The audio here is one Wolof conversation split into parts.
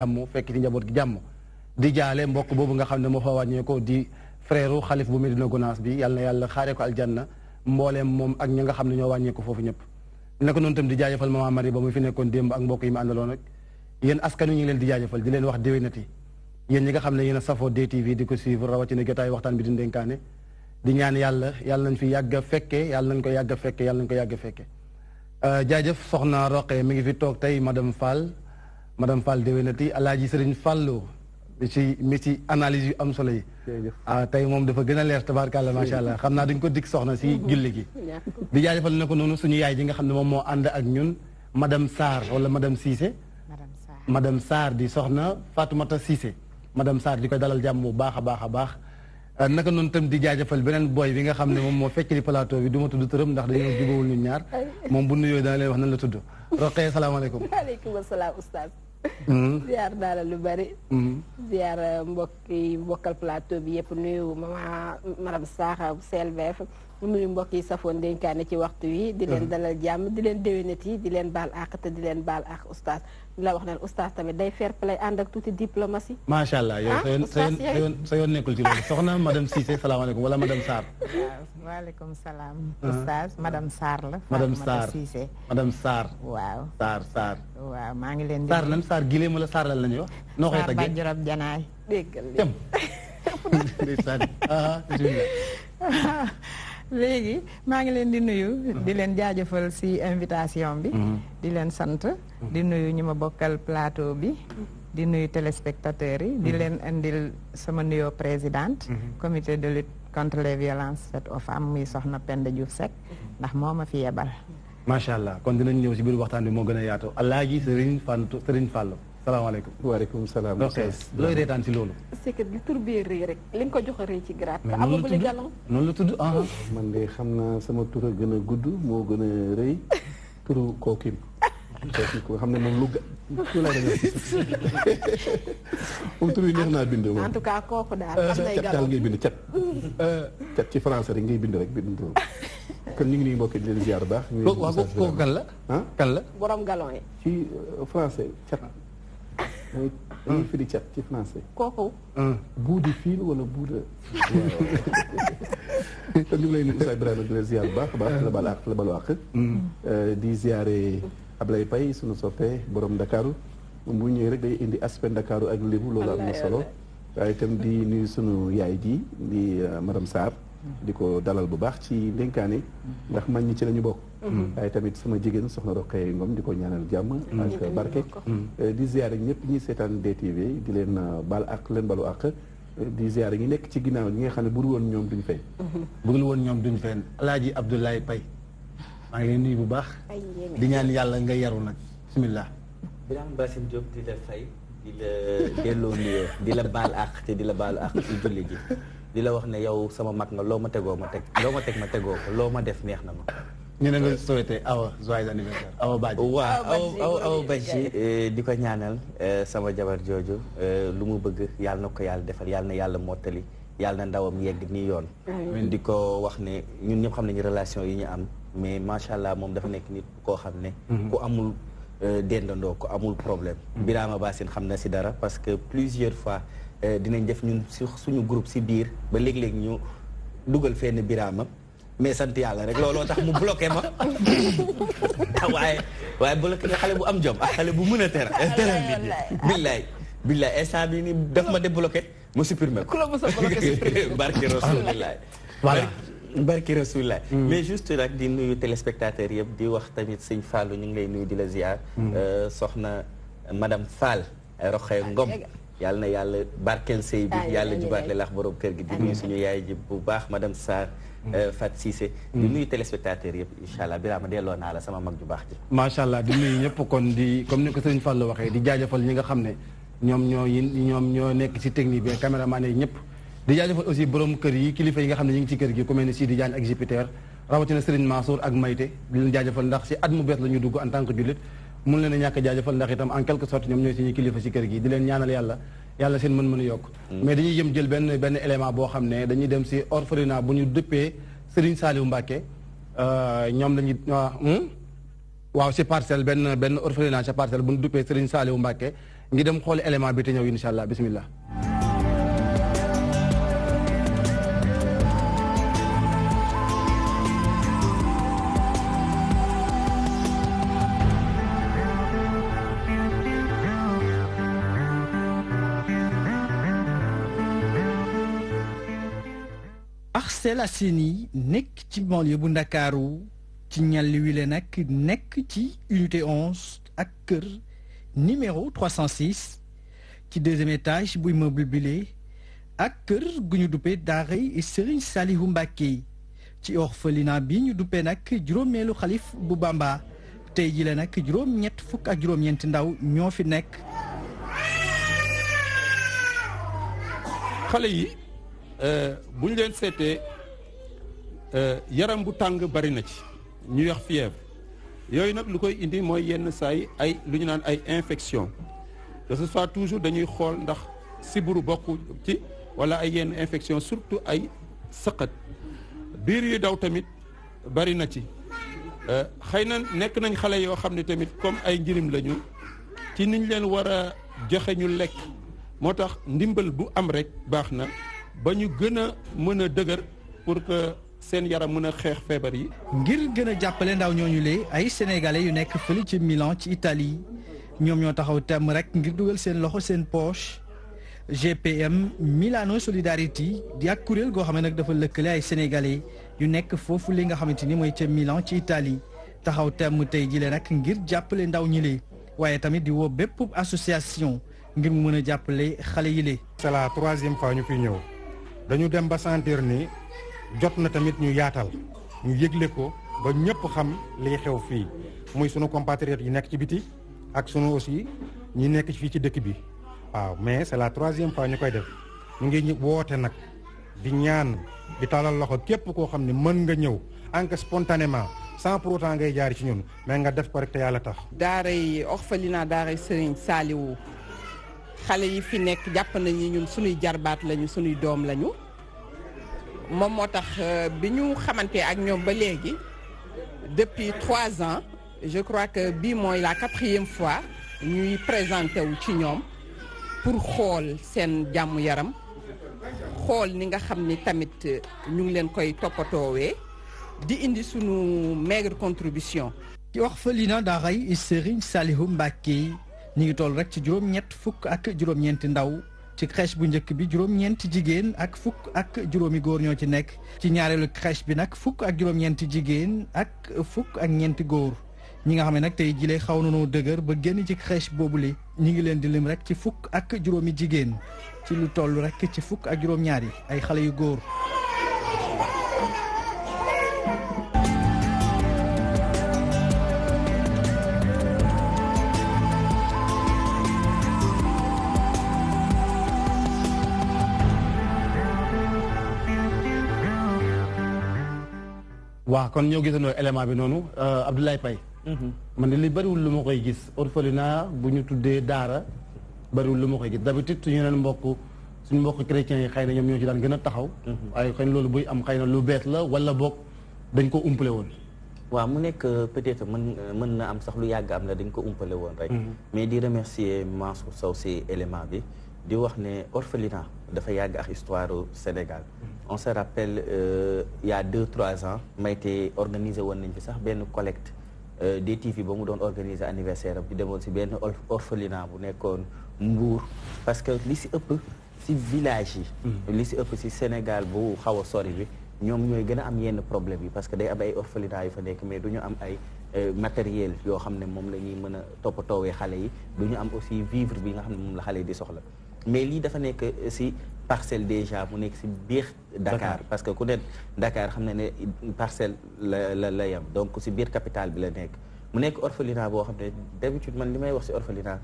jàmm fekk ci njaboot gi jàmm di jaale mbokk boobu nga xam ne moo fa wàññeekoo di frère xalif bu Medina Gounass bi yàlla na yàlla xaaree ko aljanna mbooleem moom ak ñi nga xam ne ñoo wàññeeku foofu ñëpp naka noonu tam di jaajëfal Mama Marie ba mu fi nekkoon démb ak mbokk yi mu àndaloon rek yéen askanu ñu ngi leen di jaajëfal di leen wax déwénati yéen ñi nga xam ne yéen a safoo DTV di ko suivre rawatina jotaay waxtaan bi di ndenkaane di ñaan yàlla yàlla nañ fi yàgg a fekke yàlla nañ ko yàgg a fekke yàlla nañ ko yàgg a fekke jaajëf soxna Roqe mi ngi fi toog tey madame Fall déwénati alaaji Sëriñ Fallu mi ci analyse yu am solo yi tey moom dafa gën a leer tabaarkàlla macha allah xam naa dañ ko dikk soxna si julli gi di jaajëfal na ko noonu suñu yaay ji nga xam ne moom moo ànd ak ñun madame Sarr wala madame Cissé madame Sarr di soxna Fatoumata Cissé madame Sarr di koy dalal jàmm bu baax a baax a baax naka noonu tam di jaajëfal beneen boy bi nga xam ne moom moo fekk di plateau bi du ma tudd tërëm ndax dañoo jubawul ñun ñaar moom bu nuyoo dana leen wax nan la tudd Roqee salaamaaleykum. waaleykum salaam oustaz. ziar naa la lu bari. ziar mbokkal plateau bi yëpp nuyu madame Sakha CLBF nuyu mbokk yi safoon dénkaane ci waxtu wi. di leen dalal jàmm di leen déwénati di leen baal àq te di leen baal àq oustaz di la wax naan oustaz tamit day fair play ànd ak tuuti diplomatie. macha allah yow sa yoon nekkul ci loolu soxna madame Cissé salaamaaleykum wala madame Sarr. waaw waaleykum salaam. oustaz madame Sarr la. madame Sarr Cissé. madame Sarr. waaw Sarr. waaw maa ngi leen di. Sarr lan Sarr gileem wala Sarr lan la ñuy wax. noo koy tàggee Sarr Bajorob Janaay. déggal léegi maa ngi leen di nuyu. di leen jaajëfal si invitation bi. di leen sant. di nuyu ñi ma bokkal plateau bi. di nuyu téléspectateurs yi. di leen indil sama nuyoo présidente. comité de lutte contre les violences faites aux femmes muy soxna Penda Diouf Seck ndax moo ma fi yebal. macha allah kon dinañ ñëw si biir waxtaan bi moo gën a yaatu alaaji Sëriñ Fallu salaamaaleykum. waaleykum salaam. looy reetaan si loolu. c'est que li tur bee rëy rek li nga ko jox a rëy ci grade. te amagul li galon noonu la tudd man de xam naa sama tur a gën a gudd moo gën a rëy turu kookim. ko xam ne moom lu laa moom tur yi neex naa bind moom. en tout cas kooku daal am nay cat daal ngay bind cat. cat ci français rek ngay bind rek bind kon ñu ngi nii mbokk di leen ziar baax. kooku kan la. kan la. borom galon yi. ci français cat. dañuy firi cat ci français. kooku. bout de fil wala bout de. kon ñu ngi lay nuyu Oustaz Ibrahima di leen ziar bu baax a baax la balu àq la balu àq. di ziare Ablaye Paye sunu soppee borom Ndakaaru bu ñëwee rek day indi aspect Ndakaaru ak lébu loolu am na solo. waaye itam di nuyu sunu yaay ji di madame Sarr. di ko dalal bu baax ci ndénkaane ndax man ñi ci la ñu bokk. waaye tamit sama jigéen soxna Roqee Ngom di ko ñaanal jàmm ak barke. di ziare ñëpp ñi seetaan DTV di leen baal ak leen balu ak di ziare ñi nekk ci ginnaaw ñi nga xam ne bu dul woon ñoom duñ fay. bu dul woon ñoom duñ fay Alaaji Abdoulaye Paye maa ngi leen nuyu bu baax. di ñaan yàlla nga yaru nag bismillah. Birame Bassine Diop di la fay di la delloo nuyoo di la baal ak te di la baalu ak ci julli ji. di la wax ne yow sama mag nga loo ma tegoo ma teg loo ma teg ma tegoo ko loo ma def neex na ma. ñu ne nga souhaité Awa joyeux anniversaire Awa Badji. waaw Awa Badji di ko ñaanal sama jabar jooju lu mu bëgg yàlla na ko yàlla defal yàlla na yàlla mottali yàlla na ndawam yegg nii yoon. di ko wax ne ñun ñëpp xam nañu relation yi ñu am mais macha allah moom dafa nekk nit koo xam ne. ku amul dendandoo ku amul problème. Birame Bassine xam na si dara parce que plusieurs fois. dinañ def ñun suñu groupe si biir ba léeg-léeg ñu dugal fenn Birama mais sant yàlla rek looloo tax mu bloqué ma waaye bloqué nga xale bu am jom ak xale bu mën a teral billaay instant bi ni daf ma débloqué ma supprimer ko barki rasulilah voilà barki rasulilah mais juste rek di nuyu téléspectateurs yëpp di wax tamit sëñ Fallou ñu ngi lay nuyu di la ziar soxna madame Fall Roqee Ngom yàlla na yàlla barkeel sëy bi yàlla jubaat lax borom kër gi di nuyu suñu yaay ji bu baax madame Sarr Fat Cissé di nuyu téléspectateurs yëpp incha allah Birama delloo naa la sama mag ju baax ji macha allah di nuyu ñëpp kon di comme ni ko sëriñ Fall waxee di jaajëfal ñi nga xam ne ñoom ñoo nekk ci technique bi caméraman yi ñëpp di jaajëfal aussi borom kër yi kilifa yi nga xam ne ñu ngi ci kër gi ku mel ne Sidi Diagne ak Jupiter rawatina sëriñ Mansour ak Mayte di leen jaajëfal ndax si at mu bees la ñu dugg en tant que jullit mun leen a ñàkk jaajëfal ndax itam en quelque sorte ñoom ñooy suñuy kilifa ci kër gi di leen ñaanal yàlla seen mën-mën a yokk mais dañuy jëm jël benn élément boo xam ne dañuy dem si orphelinat bu ñu dëppee Serigne Saliou Mbacké ñoom lañuy waaw si parcelle benn orphelinat si parcelle bu ñu duppee Serigne Saliou Mbacké ngi dem xooli élément bi te ñëw incha allah bismillah. Parcelles Assainies nekk ci banlieue bu Ndakaaru ci ñàlli wi le nag nekk ci unité 11 ak kër numéro 306 ci deuxième étage bu immeuble bile ak kër gu ñu duppee daaray Serigne Saliou Mbacké ci orphelinat bi ñu duppee nag juróomeelu xalif bu Bamba tey ji la nag juróom-ñett fukk ak juróom-ñeenti ndaw ñoo fi nekk. xale yi bu ñu leen seetee yaram bu tàng bari na ci ñu wax fièvre yooyu nag lu koy indi mooy yenn saay ay lu ñu naan ay infection que ce soit toujours dañuy xool ndax siburu bokk ci wala ay yenn infection surtout ay sëqat biir yu daw tamit bari na ci xëy na nekk nañ xale yoo xam ne tamit comme ay njirim lañu ci niñ leen war a joxe ñu lekk moo tax ndimbal bu am rek baax na ba ñu gën a mën a dëgër pour que seen yaram mën a xeex feebar yi. ngir gën a jàppale ndaw ñooñu lee ay sénégalais yu nekk fële ci Milan ci Italie ñoom ñoo taxaw temm rek ngir dugal seen loxo seen poche GPM Milano Solidarity di ak kuréel goo xam ne nag dafa lëkkale ay sénégalais yu nekk foofu li nga xamante ni mooy ca Milan ci Italie taxaw temm tey jile nag ngir jàppale ndaw ñi lee waaye tamit di woo bépp association ngir mu mën a jàppale xale yi lee. c'est la troisième fois ñu fi ñëw. dañu dem ba sentir ni jot na tamit ñu yaatal ñu yëgle ko ba ñëpp xam liy xew fii muy sunu compatriotes yi nekk ci biti ak sunu aussi ñi nekk fii ci dëkk bi waaw mais c'est la troisième fois ñu koy def ñu ngi woote nag di ñaan di talal loxo képp koo xam ne mën nga ñëw en spontanément sans pour autant ngay jaar ci ñun mais nga def ko rek te yàlla tax. daaray orphelinat daaray Serigne Saliou xale yi fi nekk jàpp nañu ñun suñuy jarbaat lañu suñuy doom lañu moom moo tax bi ñu xamante ak ñoom ba léegi depuis 3 ans je crois que bii mooy la 4e fois ñuy présenté wu ci ñoom pour xool seen jàmm yaram xool ni nga xam ni tamit ñu ngi leen koy toppatoowee di indi sunu maigre contribution. ci orphelinat daaray Serigne Saliou Mbacké ñu ngi toll rek ci juróom-ñett fukk ak juróom-ñeenti ndaw ci crèche bu njëkk bi juróom-ñeenti jigéen ak fukk ak juróomi góor ñoo ci nekk ci ñaareelu crèche bi nag fukk ak juróom-ñeenti jigéen ak fukk ak ñeenti góor ñi nga xam ne nag tey jilee xaw na noo dëgër ba génn ci crèche boobule ñi ngi leen di lim rek ci fukk ak juróomi jigéen ci lu toll rek ci fukk ak juróom-ñaar yi ay xale yu góor. waaw kon ñoo gisandoo élément bi noonu Abdoulaye Paye man de li bëriwul lu ma koy gis orphelinat bu ñu tuddee daara bëriwul lu ma koy gis d'habitude suñu suñu mbokk chrétiens yi xëy na ñoom ñoo ci daan gën a taxaw waaye xëy na loolu buy am xëy na lu bees la wala boog dañ ko umpale woon waaw mu nekk peut-être mën na am sax lu yàgg am la dañ ko umpale woon rek mais di remercier Mansour Sow si élément bi di wax ne orphelinat dafa yàgg ak histoire au Sénégal on se rappelle il y a 2-3 ans Mayte organisé woon nañ fi sax benn collecte DTV ba mu doon organiser anniversaire am di demoon si benn orphelinat bu nekkoon Mbour parce que li si ëpp si village yi li si ëpp si Sénégal bu xaw a sori bi ñoom ñooy gën a am yenn problème yi parce que day am ay orphelinat yu fa nekk mais du ñu am ay matériel yoo xam ne moom la ñuy mën a toppatoowee xale yi du ñu am aussi vivre bi nga xam ne moom la xale yi di soxla mais lii dafa nekk si parcelle déjà mu nekk si biir Dakar parce que ku ne Dakar xam ne ne parcelle la yam donc si biir capitale bi la nekk mu nekk orphelinat boo xam ne d'habitude man li may wax si orphelinat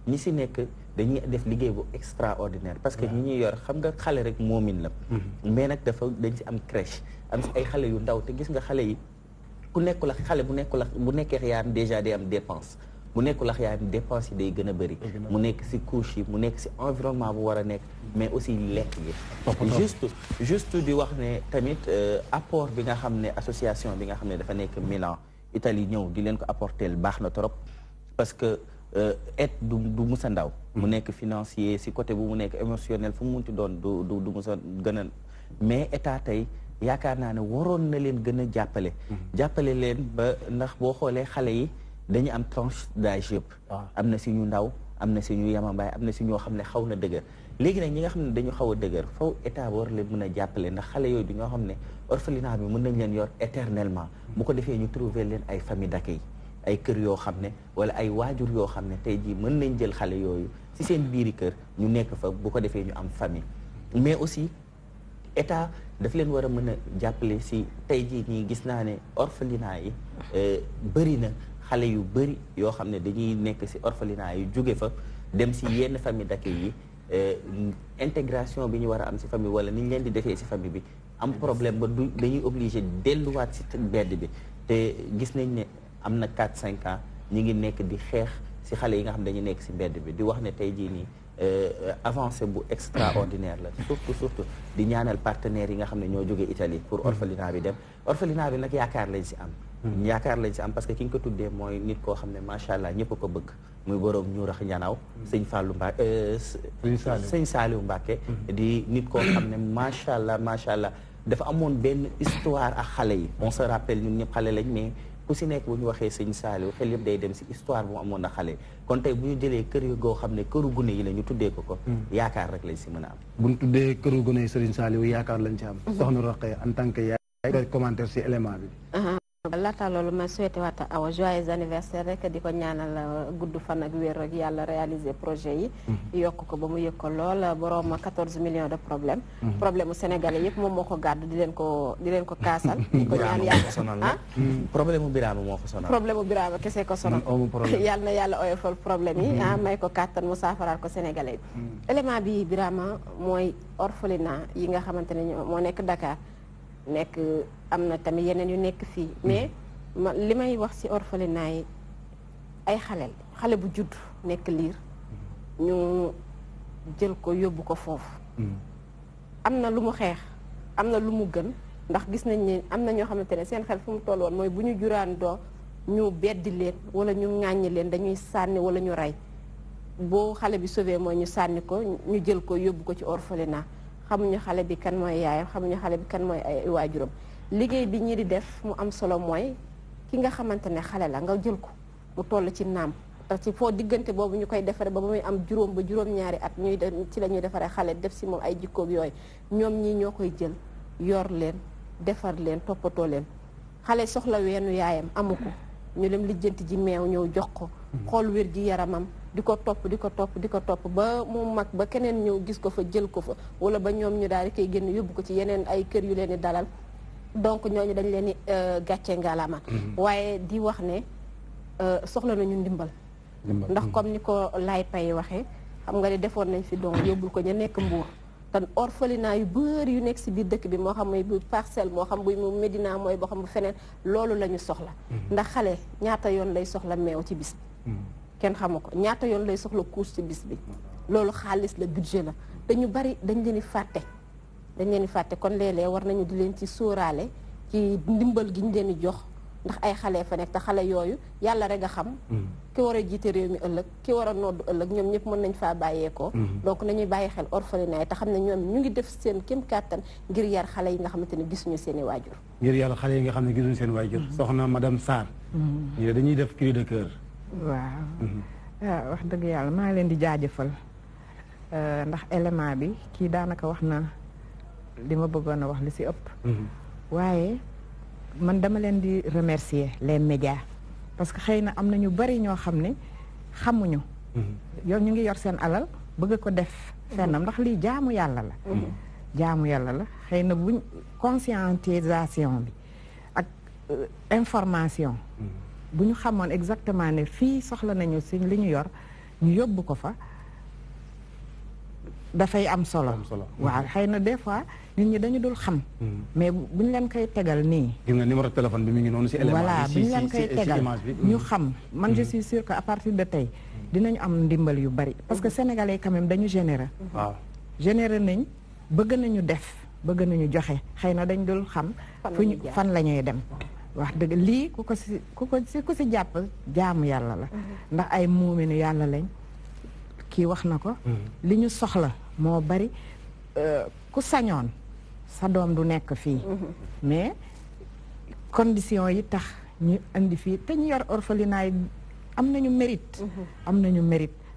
ñi si nekk dañuy def liggéey bu extraordinaire parce que ñi ñuy yor xam nga xale rek moomin la mais nag dañ si am crèche am si ay xale yu ndaw te gis nga xale yi ku nekkul ak xale bu nekkee yaayam déjà day am dépense bu nekkul ak yaayam dépense yi day gën a bëri mu nekk si couche yi mu nekk si environnement bu war a nekk mais aussi lekk gi juste di wax ne tamit apport bi nga xam ne association bi nga xam ne dafa nekk Milan Italie ñëw di leen ko apporter baax na trop parce que aide du musa ndaw mu nekk financier si côté bu mu nekk émotionnel fu mu munti doon du mu sa gën a mais état tey yaakaar naa ne waroon na leen gën a jàppale leen ba ndax boo xoolee xale yi dañu am tranche d'âge yëpp am na si ñu ndaw am na si ñu yamambaay am na si ñoo xam ne xaw na dëgër léegi nag ñi nga xam ne dañu xaw a dëgër faw état war leen mën a jàppale ndax xale yooyu di ñoo xam ne orphelinat bi mën nañ leen yor éternellement bu ko defee ñu trouver leen ay famille d'accueil ay kër yoo xam ne wala ay waajur yoo xam ne tey jii mën nañ jël xale yooyu si seen biiri kër ñu nekk fa bu ko defee ñu am famille mais aussi état daf leen war a mën a jàppale si tey jii ñii gis naa ne orphelinat yi bëri na xale yu bëri yoo xam ne dañuy nekk si orphelinat yi jóge fa dem si yenn famille d'accueil yi intégration bi ñu war a am si famille wala ni ñu leen di defee si famille bi am problème ba du dañuy obligé delluwaat si mbedd bi te gis nañ ne am na 4-5 ans ñi ngi nekk di xeex si xale yi nga xam ne dañuy nekk si mbedd bi di wax ne tey jii nii avancée bu extraordinaire la surtout di ñaanal partenaires yi nga xam ne ñoo jógee Italie pour orphelinat bi dem orphelinat bi nag yaakaar lañ si am yaakaar lañ si am parce que ki nga ko tuddee mooy nit koo xam ne macha allah ñëpp ko bëgg muy boroom ñu rax ñanaaw sëñ Fallou Mbacke sëñ Saliou Mbacke di nit koo xam ne macha allah dafa amoon benn histoire ak xale yi on se rappelle ñun ñëpp xale lañ mais ku si nekk bu ñu waxee sëñ Saliou xel yëpp day dem si histoire bu mu amoon ak xale yi kon tey bu ñu jëlee kër yu goo xam ne këru gune yi la ñu tuddee ko yaakaar rek lañ si mën a am bu ñu tuddee këru gune yi Serigne Saliou yaakaar lañ ci am soxna Roqe en tant que yaay commentaire si élément bi laata loolu ma souhaité waat Awa joyeux anniversaire rek di ko ñaanal gudd fan ak wér rek yàlla réaliser projet yi yokk ko ba mu yëg ko lool borom 14 millions de problème mu sénégalais yëpp moom moo ko gàddu di leen ko kaasal di ko ñaan yàlla problème mu Birama moo ko sonal problème mu Birama kese ko sonal yàlla na yàlla oyofal problème yi may ko kàttan mu saafaraal ko sénégalais yi élément bi Birama mooy orphelinat yi nga xamante ne moo nekk Dakar nekk am na tamit yeneen yu nekk fii mais li may wax ci orphelinat yi ay xale bu judd nekk liir ñu jël ko yóbbu ko foofu am na lu mu xeex am na lu mu gën ndax gis nañ ne am na ñoo xamante ne seen xel fu mu toll woon mooy bu ñu juraan doo ñu beddi leen wala ñu ŋàññi leen dañuy sànni wala ñu rey boo xale bi sauvé mooy ñu sànni ko ñu jël ko yóbbu ko ci orphelinat xamuñu xale bi kan mooy yaayam xamuñu xale bi kan mooy ay waajuram liggéey bi ñi di def mu am solo mooy ki nga xamante ne xale la nga jël ko mu toll ci naam te ci foo diggante boobu ñu koy defaree ba muy am juróom ba juróom-ñaari at ñuy ci la ñuy defaree xale def si moom ay jikkoog yooyu ñoom ñii ñoo koy jël yor leen defar leen toppatoo leen xale soxla weenu yaayam amu ko ñu dem lijjanti ji meew ñëw jox ko xool wér gi yaramam di ko topp ba mu mag ba keneen ñëw gis ko fa jël ko fa wala ba ñoom ñu daal di koy génn yóbbu ko ci yeneen ay kër yu leen di dalal donc ñooñu dañ leen di gàcce ngalaama waaye di wax ne soxla nañu ndimbal ndax comme ni ko Laay Pay waxee xam nga ne defoon nañ fi donc yóbbul ko ñu nekk Mbuur te orphelinat yu bëri yu nekk si biir dëkk bi moo xam muy bu Parcelles moo xam buy mu Médina mooy boo xam bu feneen loolu la ñu soxla ndax xale ñaata yoon lay soxla meew ci bis kenn xamu ko ñaata yoon lay soxla course ci bis bi loolu xaalis la budget la te ñu bari dañ leen di fàtte kon léeg-léeg war nañu di leen ci sóoraale ci ndimbal gi ñu leen di jox ndax ay xale fa nekk te xale yooyu yàlla rek a xam ki war a jiite réew mi ëllëg ki war a noddu ëllëg ñoom ñëpp mën nañ faa bàyyeekoo donc nañuy bàyyi xel orphelinat yi te xam ne ñoom ñu ngi def seen kéem kàttan ngir yar xale yi nga xamante ne gisuñu seen i waajur ngir yar xale yi nga xam ne gisuñu seen waajur soxna madame Sarr ñu dañuy def cri de cœur waaw wax dëgg yàlla maa leen di jaajëfal ndax élément bi kii daanaka wax na li ma bëggoon a wax li ci ëpp waaye man dama leen di remercier les médias parce que xëy na am na ñu bari ñoo xam ne xamuñu yow ñu ngi yor seen alal bëgg ko def fennam ndax lii jaamu yàlla la xëy na buñ conscientisation bi ak information bu ñu xamoon exactement ne fii soxla nañu si li ñu yor ñu yóbbu ko fa dafay am solo waaw xëy na des fois nit ñi dañu dul xam mais bu ñu leen koy tegal nii gis nga numéro téléphone bi mi ngi noonu si élément voilà bu ñu leen koy tegal ñu xam man je suis sûre que à partir de tey dinañu am ndimbal yu bari parce que sénégalais quand même dañu généreux waaw généreux nañ bëgg nañu def bëgg nañu joxe xëy na dañ dul xam fan la ñuy dem wax dëgg lii ku ko si jàpp jaamu yàlla la ndax ay muuminu yàlla lañ kii wax na ko li ñu soxla moo bari ku sañoon sa doom du nekk fii mais condition yi tax ñu indi fii te ñu yor orphelinat yi am nañu mérite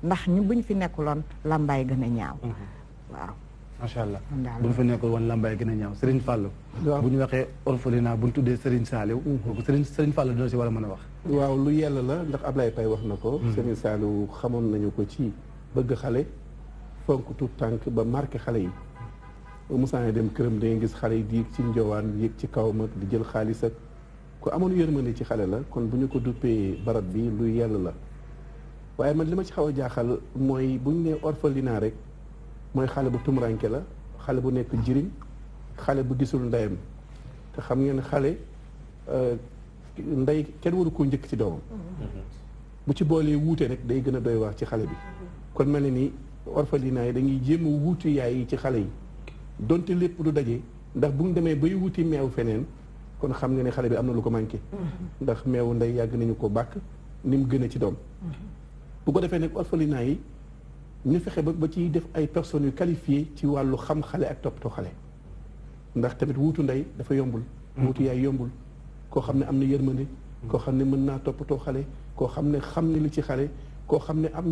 ndax ñu buñ fi nekkuloon lambaay gën a ñaaw waaw macha allah bu ñu fa nekkul woon lambaay gën a ñaaw Serigne Fallou bu ñu waxee orphelinat bu ñu tuddee Serigne Saliou Serigne Fallou dina si war a mën a wax waaw lu yàlla la ndax Ablaye Paye wax na ko Serigne Saliou xamoon nañu ko ci bëgg xale fonk tout tànk ba marqué xale yi ba musaane dem këram da ngay gis xale yi di yéeg ci njowaan yéeg ci kaw mag di jël xaalis ak ku amoon yërmande ci xale la kon bu ñu ko duppee barab bi lu yàlla la waaye man li ma ci xaw a jaaxal mooy bu ñu nee orphelinat rek mooy xale bu tumuranke la xale bu nekk njëriñ xale bu gisul ndeyam te xam ngeen xale ndey kenn waru koo njëkk ci doomam bu ci boolee wuute rek day gën a doy waar ci xale bi kon mel ne ni orphelinat yi dañuy jéem a wuutu yaay yi ci xale yi donte lépp du daje ndax bu ñu demee bay wuti meew feneen kon xam nga ne xale bi am na lu ko manqué ndax meewu ndey yàgg nañu ko bàkk ni mu gën a ci doom bu ko defee nag orphelinat yi ñu fexe ba ciy def ay personnes yu qualifiées ci wàllu xam xale ak toppatoo xale ndax tamit wuutu ndey dafa yombul wuutu yaay yombul koo xam ne am na yërmande koo xam ne mën naa toppatoo xale koo xam ne li ci xale koo xam ne am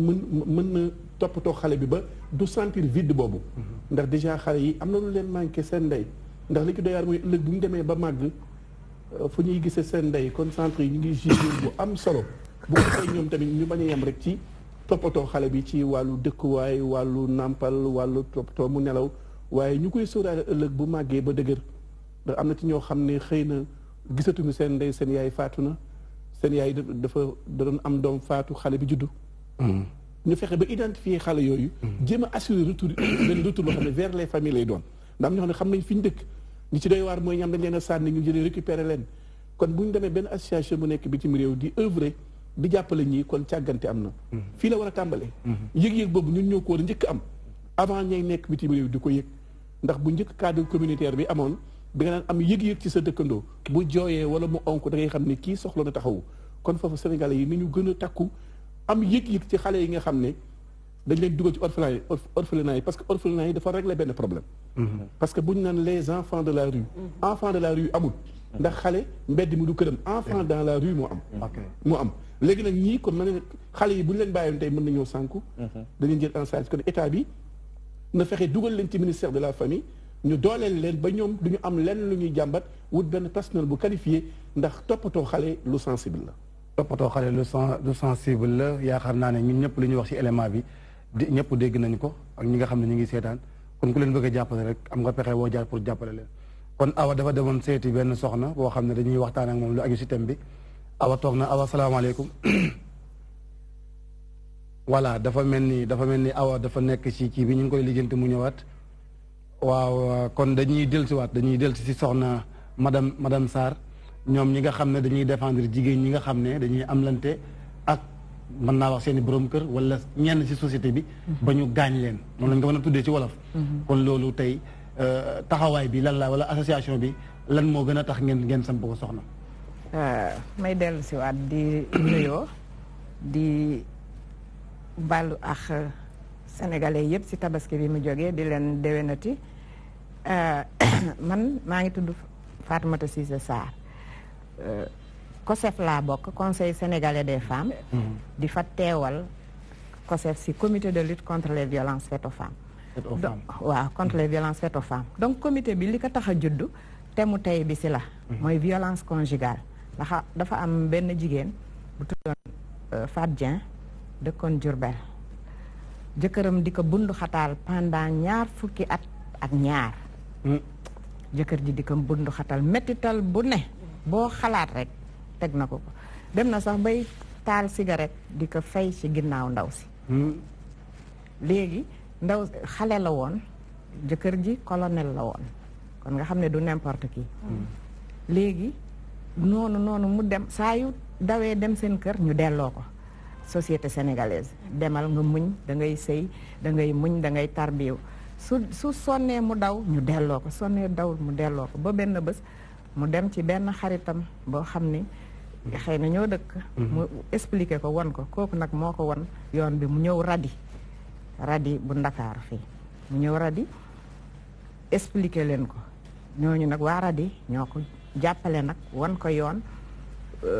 mën na toppatoo xale bi ba du sentir vide boobu ndax déjà xale yi am na lu leen manqué seen ndey ndax li ki doyaar mooy ëllëg bu ñu demee ba màgg fu ñuy gisee seen ndey kon centre yi ñu ngi joué bu am solo bu ko defee ñoom tamit ñu bañ a yem rek ci toppatoo xale bi ci wàllu dëkkuwaay wàllu nàmpal wàllu toppatoo mu nelaw waaye ñu koy sóoraale ëllëg bu màggee ba dëgër ndax am na ci ñoo xam ne xëy na gisatuñu seen ndey seen yaay faatu na seen yaay da doon am doom faatu xale bi juddu ñu fexe ba identifier xale yooyu jéem a assurer retour benn retour boo xam ne vers les familles lay doon ndax am ñoo xam ne xam nañ fi ñu dëkk ñi ci doy waar mooy ñam dañ leen a sànni ñu jëlee récupérer leen kon bu ñu demee benn association bu nekk bitim réew di œuvrer di jàppale ñii kon càggante am na fii la war a tàmbalee yëg-yëg boobu ñun ñoo ko war a njëkk am avant ñay nekk bitim réew di ko yëg ndax bu njëkk cadre communautaire bi amoon bi nga naan am yëg-yëg ci sa dëkkandoo bu jooyee wala mu onk da ngay xam ne kii soxla na taxawu kon foofu sénégalais yi ni ñu gën a takku am yëg-yëg ci xale yi nga xam ne dañ leen dugal ci orphelinat yi parce que orphelinat yi dafa régler benn problème parce que bu ñu naan les enfants de la rue amul ndax xale mbedd mi du këram enfant dans la rue moo am léegi nag ñii kon mën na xale yi bu ñu leen bàyyoon tey mën nañoo sànku dañuy jël en charge kon état bi na fexe dugal leen ci ministère de la famille ñu dooleel leen ba ñoom du ñu am lenn lu ñuy jàmbat wut benn personnel bu qualifié ndax toppatoo xale lu sensible la toppatoo xale lu sensible la yaakaar naa ne ñun ñëpp lu ñuy wax ci élément bi ñëpp dégg nañu ko ak ñi nga xam ne ñu ngi seetaan kon ku leen bëgg a jàppale rek am nga pexe woo jaar pour jàppale leen kon Awa dafa demoon seeti benn soxna boo xam ne dañuy waxtaan ak moom lu aju si thème bi Awa toog na Awa salaamaaleykum voilà dafa mel ni Awa dafa nekk ci kii bi ñu ngi koy lijjanti mu ñëwaat waaw kon dañuy dellusi si soxna madame Sarr ñoom ñi nga xam ne dañuy défendre jigéen ñi nga xam ne dañuy amlante ak mën naa wax seen i borom kër wala ñenn ci société bi ba ñu gaañ leen moom lañ ko mën a tuddee ci wolof kon loolu tey taxawaay bi lan la wala association bi lan moo gën a tax ngeen samp ko soxna may dellu si waat di nuyoo di bàllu ak sénégalais yëpp si tabaski bi mu jógee di leen déwénati man maa ngi tudd Fatoumata Cissé Sarr COSEF laa bokk conseil sénégalais des femmes di fa teewal COSEF si comité de lutte contre les violences faites aux femmes waaw contre les violences faites aux femmes donc comité bi li ko tax a juddu te mu tey bi si la mooy violence conjugale ndax dafa am benn jigéen bu tuddoon Fat Dieng dëkkoon Diourbel jëkkëram di ko bundu xataal pendant 2 fukki at ak ñaar jëkkër ji di ko bundu xatal mettital bu ne boo xalaat rek teg na ko dem na sax bay taal cigarette di ko fay ci ginnaaw ndaw si léegi ndaw xale la woon jëkkër ji colonel la woon kon nga xam ne du n'importe qui léegi noonu mu dem saa yu dawee dem seen kër ñu delloo ko société sénégalaise demal nga muñ da ngay sëy da ngay muñ da ngay tarbiyu su sonnee mu daw ñu delloo ko sonnee dawul mu delloo ko ba benn bés mu dem ci benn xaritam boo xam ni xëy na ñoo dëkk mu expliqué ko won ko kooku nag moo ko won yoon bi mu ñëw radi radi bu Ndakaar fii mu ñëw radi expliquer leen ko ñooñu nag waa radi ñoo ko jàppale nag wan ko yoon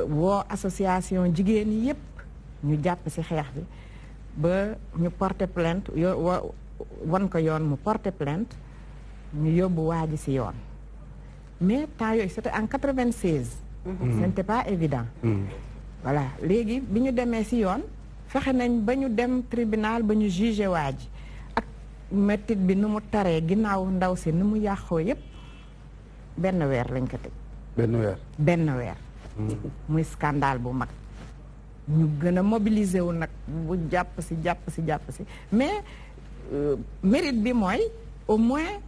woo association jigéen yi yëpp ñu jàpp ci xeex bi ba ñu porter plainte wan ko yoon mu porter plainte ñu yóbbu waa ji ci yoon mais temps yooyu c'était en 96. Ce n'était pas évident. Voilà léegi bi ñu demee ci yoon fexe nañ ba ñu dem tribunal ba ñu jugé waa ji ak mettit bi nu mu taree ginnaaw ndaw si nu mu yàqoo yépp benn weer lañ ko tëj. benn weer. muy scandale bu mag. ñu gën a mobiliser wu nag bu jàpp si mais mérite bi mooy au moins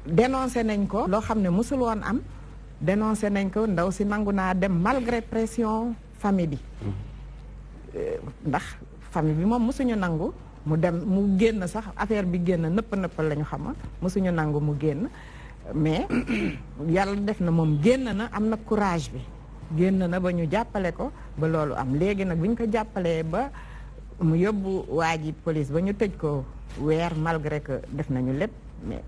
dénoncé nañ ko. loo xam ne mësul woon am dénoncé nañ ko ndaw si nangu naa dem malgré pression famille bi. ndax famille bi moom mësuñu nangu mu dem mu génn sax affaire bi génn nëppal la ñu xama mësuñu nangu mu génn mais yàlla def na moom génn na am na courage bi génn na ba ñu jàppale ko ba loolu am léegi nag bu ñu ko jàppalee ba mu yóbbu waa ji police ba ñu tëj ko weer malgré que def nañu lépp mais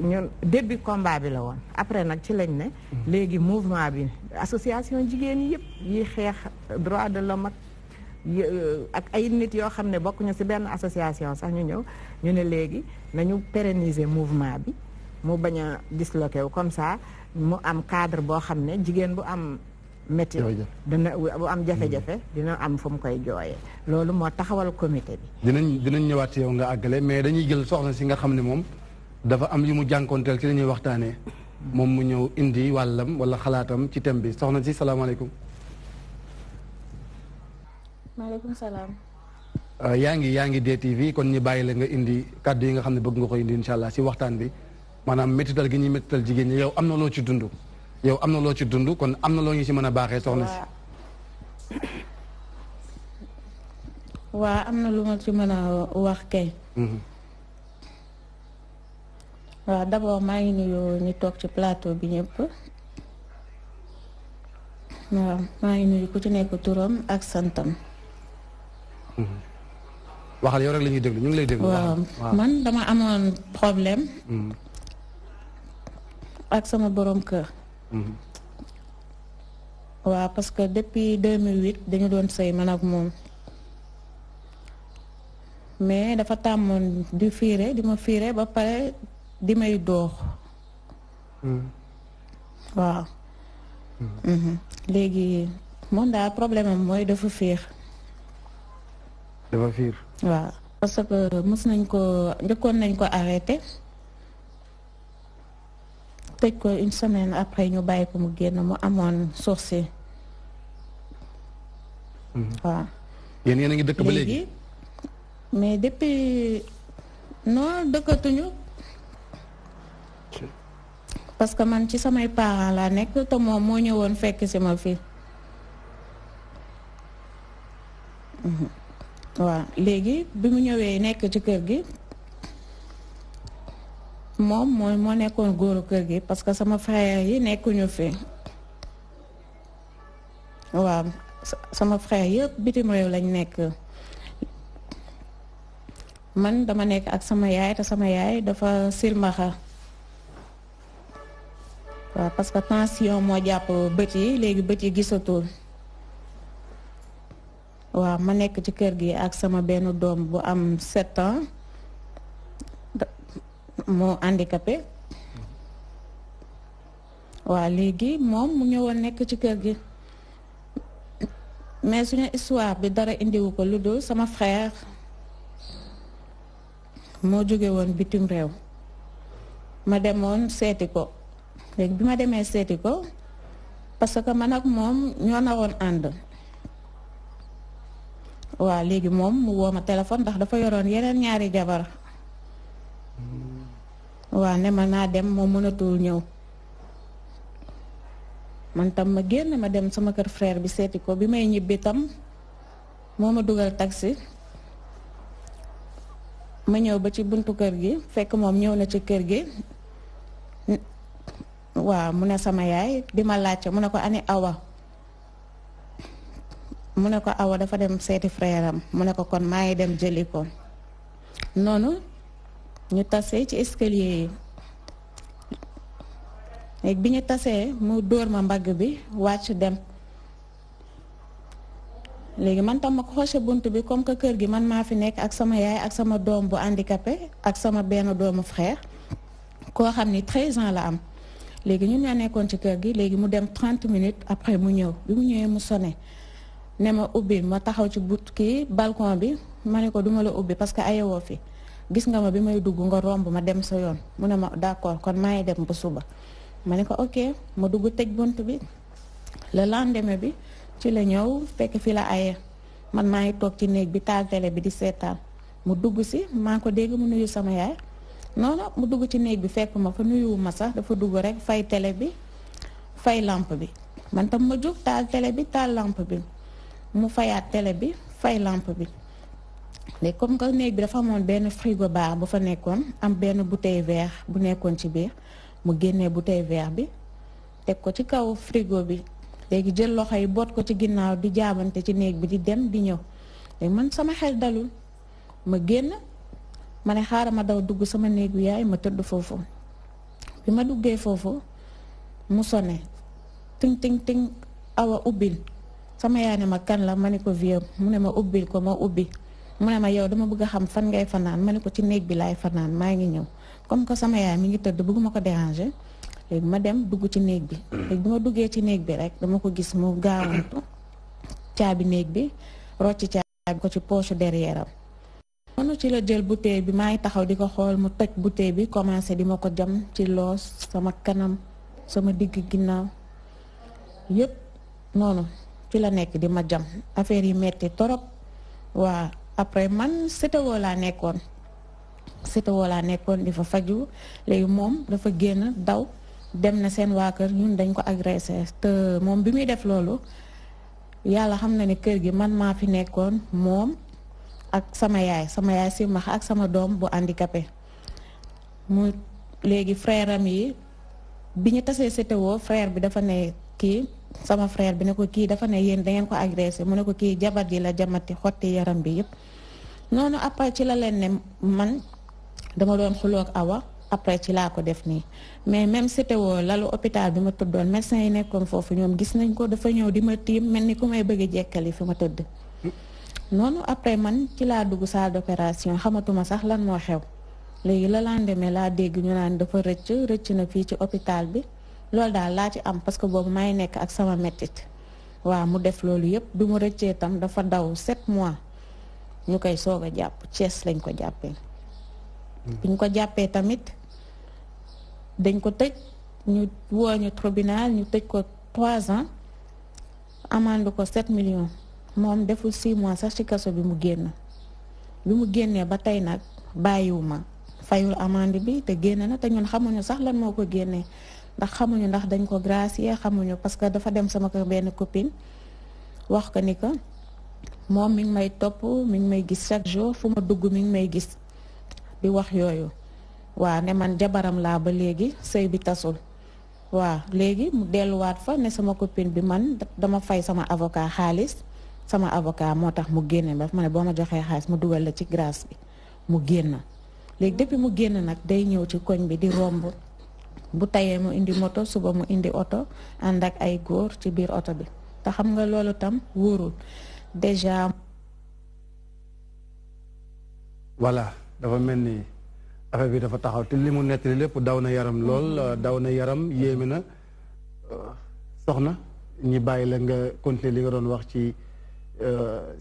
ñun début combat bi la woon après nag ci lañ ne léegi mouvement bi association jigéen yi yëpp yi xeex droit de l'homme ak ay nit yoo xam ne bokkuñu ci benn association sax ñu ñëw ñu ne léegi nañu pérenniser mouvement bi mu bañ a disloqué wu comme ça mu am cadre boo xam ne jigéen bu am métier dina bu am jafe-jafe dina am fu mu koy jooyee loolu moo taxawal comité bi dinañ ñëwaat ci yow nga àggale mais dañuy jël soxna si nga xam ne moom dafa am yu mu jànkoonteel ci la ñuy waxtaanee moom mu ñëw indi wàllam wala xalaatam ci thème bi soxna si salaamaaleykum. maaleykum salaam. yaa ngi DTV kon ñu bàyyi la nga indi kàddu yi nga xam ne bëgg nga ko indi incha allah si waxtaan bi maanaam métital gi ñuy métital jigéen ñi yow am na loo ci dund. kon am na loo ñu si mën a baaxee soxna si. waa am na lu ma ci mën a wax kay. waaw d'abord maa ngi nuyu ñi toog ci plateau bi ñëpp. waaw maa ngi nuyu ku ci nekk turam ak santam. waxal yow rek la ñuy déglu ñu ngi lay déglu. waaw man dama amoon problème. ak sama borom kër. waaw parce que depuis 2008 dañu doon sëy man ak moom. mais dafa tàmmoon di ma fiire ba pare di may doox. waaw. léegi moom daal problème am mooy dafa fiir. waaw parce que njëkkoon nañ ko arrêté. tëj ko une semaine après ñu bàyyi ko mu génn mu amoon sursis. waaw. yéen a ngi dëkk ba léegi mais depuis non dëkkatuñu. parce que man ci samay parents laa nekk te moom moo ñëwoon fekk si ma fii. waaw léegi bi mu ñëwee nekk ci kër gi moom moo nekkoon góoru kër gi parce que sama frère yi nekkuñu fi. waaw sama frère yëpp bitim réew lañ nekk. man dama nekk ak sama yaay te sama yaay dafa silmaxa. waaw parce que tension moo jàpp bët yi léegi bët yi gisatul. waaw ma nekk ci kër gi ak sama benn doom bu am 7 ans moo handicapé. waaw léegi moom mu ñëwoon nekk ci kër gi mais suñu histoire bi dara indiwu ko lu dul sama frère moo jóge woon bitim réew ma demoon seeti ko. léegi bi ma demee seeti ko parce que man ak moom ñoo naroon ànd. waaw léegi moom mu woo ma téléphone ndax dafa yoroon yeneen ñaari jabar. waaw ne ma naa dem moom mënatul ñëw. man tam ma génn ma dem sama kër frère bi seeti ko bi may ñibbi tam moo ma dugal taxi. ma ñëw ba ci buntu kër gi fekk moom ñëw na ci kër gi. waaw mu ne sama yaay di ma laajte mu ne ko ani Awa. mu ne ko Awa dafa dem seeti frère am mu ne ko kon maa ngi dem jëli ko. noonu ñu tasee ci escalier yi léegi bi ñu tasee mu dóor ma mbagg bi wàcc dem léegi man tam ma xoose bunt bi comme que kër gi man maa fi nekk ak sama yaay ak sama doom bu handicapé ak sama benn doomu frère koo xam ni 13 ans la am léegi ñun ñoo nekkoon ci kër gi léegi mu dem 30 minutes après mu ñëw bi mu ñëwee mu sonné ne ma ubbi ma taxaw ci but kii balcon bi ma ne ko duma la ubbi parce que ayewoo fi gis nga ma bi may dugg nga romb ma dem sa yoon mu ne ma d'accord kon maa ngi dem ba suba ma ne ko ok ma dugg tëj bunt bi le lendemain bi ci la ñëw fekk fi la aye man maa ngi toog ci néeg bi taal télé bi di seetaan mu dugg si maa ko dégg mu nuyu sama yaay noonu mu dugg ci néeg bi fekk ma fa nuyuwu ma sax dafa dugg rek fay télé bi fay lampe bi man tam ma jóg taal télé bi taal lampe bi mu fayaat télé bi fay lampe bi léegi comme que néeg bi dafa amoon benn frigo bar bu fa nekkoon am benn bouteille verre bu nekkoon ci biir mu génnee bouteille verre bi teg ko ci kaw frigo bi léegi jël loxo yi boot ko ci ginnaaw di jaabante ci néeg bi di dem di ñëw léegi man sama xel dalul ma génn ma ne xaaral ma daw dugg sama néegu yaay ma tëdd foofu bi ma duggee foofu mu sone ting ting ting awa ubbil sama yaay ne ma kan la ma ne ko vieux mu ne ma ubbil ko ma ubbi mu ne ma yow dama bëgg a xam fan ngay fanaan ma ne ko ci néeg bi laay fanaan maa ngi ñëw comme que sama yaay mi ngi tëdd bëgguma ko déranger léegi ma dem dugg ci néeg bi léegi bi ma duggee ci néeg bi rek dama ko gis mu gaawantu caabi néeg bi rocci caabi ko ci poche derrière am noonu ci la jël bouteille bi maa ngi taxaw di ko xool mu toj bouteille bi commencé di ma ko jam ci loos sama kanam sama digg ginnaaw yépp noonu ci la nekk di ma jam affaire yi metti torop waa après man CTO laa nekkoon di fa faju léegi moom dafa génn daw dem na seen waa kër ñun dañ ko agressé te moom bi muy def loolu yàlla xam na ne kër gi man maa fi nekkoon moom ak sama yaay silmax ak sama doom bu handicapé mu léegi frère am yi bi ñu tasee CTO frère bi dafa ne kii sama frère bi ne ko kii dafa ne yéen dangeen ko agressé mu ne ko kii jabar ji la jamati xotti yaram bi yëpp noonu après ci la leen ne man dama doon xuloog awa après ci laa ko def nii mais même CTO lalu hôpital bi ma tëddoon médecin yi nekkoon foofu ñoom gis nañ ko dafa ñëw di ma tiim mel ni ku may bëgg a jekkali fi ma tëdd noonu après man ci laa dugg salle d'opération xamatuma sax lan moo xew léegi la lendemain laa dégg ñu naan dafa rëcc na fii ci hôpital bi loolu daal laa ci am parce que boobu may nekk ak sama mettit waaw mu def loolu yëpp bi mu rëccee tam dafa daw 7 mois ñu koy soog a jàpp Thiès lañ ko jàppee biñ ko jàppee tamit dañ ko tëj ñu woo ñu tribunal ñu tëj ko 3 ans amande ko 7 millions moom deful 6 mois sax ci kaso bi mu génn bi mu génnee ba tey nag bàyyiwu ma fayul amande bi te génn na te ñun xamuñu sax lan moo ko génnee ndax xamuñu ndax dañ ko gracier xamuñu parce que dafa dem sama kër benn copine wax ko ni que moom mi ngi may topp mi ngi may gis chaque jour fu ma dugg mi ngi may gis di wax yooyu waaw ne man jabaram laa ba léegi sëy bi tasul waaw léegi mu delluwaat fa ne sama copine bi man dama fay sama avocat xaalis sama avocat moo tax mu génne ba ma ne boo ma joxee xaalis mu dugal la ci grâce bi mu génn léegi depuis mu génn nag day ñëw ci koñ bi di romb bu tayee mu indi moto suba mu indi oto ànd ak ay góor ci biir oto bi te xam nga loolu tam wóorul déjà. voilà dafa mel ni affaire bi dafa taxaw te li mu nettali lépp daw na yaram lool daw na yaram yéeme na soxna ñi bàyyi la nga continuer li nga doon wax ci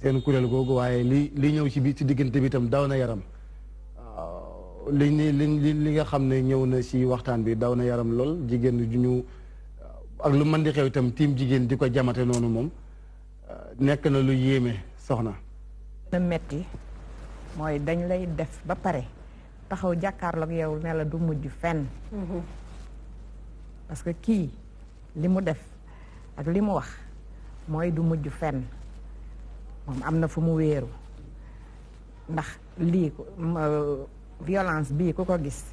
seen kuréel googu waaye li ñëw ci bi ci diggante bi itam daw na yaram li nga xam ne ñëw na ci waxtaan bi daw na yaram lool jigéen ju ñu ak lu mën di xew itam tiim jigéen di ko jamate noonu moom nekk na lu yéeme soxna. na metti mooy dañ lay def ba pare taxaw jàkkaarloog yow ne la du mujj fenn. parce que kii li mu def ak li mu wax mooy du mujj fenn moom am na fu mu wéeru ndax lii violence bii ku ko gis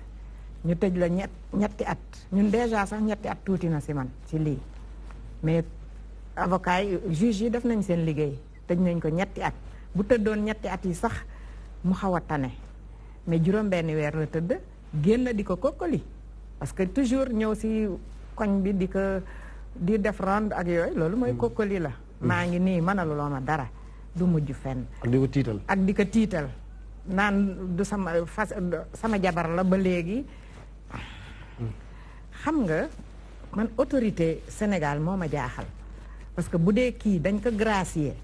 ñu tëj la ñetti at ñun déjà sax ñetti at tuuti na si man ci lii mais avocat yi juge yi def nañ seen liggéey tëj nañ ko ñetti at bu tëddoon ñetti at yi sax mu xaw a tane mais juróom-benni weer la tëdd génn di ko kokkali parce que toujours ñëw si koñ bi di def ronde ak yooyu loolu mooy kokkali la maa ngi nii mënaluloo ma dara du mujj fenn ak di ko tiital ak di ko tiital naan du sama jabar la ba léegi xam nga man autorité Sénégal moo ma jaaxal parce que bu dee kii dañ ko gracier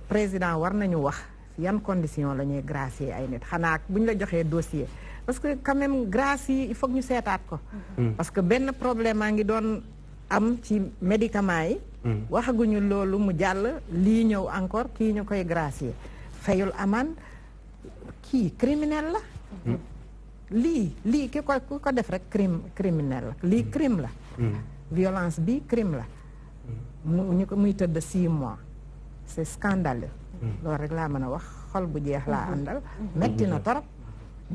président war nañu wax yan condition la ñuy gracier ay nit xanaa bu ñu la joxee dossier parce que quand même grâce yi il faut ñu seetaat ko parce que benn problème maa ngi doon am ci médicament yi waxaguñu loolu mu jàll lii ñëw encore kii ñu koy gracier fayul aman kii criminel la lii ki ko def rek criminel la lii crime la violence bi crime la ñu ko muy tëdd 6 mois c'est scandaleux loolu rek laa mën a wax xol bu jeex laa àndal metti na torop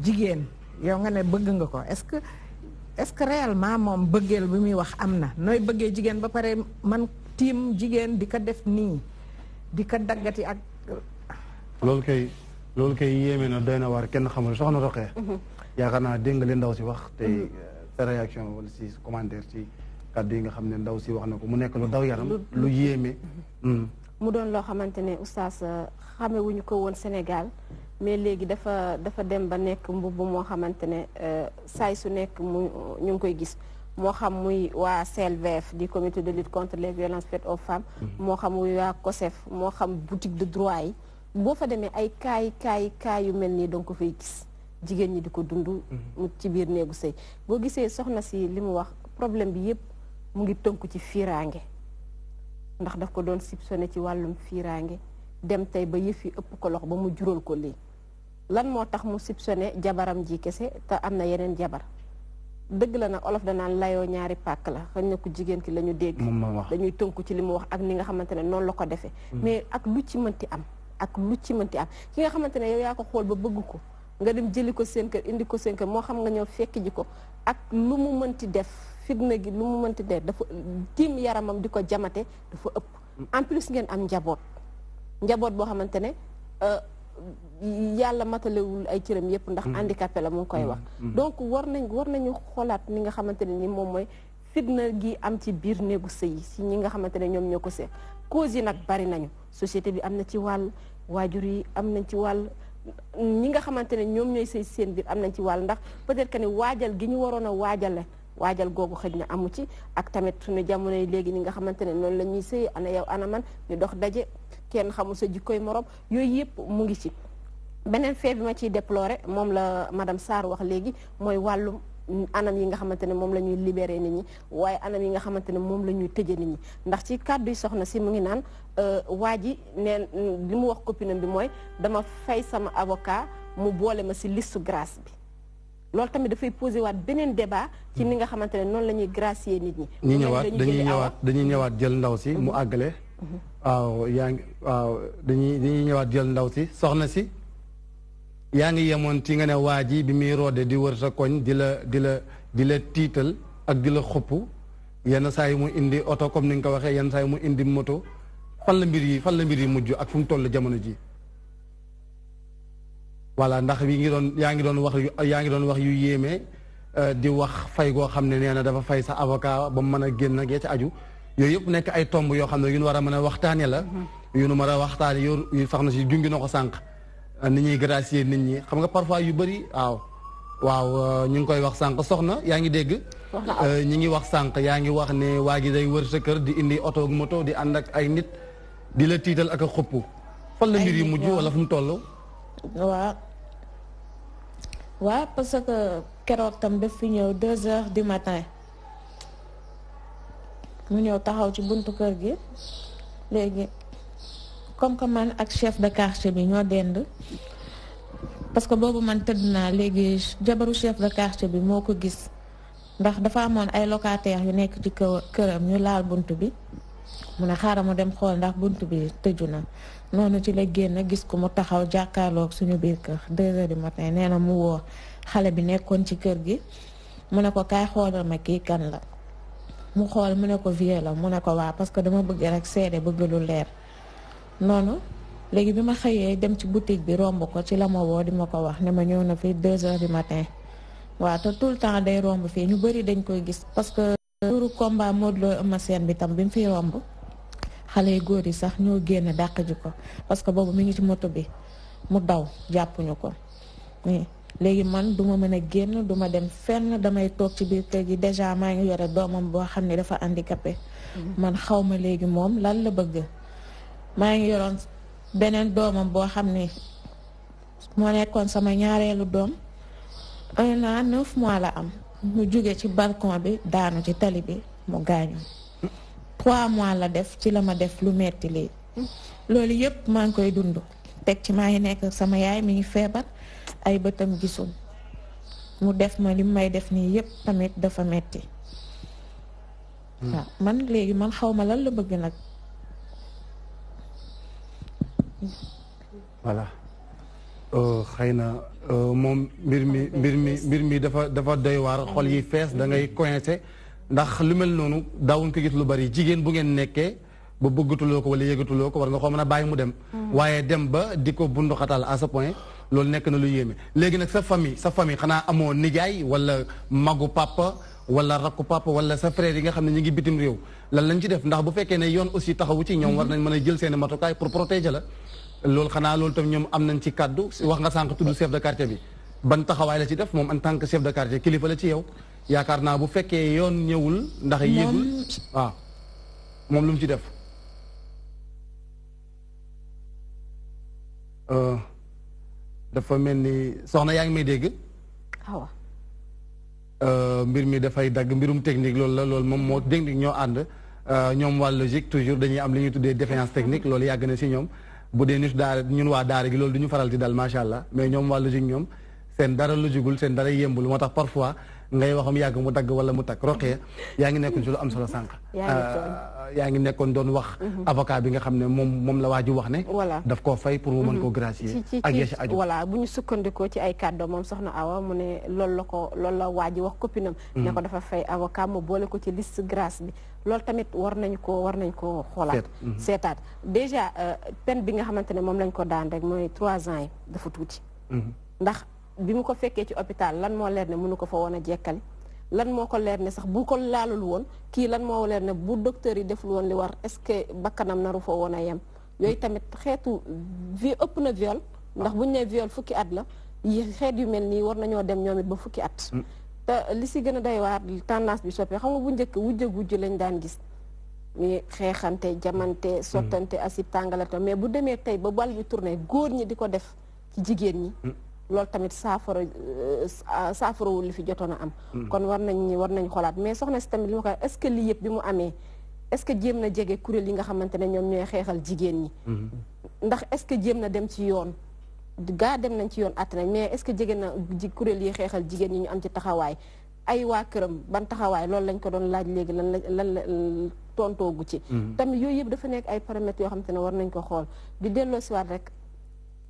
jigéen yow nga ne bëgg nga ko est-ce que réellement moom bëggeel bi muy wax am na nooy bëggee jigéen ba pare man tiim jigéen di ko def nii di ko daggati ak loolu kay yéeme na doy na waar kenn xamul soxna Roqee yaakaar naa dégg nga li ndaw si wax te sa réaction wala si commentaire ci kàddu yi nga xam ne ndaw si wax na ko mu nekk lu daw yaram lu yéeme mu doon loo xamante ne oustaz xamewuñu ko woon Sénégal mais léegi dafa dem ba nekk mbubb moo xamante ne saay su nekk ñu ngi koy gis moo xam muy waa CLVF di comité de lutte contre les violences faites aux femmes moo xam muy waa COSEF moo xam boutique de droit yi boo fa demee ay kaay yu mel nii danga ko fay gis jigéen ñi di ko dund mu ci biir néegu sëy boo gisee soxna si li mu wax problème bi yépp mu ngi tënku ci fiiraange ndax daf ko doon soupçonné ci wàllum fiiraange dem tey ba yëf yi ëpp ko lox ba mu jural ko lii lan moo tax mu soupçonné jabaram ji kese te am na yeneen jabar dëgg la nag olof danaan layoo ñaari pàkk la xëy na ku jigéen ki la ñu dégg dañuy tënku ci li mu wax ak ni nga xamante ne noonu la ko defee mais ak lu ci mënti am ki nga xamante ne yow yaa ko xool ba bëgg ko nga dem jëli ko seen kër indi ko seen kër moo xam nga ñëw fekk ji ko ak lu mu mënti def fitna gi lu mu mënti def dafa tiim yaramam di ko jamate dafa ëpp en plus ngeen am njaboot boo xamante ne yàlla matalewul ay cëram yépp ndax handicapé la mu ngi koy wax donc war nañu xoolaat ni nga xamante ne ni moom mooy fitna gi am ci biir néegu sëy si ñi nga xamante ne ñoom ñoo ko seet cause yi nag bari nañu société bi am na ci wàll waajur yi am nañ ci wàll ñi nga xamante ne ñoom ñooy sëy seen biir am nañ ci wàll ndax peut-être que ni waajal gi ñu waroon a waajal googu xëj na amu ci ak tamit suñu jamono yi léegi ni nga xamante ne noonu la ñuy sëy ana yow ana man ñu dox daje kenn xamul sa jikkoy morom yooyu yëpp mu ngi ci beneen fait bi ma ciy déplorer moom la madame Sarr wax léegi mooy wàllum anam yi nga xamante ne moom la ñuy libéré nit ñi waaye anam yi nga xamante ne moom la ñuy tëje nit ñi ndax ci kàddu yi soxna si mu ngi naan waa ji neen li mu wax copinam bi mooy dama fay sama avocat mu boole ma si liste grâce bi loolu tamit dafay posé waat beneen débat ci ni nga xamante ne noonu la ñuy gracier nit ñi dañuy ñëwaat jël ndaw si mu àggale dañuy ñëwaat jël ndaw si soxna si yaa ngi yemoon ci nga ne waa ji bi muy roode di wër sa koñ di la tiital ak di la xupp yenn saa yi mu indi oto comme ni nga ko waxee yenn saa yi mu indi moto fan la mbir yi mujj ak fu mu toll jamono ji voilà ndax yaa ngi doon wax yu yéeme di wax fay goo xam ne nee na dafa fay sa avocat ba mu mën a génn ak ya ci aju yooyu yëpp nekk ay tomb yoo xam ne yu nu war a mën a waxtaane la yu nu mën a waxtaane yu soxna si jungi na ko sànq ni ñuy gracier nit ñi xam nga parfois yu bëri waaw ñu ngi koy wax sànq soxna yaa ngi dégg ñi ngi wax sànq yaa ngi wax ne waa gi day wër sa kër di indi oto ak moto di ànd ak ay nit di la tiital ak a xupp fan la mbir yi mujj wala fu mu toll waaw parce que keroog tam daf fi ñëw 2 heures du matin mu ñëw taxaw ci buntu kër gi léegi comme que man ak chef de quartier bi ñoo dend parce que boobu man tëdd naa léegi jabaru chef de quartier bi moo ko gis ndax dafa amoon ay locataires yu nekk ci këram ñu laal bunt bi mu ne xaaral mu dem xool ndax bunt bi tëju na noonu ci la génn gis ko mu taxaw jàkkaarloog suñu biir kër 2 heures du matin nee na mu woo xale bi nekkoon ci kër gi mu ne ko kaay xoolal ma kii kan la mu xool mu ne ko vieux la mu ne ko waa parce que dama bëgg rek seede bëgg lu leer noonu léegi bi ma xëyee dem ci boutique bi romb ko ci la ma woo di ma ko wax ne ma ñëw na fi 2 heures du matin waaw te tout le temps day romb fii ñu bëri dañ koy gis parce que jouru combat Modou Lo Eumeu Sène bi tam bi mu fi romb xale yu góor yi sax ñoo génn dàq ji ko parce que boobu mi ngi ci moto bi mu daw jàppuñu ko léegi man duma mën a génn duma dem fenn damay toog ci biir kër gi déjà maa ngi yore doomam boo xam ne dafa handicapé man xaw ma léegi moom lan la bëgg maa ngi yoroon beneen doomam boo xam ne moo nekkoon sama ñaareelu doom 1 an 9 mois la am mu jóge ci balcon bi daanu ci tali bi mu gaañu 3 mois la def ci la ma def lu metti lii loolu yëpp maa ngi koy dund teg ci maa ngi nekk sama yaay mi ngi feebar ay bëtam gisul mu def ma li may def nii yëpp tamit dafa metti waaw man léegi man xaw ma lan la bëgg nag voilà xëy na moom mbir mi dafa doy waar xol yi fees da ngay coincé ndax lu mel noonu daawuñ ko gis lu bari jigéen bu ngeen nekkee ba bëggatuloo ko wala yëgatuloo ko war nga xoo mën a bàyyi mu dem waaye dem ba di ko bundu xatal à ce point loolu nekk na lu yéeme léegi nag sa famille xanaa amoo nijaay wala magu papa wala rakku papa wala sa frère yi nga xam ne ñu ngi bitim réew lan lañ ci def ndax bu fekkee ne yoon aussi taxawu ci ñoom war nañ mën a jël seen matukaay pour protéger la loolu xanaa loolu tam ñoom am nañ ci kàddu wax nga sànq tudd chef de quartier bi ban taxawaay la ci def moom en tant que chef de quartier kilifa la ci yow yaakaar naa bu fekkee yoon ñëwul ndax yéegul waaw moom lu mu ci def dafa mel ni soxna yaa ngi may dégg mbir mi dafay dagg mbirum technique loolu la loolu moom moo technique ñoo ànd ñoom waa logique toujours dañuy am li ñuy tuddee défaillance technique loolu yàgg na si ñoom bu dee nit daara ñun waa daara gi loolu du ñu faral di dal macha allah mais ñoom waa logique ñoom seen dara logigul seen dara yembul moo tax parfois ngay waxam yàgg mu dagg wala mu takk roqee yaa ngi nekkoon ci lu am solo sànq yaa ngi nekkoon doon wax avocat bi nga xam ne moom la waa ji wax ne daf koo fay pour mu mën koo gracier ak yeesi aju voilà bu ñu sukkandikoo ci ay kàddu moom soxna Awa mu ne loolu la waa ji wax copinam ne ko dafa fay avocat mu boole ko ci liste grâce bi loolu tamit war nañ ko xoolaat seetaat déjà peine bi nga xamante ne moom lañ ko daan rek mooy 3 ans yi dafa tuuti ndax bi mu ko fekkee ci hôpital lan moo leer ne mënu ko fa woon a jekkali lan moo ko leer ne sax bu ko laalul woon kii lan moo leer ne bu docteur yi deful woon li war est-ce que bakkanam naru fa woon a yem yooyu tamit xeetu ëpp na viol ndax buñu ne viol fukki at la yi xeet yu mel nii war nañoo dem ñoom it ba fukki at te li si gën a doy waar tendance bi soppee xam nga bu njëkk wujj lañ daan gis mais xeexante jamante sottante acide tàngalata mais bu demee tey ba bal bi tourné góor ñi di ko def ci jigéen ñi loolu tamit saafarawul li fi jotoon a am kon war nañ xoolaat mais soxna si tamit li ma ko est-ce que lii yëpp bi mu amee est-ce que jéem na jege kuréel yi nga xamante ne ñoom ñooy xeexal jigéen ñi ndax est-ce que jéem na dem ci yoon gaa dem nañ ci yoon att nañ mais est-ce que jege na kuréel yi xeexal jigéen ñi ñu am ci taxawaay ay waa këram ban taxawaay loolu lañ ko doon laaj léegi lan la tontoogu ci tamit yooyu yëpp dafa nekk ay paramètres yoo xamante ne war nañ ko xool di delloo siwaat rek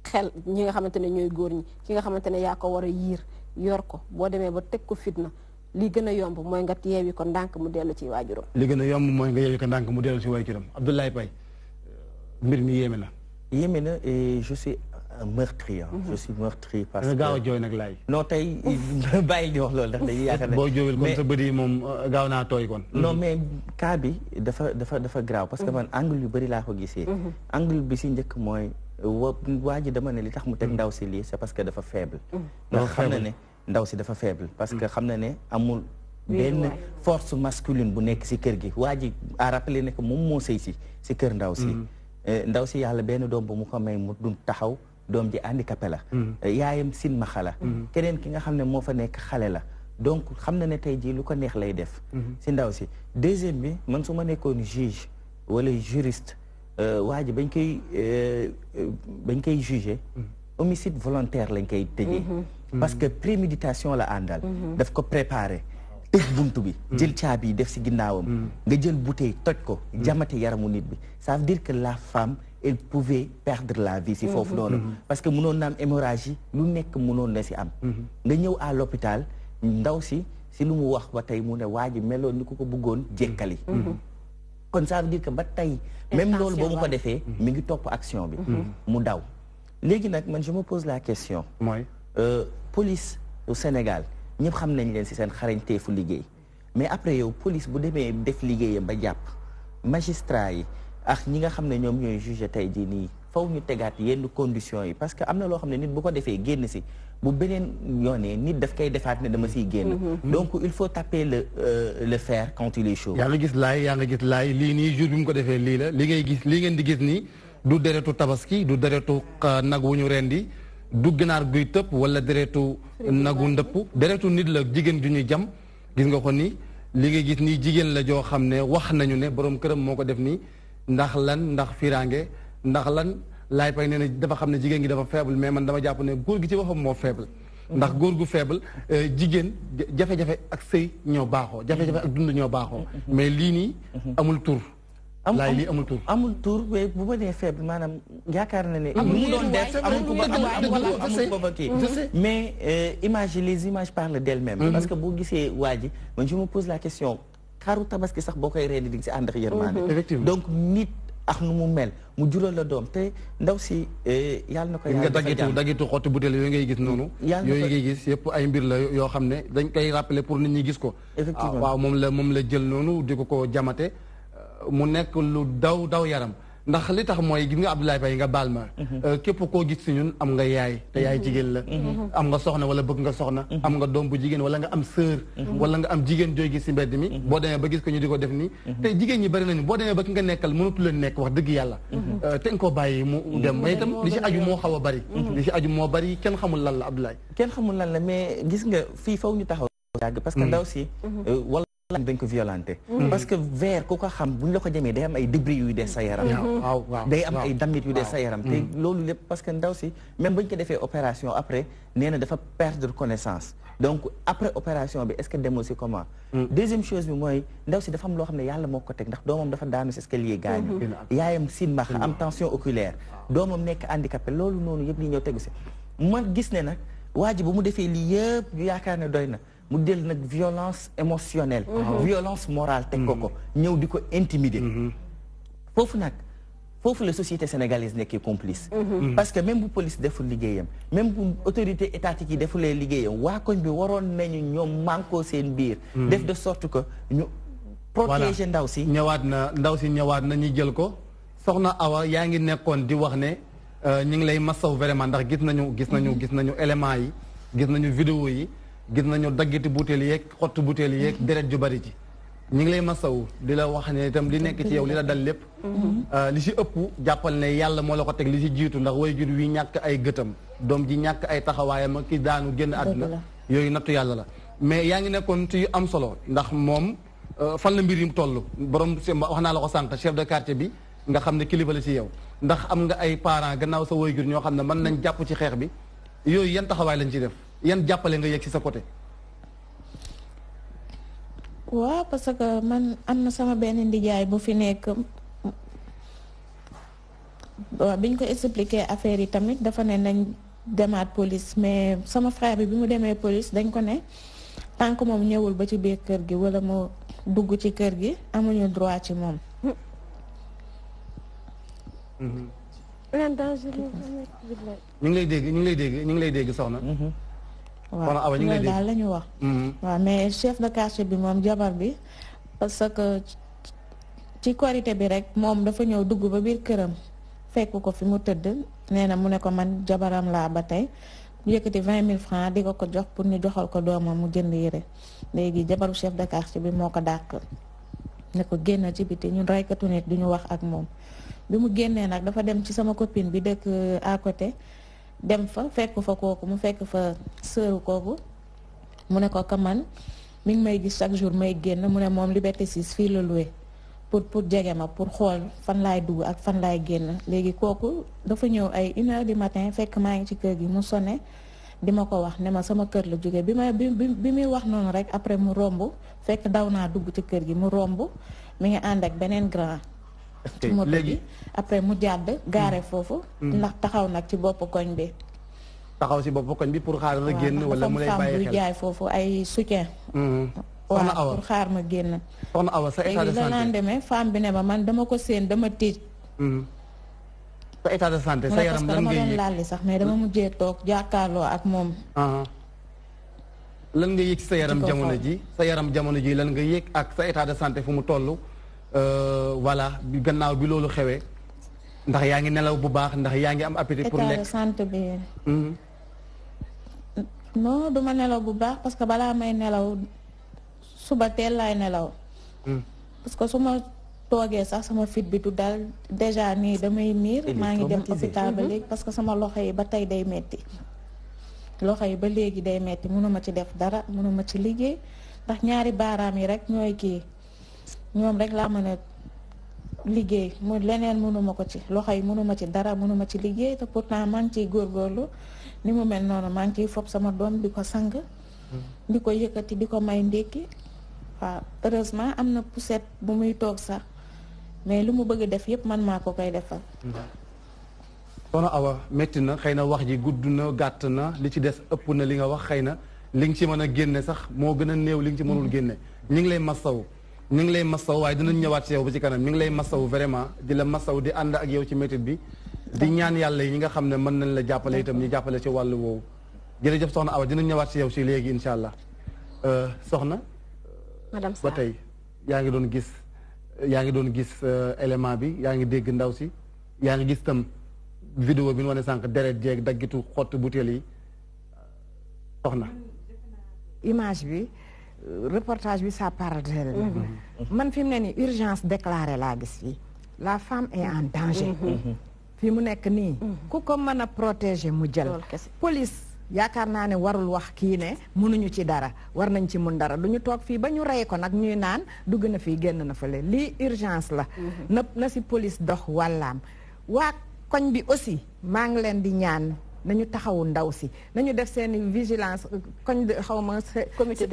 xel ñi nga xamante ne ñooy góor ñi ki nga xamante ne yaa ko war a yiir yor ko boo demee ba teg ko fitna li gën a yomb mooy nga yeewi ko ndànk mu dellu ci waajuram li gën a yomb mooy nga yeewi ko ndànk mu dellu ci waajuram Abdoulaye Paye mbir mi yéeme na et je suis meurtri je suis meurtri parce que gaaw a jooy nag laay non tey bàyyi di wax loolu ndax dañuy yaakaar ne boo joowul comme sa bët yi moom gaaw naa tooy kon non mais cas bi dafa grave parce que man angle yu bëri laa ko gisee angle bi si njëkk mooy waa ji dama ne li tax mu teg ndaw si lii c'est parce que dafa faible ndax xam na ne ndaw si dafa faible parce que xam na ne amul benn force masculine bu nekk si kër gi waa ji a rappelé ne que moom moo sëy si kër ndaw si yàlla benn doom bu mu ko may mu dun taxaw doom ji handicapé la yaayam silmaxa la keneen ki nga xam ne moo fa nekk xale la donc xam na ne tey jii lu ko neex lay def si ndaw si deuxième bi man su ma nekkoon juge wala juriste waa ji bañ koy jugé homicide volontaire lañ koy tëjee parce que préméditation la àndal daf ko préparé tëj buntu bi jël caabi yi def si ginnaawam nga jël bouteille toj ko jamate yaramu nit bi ça veut dire que la femme elle pouvait perdre la vie si foofu noonu parce que mënoon na am hémorragie lu nekk mënoon na si am nga ñëw à l'hôpital ndaw si lu mu wax ba tey mu ne waa ji meloon ni ku ko bëggoon jekkali kon ça veut dire que ba tey même loolu boo mu ko defee mi ngi topp action bi mu daw léegi nag man je me pose la question mooy police au Sénégal ñëpp xam nañ leen ci seen xarañteefu liggéey mais après yow police bu demee def liggéeyam ba jàpp magistrat yi ak ñi nga xam ne ñoom ñooy juge tey jii nii faw ñu tegaat yenn conditions yi parce que am na loo xam ne nit bu ko defee génn ci bu beneen yoonee nit daf koy defaat ne dama siy génn donc il faut taper le fer quand il est chaud yaa nga gis laay lii nii jour bi mu ko defee lii la li ngay gis lii ngeen di gis nii du deretu tabaski du deretu nag wu ñu rendi du ginaar guy tëpp wala deretu nagu ndëpp deretu nit la jigéen ju ñuy jam gis nga ko ni li ngay gis nii jigéen la joo xam ne wax nañu ne borom këram moo ko def nii ndax lan ndax firange ndax lan laay pay nee na dafa xam ne jigéen gi dafa faible mais man dama jàpp ne góor gi ci waxam moo faible ndax góor gu faible jigéen jafe-jafe ak sëy ñoo baaxoo jafe-jafe ak dund ñoo baaxoo mais lii nii amul tur laay lii amul tur mais bu ma nee faible maanaam yaakaar na ne mu doon def amul ko ba kii mais les images parlent d'elles-mêmes parce que boo gisee waa ji man je me pose la question xaru tabaski sax boo koy rendi di nga si ànd ak yërmande donc nit ak nu mu mel mu jural la doom te ndaw si yàlla na ko nga dagitu xotti butéel yooyu ngay gis noonu yooyu ngay gis yëpp ay mbir la yoo xam ne dañ koy rappeler pour nit ñi gis ko effectivement waaw moom la jël noonu di ko jamate mu nekk lu daw yaram ndax li tax mooy gis nga Abdoulaye Faye nga baal ma képp koo gis si ñun am nga yaay te yaay jigéen la am nga soxna wala bëgg nga soxna am nga doom bu jigéen wala nga am sœur wala nga am jigéen jooy gis si mbedd mi boo demee ba gis ko ñu di ko def nii te jigéen ñi bari nañu boo demee ba ki nga nekkal mënatu leen nekk wax dëgg yàlla te nga ko bàyyi mu dem mais itam li si aju moo xaw a bari li si aju moo bari kenn xamul lan la Abdoulaye kenn xamul lan la mais gis nga fii faw ñu taxaw yàgg parce que ndaw si dañ ko violenté parce que verre ku ko xam bu ñu la ko jamee day am ay débris yuy des sa yaram day am ay damit yu des sa yaram te loolu lépp parce que ndaw si même bañ ko defee opération après nee na dafa perdre connaissance donc après opération bi est-ce que demoo si comment deuxième chose bi mooy ndaw si dafa am loo xam ne yàlla moo ko teg ndax doomam dafa daanu si escalier gaañu yaayam silmaxa am tension oculaire doomam nekk handicapé loolu noonu yëpp li ñëw tegu si ma gis ne nag waa ji bu mu defee lii yëpp yu yaakaar ne doy na mu del nag violence émotionnelle violence morale teg ko ñëw di ko intimider foofu la société sénégalaise nekkee complice parce que même bu police deful liggéeyam même bu autorité étatique yi defulee liggéeyam waa koñ bi waroon nañu ñoom mànkoo seen biir def de sorte que ñu protéger ndaw si ñëwaat na ñu jël ko soxna Awa yaa ngi nekkoon di wax ne ñu ngi lay masaw vraiment ndax gis nañu éléments yi gis nañu vidéo yi gis nañu daggiti butéel yeeg xottu butéel yeeg deret ju bari ci ñu ngi lay masawu di la wax ne itam li nekk ci yow li la dal lépp li si ëpp jàppal ne yàlla moo la ko teg li si jiitu ndax way jur wi ñàkk ay gëtam doom ji ñàkk ay taxawaayam ak ki daanu génn àdduna yooyu nattu yàlla la mais yaa ngi nekkoon ci am solo ndax moom fan la mbir yi toll borom wax naa la ko sànq chef de quartier bi nga xam ne kilifa la si yow ndax am nga ay parents gannaaw sa way jur ñoo xam ne mën nañ jàpp ci xeex bi yooyu yan taxawaay lañ ci def yan jàppale nga yegg ci sa côté. waaw parce que man am na sama benn ndijaay bu fi nekk waaw biñ ko expliquer affaire yi tamit dafa ne nañ demaat police mais sama frère bi mu demee police dañ ko ne tant que moom ñëwul ba ci biir kër gi wala mu dugg ci kër gi amuñu droit ci moom. ñu ngi lay dégg soxna. waaw loolu daal la ñu wax. waaw mais chef de quartier bi moom jabar bi parce que ci korité bi rek moom dafa ñëw dugg ba biir këram fekk ko fi mu tëdd nee na mu ne ko man jabaram laa ba tey mu yëkkati 20 000 francs di ko jox pour ñu joxal ko doomam mu jënd yére léegi jabaru chef de quartier bi moo ko dàq ne ko génn ci biti ñun reykatu nit duñu wax ak moom bi mu génnee nag dafa dem ci sama copine bi dëkk à côté. dem fa fekk fa kooku mu fekk fa sëru kooku mu ne ko ka man mi ngi may gis chaque jour may génn mu ne moom Liberté 6 fii la loué pour jege ma pour xool fan laay dugg ak fan laay génn léegi kooku dafa ñëw ay 1h du matin fekk maa ngi ci kër gi mu sonné di ma ko wax ne ma sama kër la jóge bi muy wax noonu rek après mu romb fekk daw naa dugg ci kër gi mu romb mi ngi ànd ak beneen grand ci moto bi après mu jàdd gaare foofu ndax taxaw nag ci bopp koñ bi taxaw si bopp koñ bi pour xaar la génn wala mu lay bàyyi xel buy jaay foofu ay soutien waaw pour xaar ma génn. soxna Awa sa état de santé léegi demee femme bi ne ma man dama ko séen dama tiit. sa état de santé sa yaram lan ngay yëg dama doon lalli sax mais dama mujjee toog jàkkaarloo ak moom. lan nga yëg sa yaram jamono ji sa yaram jamono ji lan nga yëg ak sa état de santé fu mu toll. voilà bi gannaaw bi loolu xewee ndax yaa ngi nelaw bu baax ndax yaa ngi am appétit pour lekk. état de santé bi. non duma nelaw bu baax parce que balaa may nelaw suba teel laay nelaw. parce que su ma toogee sax sama fit bi du dal déjà nii damay miir. maa ngi dem hôpital ba léegi parce que sama loxo yi ba tey day metti loxo yi ba léegi day metti mënuma ci def dara mënuma ci liggéey ndax ñaari baaraam yi rek ñooy kii ñoom rek laa mën a liggéey mu leneen mënuma ko ci loxo yi mënuma ci dara mënuma ci liggéey te pourtant maa ngi ciy góorgóorlu ni mu mel noonu maa ngi ciy fob sama doom di ko sang. di ko yëkkati di ko may ndékki waaw heureusement am na poussette bu muy toog sax mais lu mu bëgg def yépp man maa ko koy defal. soxna Awa métti na xëy na wax ji gudd na gàtt na li ci des ëpp na li nga wax xëy na li nga ci mën a génne sax moo gën a néew li nga ci mënul génne ñu ngi lay masawu ñu ngi lay masawu waaye dinañ ñëwaat ci yow ba ci kanam ñu ngi lay masawu vraiment di la masawu di ànd ak yow ci métit bi di ñaan yàlla yi ñi nga xam ne mën nañ la jàppale itam ñu jàppale ci wàllu woowu jërëjëf soxna Awa dinañ ñëwaat ci yow ci léegi incha allah soxna madame ba tey yaa ngi doon gis élément bi yaa ngi dégg ndaw si yaa ngi gis tam vidéo bi nu wane sànq deret jeeg daggitu xott butéel yi soxna image bi reportage bi ça parle man fi mu ne nii urgence déclarée laa gis fii la femme est en danger fii mu nekk nii ku ko mën a protéger mu jël police yaakaar naa ne warul wax kii ne mënuñu ci dara war nañ ci mun dara du ñu toog fii ba ñu rey ko nag ñuy naan dugg na fii génn na fële lii urgence la na si police dox wàllaam waa koñ bi aussi maa ngi leen di ñaan nañu taxawu ndaw si nañu def seen vigilance koñ xaw ma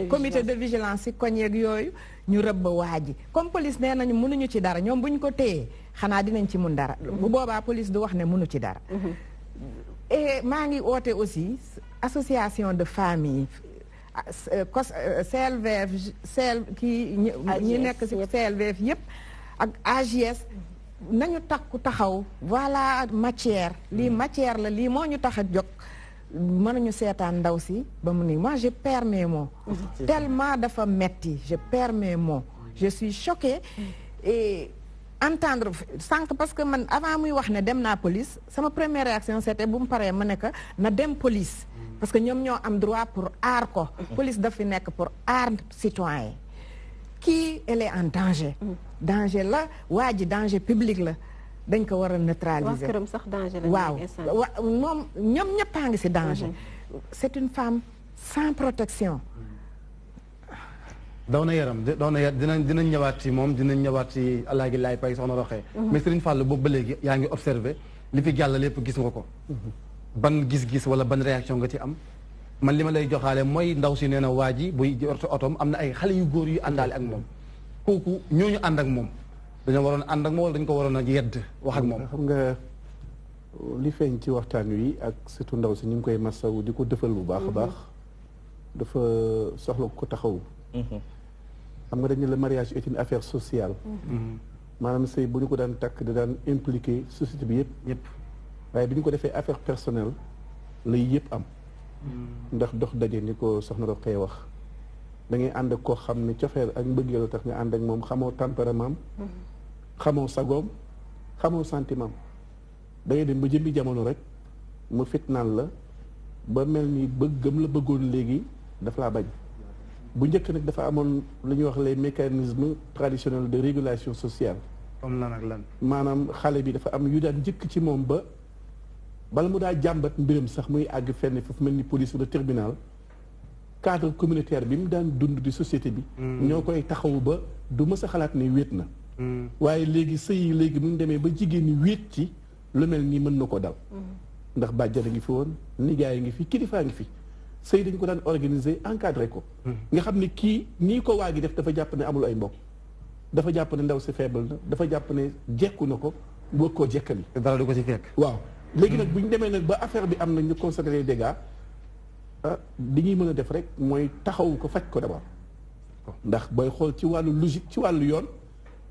comité de vigilance si koñ yeeg yooyu ñu rëbb waa ji comme police nee nañu mënuñu ci dara ñoom bu ñu ko téyee xanaa dinañ ci mun dara bu boobaa police du wax ne mënu ci dara et maa ngi oote aussi association de famille CLVF kii ñi nekk si CLVF yëpp ak AJS nañu takku taxaw voilà matière lii matière la lii moo ñu tax a jóg mënuñu seetaan ndaw si ba mu ni moi je perds mes mots tellement dafa metti je perds mes mots je suis choquée et entendre sànq parce que man avant muy wax ne dem naa police sama première réaction c'était bu mu paree ma ne que na dem police parce que ñoom ñoo am droit pour aar ko police daf fi nekk pour aar citoyen kii elle est en danger danger la waa ji danger public la dañ ko war a neutraliser waaw moom ñoom ñëppaa ngi ci danger c'est une femme sans protection daw na yaram dinañ ñëwaat ci moom dinañ ñëwaat ci Alaaji Laay Pay soxna Roxee mais Serigne Fall boobu ba léegi yaa ngi observé li fi jàll lépp gis nga ko ban gis-gis wala ban réaction nga ci am man li ma lay joxaale mooy ndaw si nee na waa ji buy orto otom am na ay xale yu góor yu àndaale ak moom kooku ñooñu ànd ak moom dañoo waroon ànd ak moom wala dañu ko waroon a yedd wax ak moom xam nga li feeñ ci waxtaan wi ak surtout ndaw si ñu ngi koy masawu di ko dëfal bu baax a baax dafa soxla ko taxaw xam nga dañu le mariage est une affaire sociale maanaam sëy bu ñu ko daan takk da daan impliqué société bi yëpp waaye bi ñu ko defee affaire personnelle lay yëpp am ndax dox daje ni ko soxna Roqee wax da ngay ànd ak koo xam ne cofeel ak mbëggeel tax nga ànd ak moom xamoo tempérament xamoo sagoom xamoo sentiment da ngay dem ba jëmbi jamono rek mu fitnaal la ba mel ni bëggam la bëggoon léegi daf laa bañ bu njëkk nag dafa amoon lu ñuy wax les mécanismes traditionnels de régulation sociale comme lan ak lan maanaam xale bi dafa am yu daan njëkk ci moom ba bala mu daa jàmbat mbiram sax muy àgg fenn foofu mel ni police wala tribunal cadre communautaire bi mu daan dund di société bi ñoo koy taxawu ba du mës a xalaat ne wéet na waaye léegi sëy yi léegi mu demee ba jigéen ñi wéet ci lu mel nii mën na ko dal ndax bàjjana ngi fi woon nijaay ngi fi kilifaa ngi fi sëy dañ ko daan organiser encadré ko nga xam ne kii nii ko waa gi def dafa jàpp ne amul ay mbokk dafa jàpp ne ndaw si faible na dafa jàpp ne jekku na ko boo koo jekkali dara du ko ci fekk waaw léegi nag bu ñu demee nag ba affaire bi am na ñu constaté les dégâts li ñuy mën a def rek mooy taxawu ko faj ko d'abord ndax booy xool ci wàllu logique ci wàllu yoon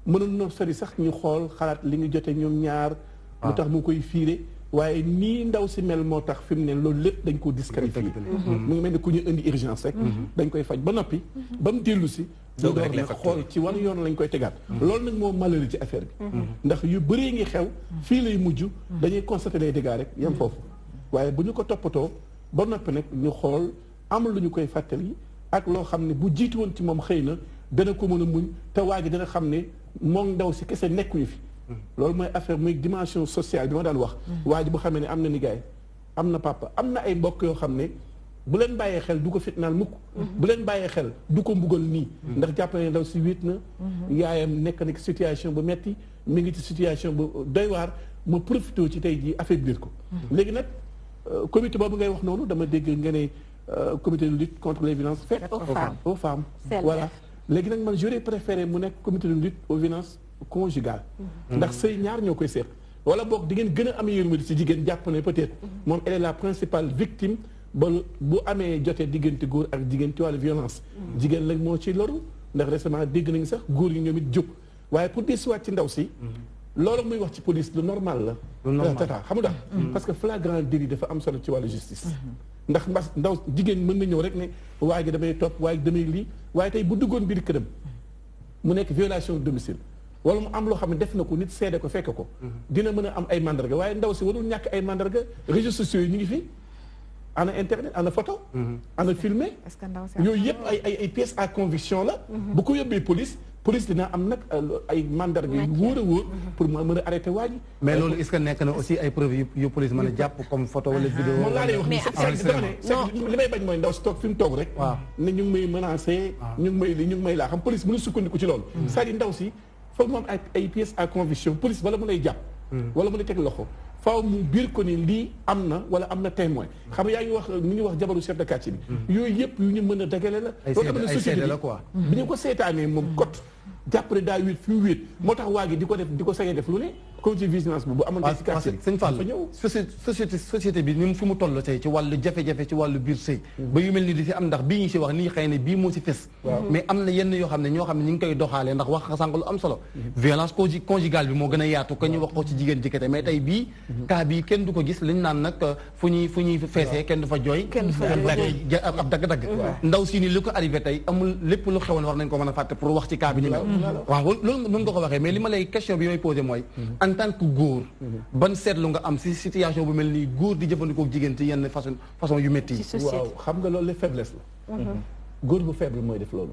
mënoon na sori sax ñu xool xalaat li ñu jote ñoom ñaar lu tax mu koy fiire waaye nii ndaw si mel moo tax fi mu ne loolu lépp dañ koo disqualifié mu ngi mel ni ku ñu indi urgence rek dañ koy faj ba noppi ba mu dellu si ñu door nag xool ci wan yoon lañ koy tegaat loolu nag moo malheur ci affaire bi ndax yu bëree ngi xew fii lay mujj dañuy constater les dégâts rek yem foofu waaye bu ñu ko toppatoo ba noppi nag ñu xool am lu ñu koy fàttali ak loo xam ne bu jiitu woon ci moom xëy na dana ko mën a muñ te waa ji dana xam ne moom ndaw si kese nekkuñu fi loolu mooy affaire muy dimension sociale bi ma daan wax waa ji bu xamee ne am na nijaay am na papa am na ay mbokk yoo xam ne bu leen bàyyee xel du ko fitnaal mukk bu leen bàyyee xel du ko mbugal nii ndax jàpp ne ndaw si wéet na yaayam nekk na ci situation bu metti mi ngi ci situation bu doy waar ma profité ci tey jii affaiblir ko léegi nag comité boobu ngay wax noonu dama dégg nga ne comité de lutte contre les violences faites aux femmes voilà léegi nag man j'aurais préféré mu nekk comité de lutte aux violences conjugales ndax sëy ñaar ñoo koy seet wala boog di ngeen gën a am yërmande ci jigéen jàpp ne peut-être moom elle est la principale victime ba bu amee jotee diggante góor ak jigéen ci wàllu violence jigéen la moo ci loru ndax récemment dégg nañu sax góor yi ñoom it jóg waaye pour di siwaat ci ndaw si loolu muy wax ci police lu normal la tata xam nga parce que flagrant délit dafa am solo ci wàllu justice ndax ndaw jigéen mën na ñëw rek ne waaye gi damay topp waaye damay lii waaye tey bu duggoon biir këram mu nekk violation de domicile wala mu am loo xam ne def na ko nit seede ko fekk ko dina mën a am ay mandarga waaye ndaw si warul ñàkk ay mandarga réseaux sociaux yi ñu ngi fi ana internet ana photo ana filmé yooyu yëpp ay pièces à conviction la bu ko yóbbee police dina am nag ay mandarga yu wóor a wóor pour mën a arrêté waa ji mais loolu est-ce que nekk na aussi ay preuves yu police mën a jàpp comme photo wala vidéo moom laa lay wax ni li may bañ mooy ndaw si toog fi mu toog rek ne ñu ngi may menacé ñu ngi may li ñu ngi may laa xam police mënu sukkandiku ci loolu c'est-à-dire ndaw si foog moom ay pièces à conviction police wala mu lay jàpp wala mu lay teg loxo faaw mu biir ko ni lii am na wala am na témoin xam nga yaa ngi wax mi ngi wax jabaru chef de quartier bi yooyu yëpp yu ñu mën a dagale la loolu tamit société la quoi bi ñu ko seetaanee moom kot jàpp ne daa wéet fi mu wéet moo tax waa gi di ko def di ko sañee def lu ne comme ci vigilance bu amoon ci quartier bi sëñ Fall société bi ni fu mu toll tey ci wàllu jafe-jafe ci wàllu biir sëy ba yu mel ni di si am ndax bii ñu si wax nii xëy na bii moo si fes mais am na yenn yoo xam ne ñoo xam ne ñu ngi koy doxalee ndax wax nga sànq lu am solo violence conjugale bi moo gën a yaatu que ñu wax ko ci jigéen jëkkate mais tey bii cas bii kenn du ko gis liñ naan nag fu ñuy feesee kenn du fa jooy ab dagg-dagg ndaw si ni li ko arrivé tey amul lépp lu xewoon war nañ ko mën a fàtte pour wax ci cas bi ni mel waaw loolu mën nga ko waxee mais li ma lay question bi may posé mooy en tant que góor ban seetlu nga am si situation bu mel nii góor di jëfandikoo jigéen ci yenn façon yu métti yi waaw xam nga loolu la faiblesse la góor bu faible mooy def loolu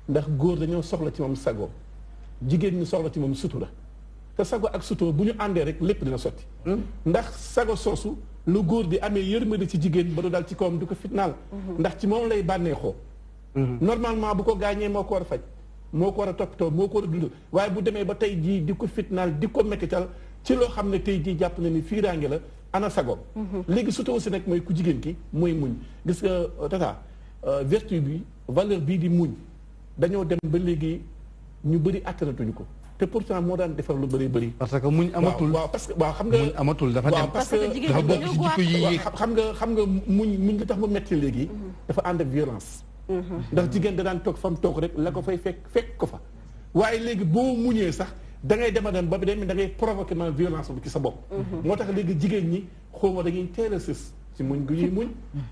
ndax góor dañoo soxla ci moom sago jigéen ñi soxla ci moom sutura te sago ak sutura bu ñu àndee rek lépp dina sotti ndax sago soosu lu góor di amee yërmande ci jigéen ba du dal ci kawam du ko fitnaal ndax ci moom lay bànneexoo normalement bu ko gaañee moo ko war a faj moo ko war a toppatoo moo ko war a dundal waaye bu demee ba tey jii di ko fitnaal di ko mettital ci loo xam ne tey jii jàpp na ni fiiraange la ana sagoom léegi surtout aussi nag mooy ku jigéen ki mooy muñ gis nga tata vertu bi valeur bii di muñ dañoo dem ba léegi ñu bëri attanatuñu ko te pourtant moo daan defar lu bëri parce que muñ amatul waaw parce que waaw xam nga muñ amatul dafa dem parce que dafa bokk ci jikko yi xam nga muñ li tax mu metti léegi dafa ànd ak violence ndax jigéen da daan toog fa mu toog rek la ko fay fekk ko fa waaye léegi boo muñee sax da ngay dem ba da ngay provoquer ma violence bu ci sa bopp moo tax léegi jigéen ñi xawma dañuy teel a sës ci muñ gu ñuy muñ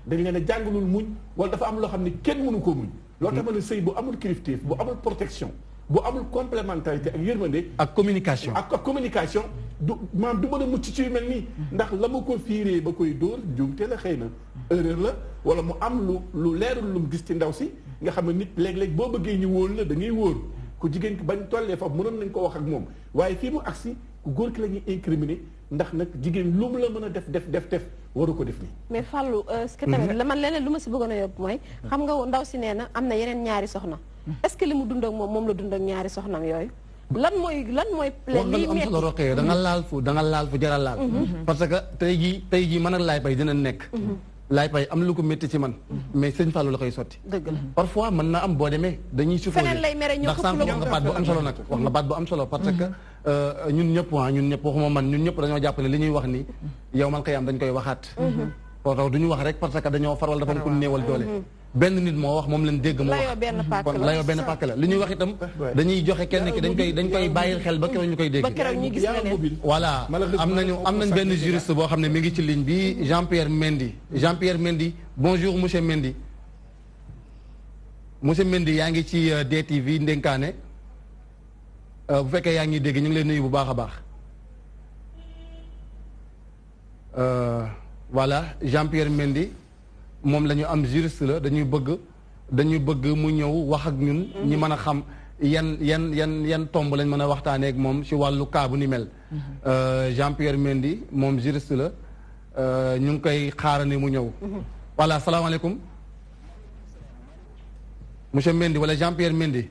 dañ leen a jàngalul muñ wala dafa am loo xam ne kenn mënu koo muñ loolu tax ma ne sëy bu amul kilifteef bu amul protection bu amul complémentarité ak yërmande ak communication ak communication du maanaam du mën a mucc ci yu mel nii ndax la ma ko fiiree ba koy dóor njuumte la xëy na erreur la wala mu am lu leerul lu mu gis ci ndaw si nga xam ne nit léeg-léeg boo bëggee ñu wóor la da ngay wóor ku jigéen ki bañ tollee foofu mënoon nañ ko wax ak moom waaye fii mu agsi ku góor ki la ñuy incriminer ndax nag jigéen lu mu la mën a def waru ko def nii. mais Fallou est-ce que tamit la man leneen lu ma si bëggoon a yóbbu mooy xam nga ndaw si nee na am na yeneen ñaari soxna est-ce que li mu dund ak moom la dund ak ñaari soxnam yooyu lan mooy lii am solo roqee da nga laal fu jaral laal parce que tey jii mën a laay bay dina nekk laay pay am lu ko métti ci man mais sëñ Fallou la koy sotti dëgg la parfois mën na am boo demee dañuy supposé ndax sànq wax nga baat bu am solo nag wax nga baat bu am solo parce que ñun ñëpp waxuma man ñun ñëpp dañoo jàppale li ñuy wax ni yow man xëy am dañ koy waxaat moo tax du ñu wax rek parce que dañoo faral dafa am ku néewal doole benn nit moo wax moom lañ dégg mu wax kon layoo benn pàkk la li ñuy wax itam dañuy joxe kenn ki dañ koy bàyyil xel ba keroog ñu koy dégg voilà am nañ benn juriste boo xam ne mi ngi ci ligne bi Jean-Pierre Mendy bonjour monsieur Mendy yaa ngi ci DTV Ndenkaane bu fekkee yaa ngi dégg ñu ngi lay nuyu bu baax a baax voilà Jean-Pierre Mendy moom la ñu am juriste la dañuy bëgg mu ñëw wax ak ñun ñi mën a xam yan tomb lañ mën a waxtaanee ak moom ci wàllu cas bu ni mel Jean-Pierre Mendy moom juriste la ñu ngi koy xaarandi mu ñëw voilà salaamaaleykum monsieur Mendy wala Jean-Pierre Mendy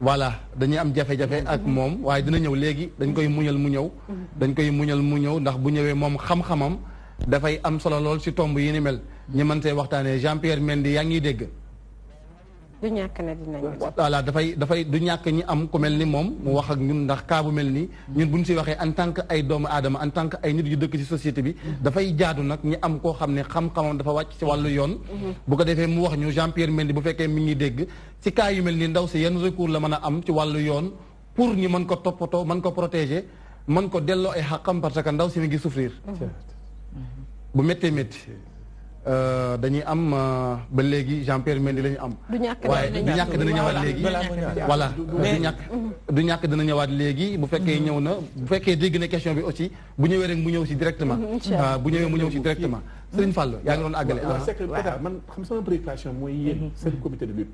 voilà dañuy am jafe-jafe ak moom waaye dina ñëw léegi dañ koy muñal mu ñëw ndax bu ñëwee moom xam-xamam dafay am solo lool ci tomb yi ni mel ñi mën see waxtaanee Jean-Pierre Mendy yaa ngi dégg. du ñàkk na dinañu. voilà dafay du ñàkk ñi am ku mel ni moom mu wax ak ñun ndax kaa bu mel nii ñun bu ñu si waxee en tant que ay doomu aadama en tant que ay nit yu dëkk ci société bi. dafay jaadu nag ñi am koo xam ne xam-xamam dafa wàcc ci wàllu yoon. bu ko defee mu wax ñu Jean-Pierre Mendy bu fekkee mi ngi dégg ci cas yu mel ni ndaw si yenn recours la mën a am ci wàllu yoon pour ñu mën ko toppatoo mën ko protéger mën ko delloo ay xàqam parce que ndaw si mi ngi souffrir. bu méttee métti dañuy am ba léegi Jean-Pierre Mendy la ñu am. waaye du ñàkk dina ñëwaat léegi. voilà du ñàkk dina ñëwaat léegi bu fekkee ñëw na bu fekkee dégg na question bi aussi bu ñëwee rek mu ñëw si directement. bu ñëwee mu ñëw si directement. Serigne Fallou yaa ngi doon àggale. waaw c'est que peut-être man xam sama préoccupation mooy yéen seen comité de lutte.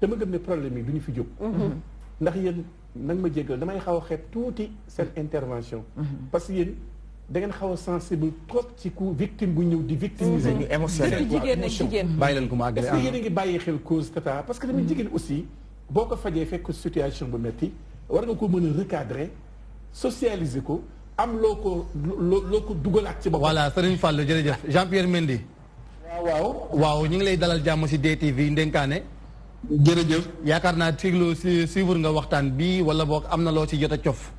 dama gëm ne problème yi du ñu fi jóg. ndax yéen nag ma jéggal damay xaw a xeeb tuuti seen intervention. parce que yéen. da ngeen xaw a sensible trop ci ku victime bu ñëw di victimiser ñu émotionnel jigéen ak jigéen bàyyi leen ko mu àggale est-ce que yéen a ngi bàyyi xel cause tata parce que tamit jigéen aussi boo ko fajee fekk situation bu metti war nga ko mën a recadrer socialiser ko am loo ko dugalaat ci boppam. voilà Serigne Fallou jërëjëf Jean-Pierre Mendy. waaw ñu ngi lay dalal jàmm si DTV Ndenkaane. jërëjëf. yaakaar naa suivre nga waxtaan bi wala boog am na loo ci jot a cof.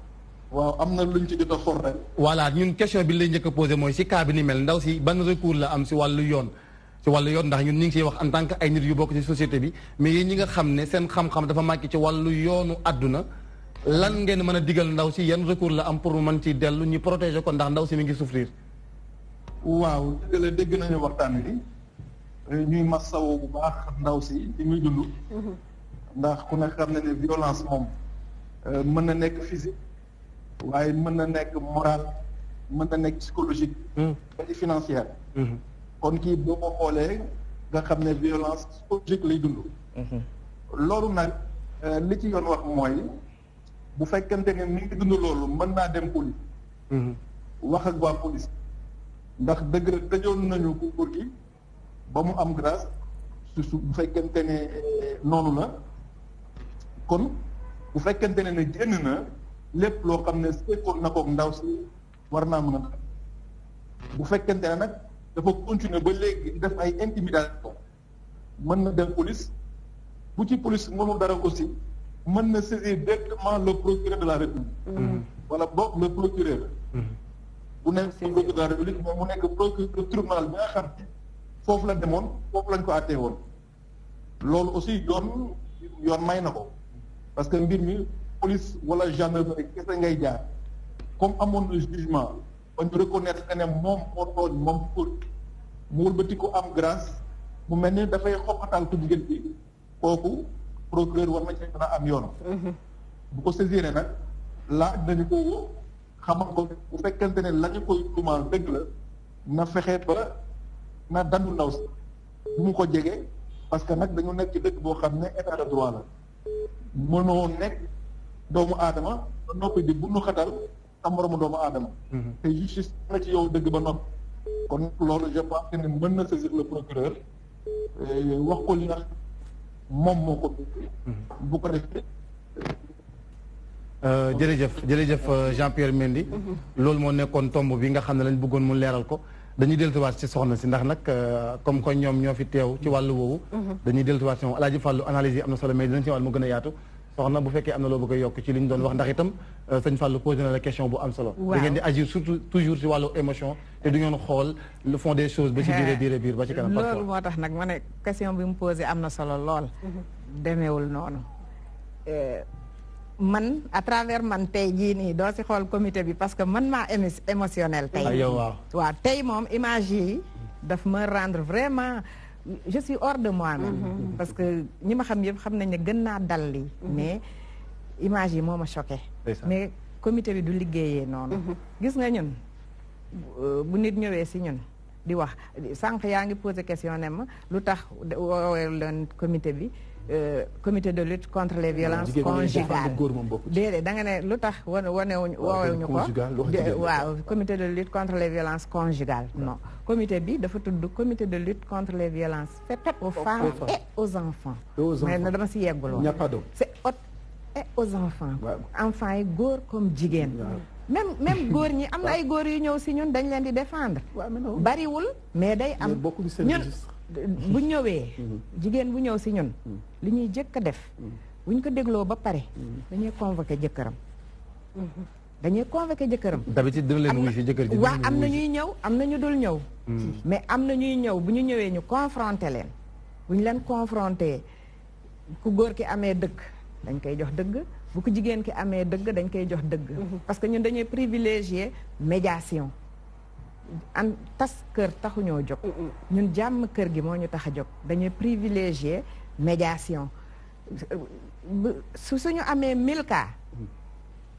waaw am na luñ ci jot a for rek. voilà ñun question bi lay njëkk a posé mooy si cas bi ni mel ndaw si ban recours la am si wàllu yoon ndax ñun ñu ngi siy wax en tant que ay nit yu bokk ci société bi mais yéen ñi nga xam ne seen xam-xam dafa màcc ci wàllu yoonu àdduna lan ngeen mën a digal ndaw si yan recours la am pour mu mën ci dellu ñu protéger ko ndax ndaw si mi ngi souffrir. waaw dégg nañu waxtaan wi ñuy masawoo bu baax ndaw si li muy dund. ndax ku ne xam ne violence moom mën na nekk physique. waaye mën na nekk moral mën na nekk psychologique. ba ci financière. kon kii boo ko xoolee nga xam ne violence psychologique lay dund. loolu nag li ci yoon wax mooy bu fekkente ne mi ngi dund loolu mën naa dem police. wax ak waa police. ndax dëgg la tëjoon nañu ko gi ba mu am grâce su bu fekkente ne noonu la kon bu fekkente ne génn na. lépp loo xam ne seetoon na ko ndaw si war naa mën a def bu fekkente ne nag dafa continuer ba léegi def ay intimidation mën na dem police bu ci police mënul dara aussi mën na saisir directement le procureur de la République. wala boog le procureur. bu nekk procureur de la République mais mu nekk procureur tribunal bi nga xam ne foofu la demoon foofu lañ ko àttee woon loolu aussi yoon may na ko parce que mbir mi. police wala gendarmerie kese ngay jaar comme amoon na jugement ba ñu reconnaître que ne moom moo tooñ moom pour mu wëlbati ko am grâce mu mel ni dafay xoqatal ku jigéen bi kooku procureur war na ci mën a am yoon. bu ko saisiré nag laaj nañu ko xamal ko bu fekkente ne la ñu koy tuumaal dëgg la na fexe ba na dandu ndaw si bu mu ko jege parce que nag dañu nekk ci dëkk boo xam ne état de droit la mënoo nekk. doomu aadama ba noppi di bunu xatal sa moromu doomu aadama. te justice na ci yow dëgg ba noppi. kon loolu je pense que ne mën na saisir le procureur wax ko li nga moom moo ko bu ko defee. jërëjëf Jean-Pierre Mendy. loolu moo nekkoon tomb bi nga xam ne lañ bëggoon mu leeral ko dañuy delluwaat ci soxna si ndax nag comme que ñoom ñoo fi teew ci wàllu woowu. dañuy delluwaat ci moom Alaaji Fàllu analyse yi am na solo mais dinañ ci wàll mu gën a yaatu. soxna bu fekkee am na loo bëgg a yokk ci li ñu doon wax ndax itam sëñ Fallou posé na la question bu am solo. da ngeen di agir surtout toujours ci wàllu émotion te du ngeen xool le fond des choses ba ci biir ba ci kanam. loolu moo tax nag ma ne question bi mu posé am na solo lool. demeewul noonu. man à travers man tey jii nii doo si xool comité bi parce que man maa émotionnel tey. waaw tey moom image yi daf ma rendre vraiment je suis hors de moi-même. parce que ñi ma xam yëpp xam nañ ne gën naa dal lii. mais image yi moo ma choqué. mais comité bi du liggéeyee noonu. gis nga ñun bu nit ñëwee si ñun di wax sànq yaa ngi posé question ne ma lu tax woowee leen comité bi. comité de lutte contre les violences conjugales déedéet da nga ne lu tax woowuñu ko waaw comité de lutte contre les violences conjugales non comité bi dafa tudd comité de lutte contre les violences faites aux femmes et aux enfants mais na dama si yegguloo c'est et aux enfants enfants yi góor comme jigéen même góor ñi am na ay góor yu ñëw si ñun dañ leen di défendre bariwul mais day am ñun bu ñëwee jigéen bu ñëw si ñun li ñuy jëkk a def bu ñu ko dégloo ba pare dañuy convoqué jëkkëram d'habitude dina leen wuyu si jëkkër ji waaw am na ñuy ñëw am na ñu dul ñëw mais am na ñuy ñëw bu ñu ñëwee ñu confronté leen bu ñu leen confronté ku góor ki amee dëgg dañ koy jox dëgg bu ko jigéen ki amee dëgg dañ koy jox dëgg parce que ñun dañuy privilégier médiation an tas kër taxuñoo jóg ñun jàmm kër gi moo ñu tax a jóg dañuy privilégier médiation suñu amee 1000 cas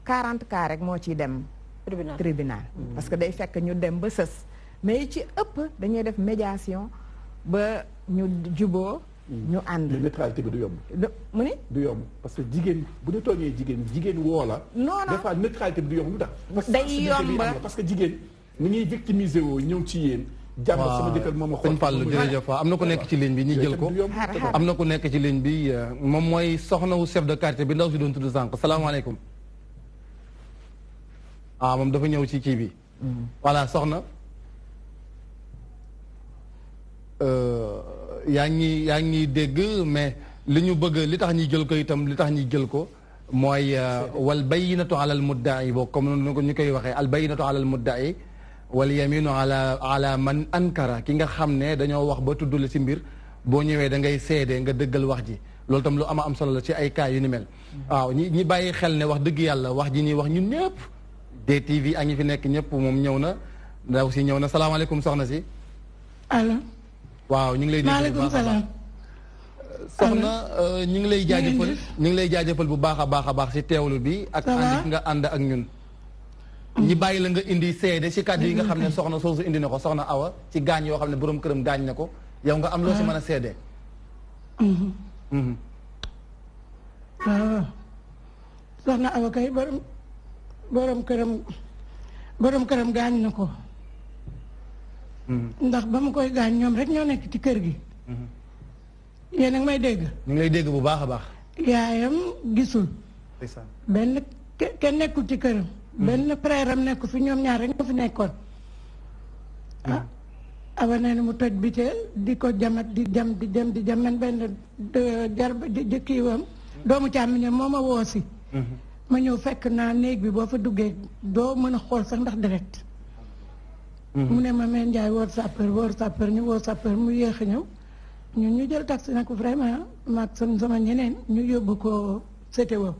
40 cas rek moo ciy dem tribunal parce que day fekk ñu dem ba sës mais ci ëpp dañuy def médiation ba ñu juboo ñu ànd neutralité bi du yomb mu ni du yomb parce que jigéen bu ñu tooñee jigéen woo la non des fois neutralité bi du yomb lu tax day yomb parce que jigéen ni ñuy victimiser woo ñëw ci yéen jàmm sama jëkkër moom sëñ Fall jërëjëf am na ku nekk ci ligne bi ñu jël ko am na ku nekk ci ligne bi moom mooy soxna wu chef de quartier bi ndaw si doon tudd sànq salaamaaleykum moom dafa ñëw ci kii bi voilà soxna yaa ngi dégg mais li ñu bëgg li tax ñuy jël ko itam li tax ñuy jël ko mooy wal bayyinatu ala al mudda'i boo comme noonu ñu koy waxee al bayyinatu ala al mudda'i wal yaminu ala man ankara ki nga xam ne dañoo wax ba tudd la ci mbir boo ñëwee da ngay seede nga dëggal wax ji loolu tam lu ama am solo la ci ay cas yu ni mel waaw ñi bàyyi xel ne wax dëgg yàlla wax ji ñuy wax ñun ñëpp DTV ak ñi fi nekk ñëpp moom ñëw na ndaw si ñëw na salaamaaleykum soxna si allo waaw ñu ngi lay maaleykum salaam soxna ñu ngi lay jaajëfal bu baax a baax ci teewlu bi ak ànd nga ànd ak ñun ñi bàyyi la nga indi seede ci kàddu yi nga xam ne soxna soosu indi na ko soxna Awa ci gaañ yoo xam ne borom këram gaañ na ko yow nga am loo ci mën a seede waaw soxna Awa kay borom këram gaañ na ko ndax ba mu koy gaañ ñoom rek ñoo nekk ci kër gi yéen nag may dégg ñu ngi lay dégg bu baax a baax yaayam gisul benn kenn nekkul ci këram benn frère am nekku fi ñoom ñaar rek ñoo fi nekkoon Awa nee na mu toj biteel di ko jamat di jam man benn kiiwam doomu càmmiñam moo ma woosi ma ñëw fekk naa néeg bi boo fa duggee doo mën a xool sax ndax deret mu ne ma meen Njaay woo sapeur ñu woo sapeur mu yéex a ñëw ñun ñu jël taxi nag vraiment maag sama ñeneen ñu yóbbu ko CTO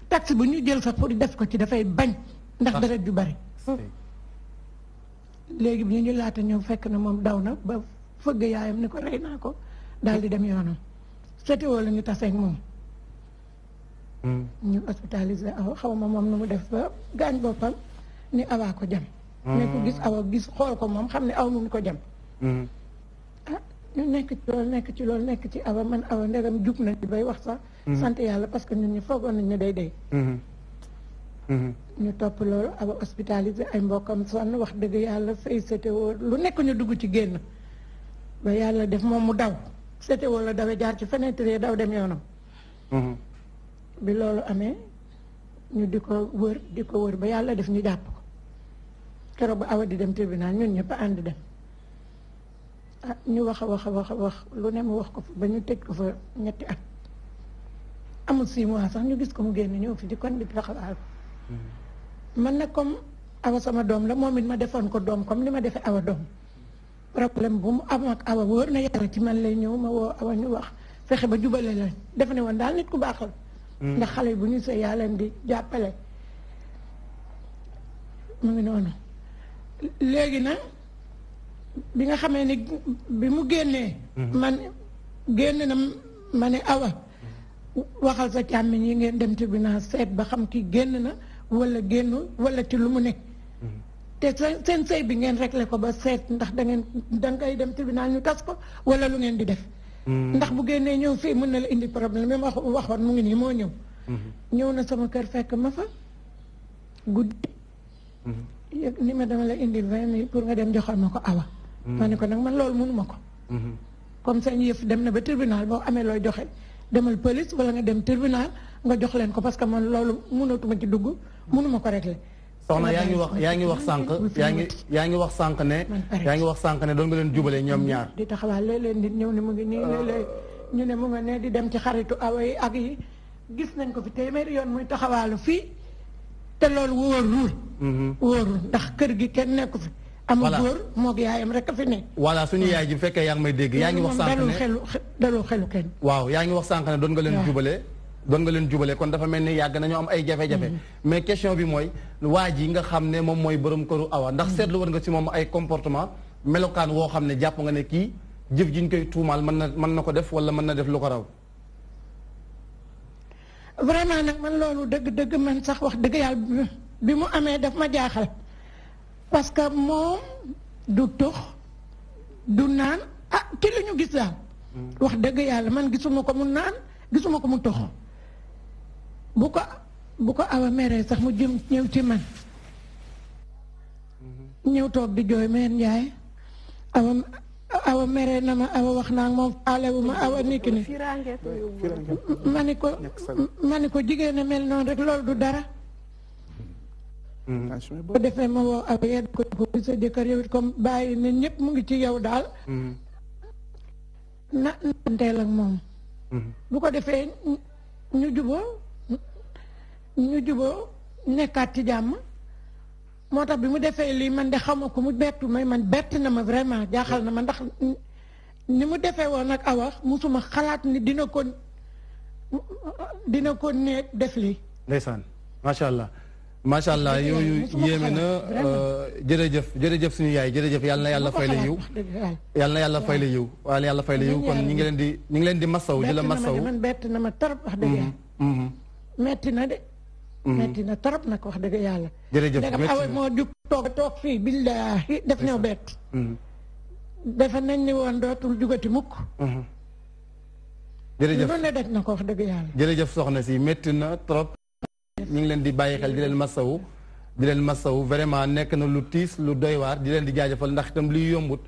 taxi bu ñu jël sax pour def ko ci dafay bañ ndax deret ju bari léegi bi ñu laata ñëw fekk na moom daw na ba fëgg yaayam ni ko rey naa ko daal di dem yoonam CTO la ñu taseeg moom ñu hospitalisé Awa xaw ma moom nu mu def ba gaañ boppam ni Awa ko jam ne ko gis Awa gis xool ko moom xam ne aw mu ko jam ñu nekk ci loolu nekk ci Awa man Awa ndegam jub na bay wax sax sant yàlla parce que ñun ñu foogoon nañ ne day dee ñu topp loolu Awa hospitalisé ay mbokkam sonn wax dëgg yàlla fay CTO lu nekk ñu dugg ci génn ba yàlla def moom mu daw CTO la dawe jaar ci fenêtre daw dem yoonam bi loolu amee ñu di ko wër ba yàlla def ñu jàpp ko keroog ba Awa di dem tribunal ñun ñëpp ànd dem ñu wax lu ne mu wax ko fa ba ñu tëj ko fa 2 at amul 6 mois sax ñu gis ko mu génn ñëw fi di kon di taxawal man nag comme awa sama doom la moom it ma defoon ko doom comme ni ma defee awa doom problème bu mu am ak awa wóor na yàlla ci man lay ñëw ma woo awa ñu wax fexe ba jubale leen def ne woon daal nit ku baaxal ndax xale yi bu ñu sëy yaa leen di jàppale mu ngi noonu léegi nag bi nga xamee ni bi mu génnee man génn na ma ne awa waxal sa càmmiñ yi ngeen dem tribunal seet ba xam ki génn na wala génnul wala ci lu mu nekk te seen sëy bi ngeen réglé ko ba seet ndax dangay dem tribunal ñu tas ko wala lu ngeen di def ndax bu génnee ñëw fii mën na la indi problème même waxoon mu ngi nii moo ñëw ñëw na sama kër fekk ma fa guddi ni ma dama la indi 20 000 pour nga dem joxal ma ko awa ma ne ko nag man loolu mënuma ko comme seen yëf dem na ba tribunal boo amee looy joxe demal police wala nga dem tribunal nga jox leen ko parce que man loolu mënatuma ci dugg mënuma ko régler soxna yaa ngi wax sànq yaa ngi wax sànq ne doon nga leen jubale ñoom ñaar di taxawaal léeg-léeg nit ñëw ne mu ngi nii léeg-léeg ñu ne mu nga ne di dem ci xaritu awa yi ak yi gis nañ ko fi téeméeri yoon muy taxawaalu fii te loolu wóorul ndax kër gi kenn nekku fi amul góor moog yaayam rek a fi nekk voilà suñu yaay ji bu fekkee yaa ngi may dégg yaa ngi wax sànq ne dalul xelu kenn waaw yaa ngi wax sànq ne doon nga leen jubale kon dafa mel ni yàgg nañoo am ay jafe-jafe mais question bi mooy waa ji nga xam ne moom mooy borom këru awa ndax seetlu war nga ci moom ay comportement melokaan woo xam ne jàpp nga ne kii jëf ji ñu koy tuumaal mën na ko def wala mën na def lu ko raw vraiment nag man loolu dëgg man sax wax dëgg yàlla bi mu amee daf ma jaaxal parce que moom du tux du naan ci li ñu gis daal wax dëgg yàlla man gisuma ko mu naan gisuma ko mu tux bu ko awa meree sax mu jëm ñëw ci man ñëw toog di jooy meen njaay awa meree na ma awa wax naa moom faalewu ma awa niki ni ma ni ko jigéen a mel noonu rek loolu du dara bu defee ma woo awa yedd ko sa jëkkër yow it comme bàyyi ne ñëpp mu ngi ci yow daal na nteel ak moom bu ko defee ñu juboo nekkaat ci jàmm moo tax bi mu defee lii man de xawma ko mu bettu may man bett na ma vraiment jaaxal na ma ndax ni mu defee woon ak awa musuma xalaat ni dina ko neeg def lii ndeysaan macha allah yooyu yéeme na jërëjëf suñu yaay jërëjëf yàlla na yàlla fay la yiw yàlla na yàlla fay la yiw wala yàlla fay la yiw kon ñi ngi leen di masaw di la masaw man bett na ma trop wax dëgg yàlla metti na de metti na trop nag wax dëgg yàlla jërëjëf ndegam awa moo jug toog fii billaahi def ñëw bett defe nañ ni woon dootul jugati mukk jërëjëf lu ne daj na ko wax dëgg yàlla jërëjëf soxna si metti na trop ñu ngi leen di bàyyi xel di leen masawu vraiment nekk na lu tiis lu doy waar di leen di jaajëfal ndax itam liy yombut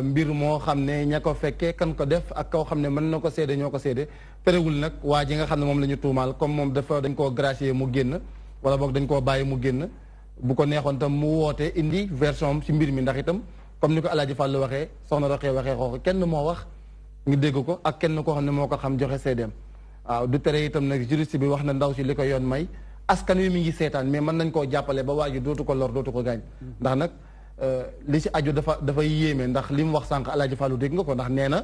mbir moo xam ne ña ko fekkee kan ko def ak kaw xam ne mën na ko seede ñoo ko seede terewul nag waa ji nga xam ne moom la ñu tuumaal comme moom dañ koo gracier mu génn wala boog dañ koo bàyyi mu génn bu ko neexoon tam mu woote indi version ci mbir mi ndax itam comme ni ko Alaaji Fall waxee soxna Roxee waxee xoox kenn moo wax ñu dégg ko ak kenn koo xam ne moo ko xam joxe seedeem waaw du tere itam nag juriste bi wax na ndaw si li ko yoon may askan wi mi ngi seetaan mais mën nañ koo jàppale ba waa ji dootu ko lor dootu ko gaañ ndax nag li si aju dafa yéeme ndax li mu wax sànq Alaaji Fallu dégg nga ko ndax nee na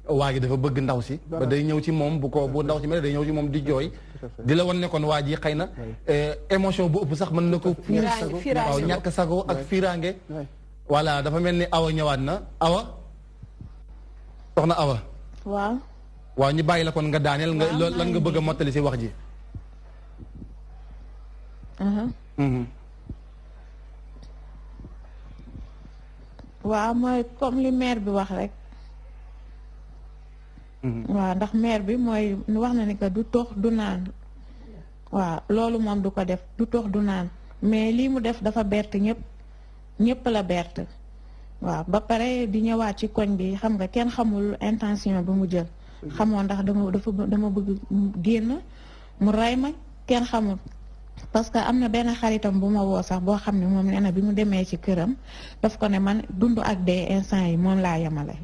waa ji dafa bëgg ndaw si ba day ñëw ci moom bu ndaw si mel day ñëw ci moom di jooy di la wan ne kon waa ji xëy na émotion bu ëpp sax mën na ko waaw ñàkk sago ak fiiraange voilà dafa mel ni awa ñëwaat na awa soxna awa waaw ñu bàyyi la kon nga daaneel nga lan nga bëgg a mottali si wax ji waaw mooy comme li maire bi wax rek waaw ndax maire bi mooy wax na ni que du tox du naan waaw loolu moom du ko def du tox du naan mais lii mu def dafa bert ñëpp la bert waaw ba pare di ñëwaat ci koñ bi xam nga kenn xamul intention bi mu jël xamoo ndax dama bëgg génn mu ray ma kenn xamul parce que am na benn xaritam bu ma woo sax boo xam ne moom nee na bi mu demee ci këram daf ko ne man dund ak dee instant yi moom laa yemale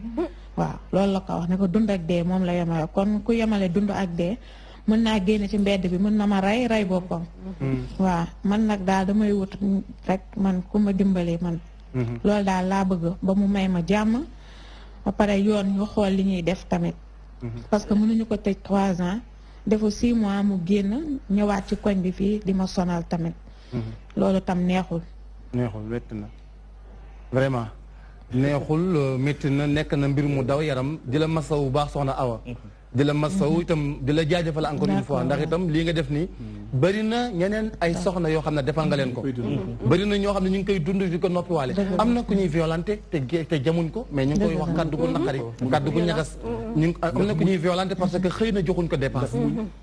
waaw loolu la ko wax ne ko dund ak dee moom la yemale kon ku yemale dund ak dee mën naa génn ci mbedd bi mën na ma rey boppam. waaw man nag daal damay wut rek man ku ma dimbali man. loolu daal laa bëgg ba mu may ma jàmm ba pare yoon ñu xool li ñuy def tamit. parce que mënuñu ko tëj 3 ans defu 6 mois mu génn ñëwaat ci koñ bi fii di ma sonal tamit. loolu tam neexul. neexul métti na vraiment neexul métti na nekk na mbir mu daw yaram di la masawu bu baax soxna Awa. di la masawu itam di la jaajëfal encore une fois ndax itam lii nga def nii bëri na ñeneen ay soxna yoo xam ne defal nga leen ko. bëri na ñoo xam ne ñu ngi koy dund di ko noppiwaale. am na ku ñuy violenté te jamuñ ko mais ñu ngi koy wax kàddu gu naqari kàddu gu ñagas. am na ku ñuy violenté parce que xëy na joxuñ ko dépense.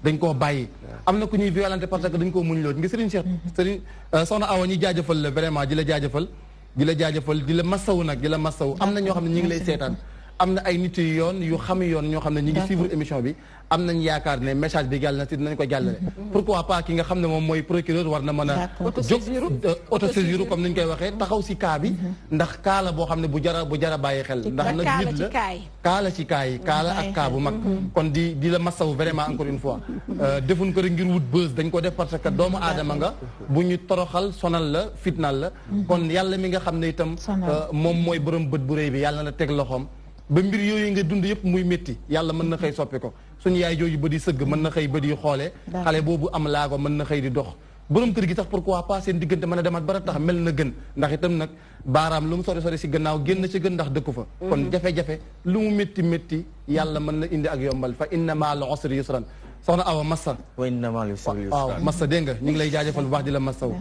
dañ koo bàyyi. am na ku ñuy violenté parce que dañ koo muñ lool ngi Serigne Cheikh Serigne soxna Awa ñi jaajëfal la vraiment di la jaajëfal di la masawu nag di la masawu am na ñoo xam ne ñu ngi lay seetaan am na ay nit yu yoon yu xam yoon ñoo xam ne ñu ngi suivre émission bi am nañ yaakaar ne message bi jàll na si dinañ ko jàllale pourquoi pas ki nga xam ne moom mooy procureur war na mën a jóg autosaisir comme ni ñu koy waxee taxaw si cas bi ndax cas la boo xam ne bu jara bàyyi xel ndax nag nit la cas la ci cas yi cas la ak cas bu mag kon di la masawu vraiment encore une fois defuñ ko rek ngir wut buzz dañ ko def parce que doomu aadama nga bu ñu toroxal sonal la fitnal la kon yàlla mi nga xam ne itam moom mooy borom bët bu rëy bi yàlla na teg loxoom ba mbir yooyu nga dund yëpp muy métti yàlla mën na xëy soppi ko suñu yaay jooju ba di sëgg mën na xëy ba di xoolee xale boobu am laago mën na xëy di dox borom kër gi sax pourquoi pas seen diggante mën a demaat bara tax mel na gën ndax itam nag baaraam lu mu sori sori si gannaaw génn ci gën ndax dëkku fa kon jafe-jafe lu mu métti métti yàlla mën na indi ak yombal fa inna ma'al usri yusran soxna Awa massa wa inna ma'al usri yusran waaw massa dégg nga ñu ngi lay jaajëfal bu baax di la massaw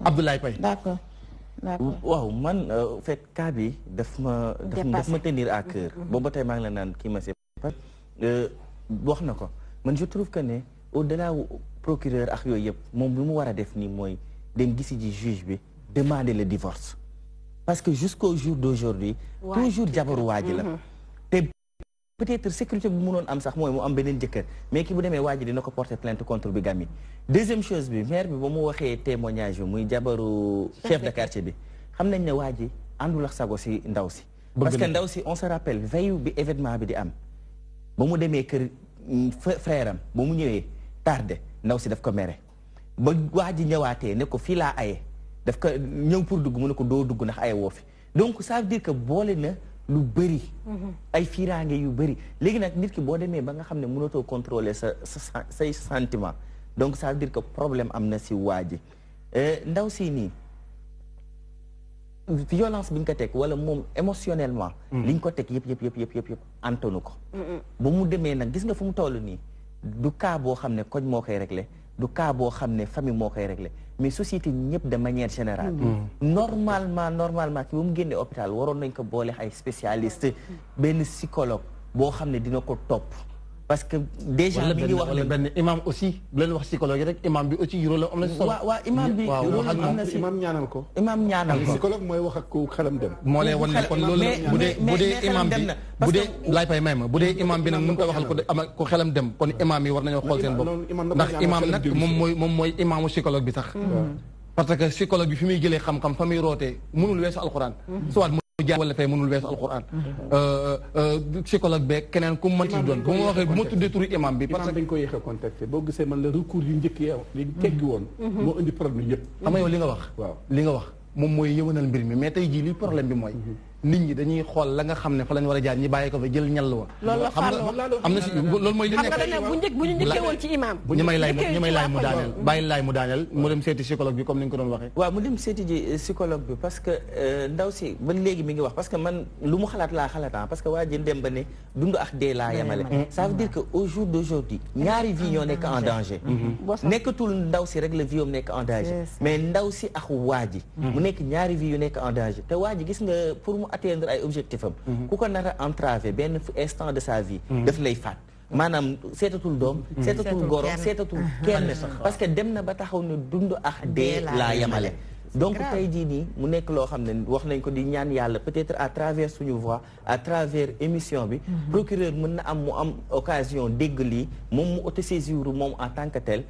Abdoulaye Paye d'accord waaw man fekk cas bi daf ma tenir à cœur booba tey maa ngi la naan kii ma si wax na ko man je trouve que ne au delà procureur ak yooyu yëpp moom lu mu war a def nii mooy dem gisi ji juge bi demander le divorce parce que jusqu'au jour d'aujourd'hui toujours jabaru waa ji la te peut-être sécurité bu mënoon am sax mooy mu am beneen jëkkër mais ki bu demee waa ji dina ko porter plainte contre bigamie deuxième chose bi maire bi ba mu waxee témoignage bi muy jabaru chef de quartier bi xam nañ ne waa ji àndul ak sago si ndaw si parce que ndaw si on se rappelle veille bi événement bi di am ba mu demee kër frère am ba mu ñëwee tardé ndaw si daf ko mere ba waa ji ñëwaatee ne ko fii laa aye daf ko ñëw pour dugg mu ne ko doo dugg ndax aye woo fi donc ça veut dire que boole na lu bëri ay fiiraange yu bëri léegi nag nit ki boo demee ba nga xam ne mënatoo contrôler say sentiment donc ça veut dire que problème am na si waa ji ndaw si nii violence bi ñu ko teg wala moom émotionnellement li ñu ko teg yëpp antonu ko ba mu demee nag gis nga fu mu toll nii du cas boo xam ne koñ moo koy réglé du cas boo xam ne famille moo koy réglé mais société ñëpp de manière générale normalement ki ba mu génnee hôpital waroon nañ ko boole ay spécialiste benn psychologue boo xam ne dina ko topp parce que déjà mi ngi wax ne benn imam aussi bu leen wax psychologue yi rek imam bi aussi rôle am na si solo waaw imam bi rôle am na si imam ñaanal ko psychologue mooy wax ak ku xelam dem moo lay wan ne kon loolu bu dee imam bi bu dee laay pay may ma bu dee imam bi nag mën koy waxal ko xelam dem kon imam yi war nañoo xool seen bopp ndax imam nag moom mooy imaamu psychologue bi sax parce que psychologue bi fi muy jëlee xam-xam fa muy rootee mënul weesu alxuraan soit wala fay mënul weesu alquran psychologue beeg keneen ku mu mënti doon bu ma waxee bu ma tuddee turu imam bi parce que dañ ko yéex a contacté boo gisee man la recours yu njëkk yi li teggi woon moo indi problème yëpp xam nga yow li nga wax li nga wax moom mooy yëwanal mbir mi mais tey jii li problème bi mooy nit ñi dañuy xool la nga xam ne fa lañ war a jaar ñi bàyyi ko fa jël ñall wa xam nga am na si loolu mooy li nekk bu ñu njëkkee woon ci imam ñi may laay mu daaneel bàyyi laay mu daaneel mu dem seeti psychologue bi comme ni nga ko doon waxee waaw mu dem seeti ji psychologue bi parce que ndaw si ba léegi mi ngi wax parce que man lu mu xalaat laa xalaat parce que waa ji dem ba ne dund ak dee laa yemale ça veut dire que au jour d'aujourd'hui ñaari vie ñoo nekk en danger nekkatul ndaw si rek la vie am nekk en danger mais ndaw si ak waa ji mu nekk ñaari vie yu nekk en danger te waa ji gis nga pour mu atteindre ay objectif am ku ko nar a entraver benn instant de sa vie daf lay faat maanaam seetatul doom seetatul goro seetatul kenn parce que dem na ba taxaw ne dund ak dee laa yemale donc tey jii nii mu nekk loo xam ne wax nañ ko di ñaan yàlla peut-être à travers suñu voix à travers émission bi procureur mën na am mu am occasion dégg lii moom mu autosaisir moom en tant que tel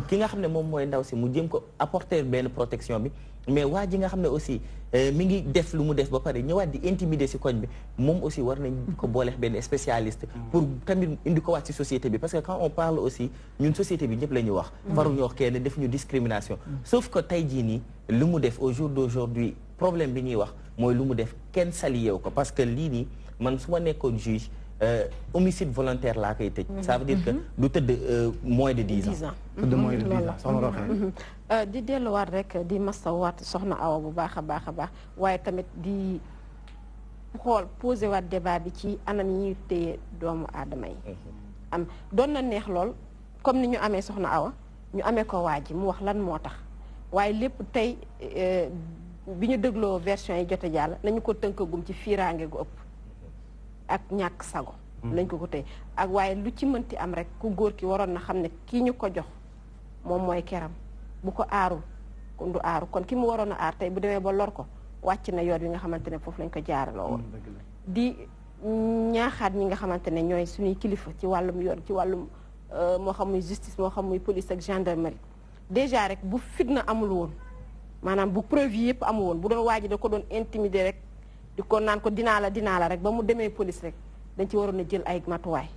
ki nga xam ne moom mooy ndaw si mu jëm ko apporter benn protection bi mais waa ji nga xam ne aussi mi ngi def lu mu def ba pare ñëwaat di intimider si koñ bi moom aussi war nañ ko booleex benn spécialiste pour tamit indi ko waat si société bi parce que quand on parle aussi ñun société bi ñëpp la ñu wax faruñu wax kenn def ñu discrimination sauf que tey jii nii lu mu def au jour d'aujourd'hui problème bi ñuy wax mooy lu mu def kenn sali yeew ko parce que lii nii man su ma nekkoon juge homicide volontaire laa koy tëj ça veut dire que du tëdd moins de 10 ans tëdd moins de 10 ans soxna Roxee di delluwaat rek di masawaat soxna Awa bu baax a baax a baax waaye tamit di xool posé waat débat bi ci anam yi ñuy téye doomu aadama yi am doon na neex lool comme ni ñu amee soxna Awa ñu amee ko waa ji mu wax lan moo tax waaye lépp tey bi ñu dégloo version yi jote jàll nañu ko tënkagum ci fiiraange gu ëpp ak ñàkk sago lañ ko tey ak waaye lu ci mënti am rek ku góor ki waroon na xam ne kii ñu ko jox moom mooy keram bu ko aarul kon du aaru kon ki mu waroon a aar tey bu demee ba lor ko wàcc na yoon wi nga xamante ne foofu lañ ko jaaraloo woon di ñaaxaat ñi nga xamante ne ñooy suñuy kilifa ci wàllum yoon ci wàllum moo xam muy justice moo xam muy police ak gendarmerie déjà rek bu fitna amul woon maanaam bu preuve yi yëpp amul woon bu doon waaji da ko doon intimider rek di ko naan ko dinaa la rek ba mu demee police rek dañ ci waroon a jël ay matuwaay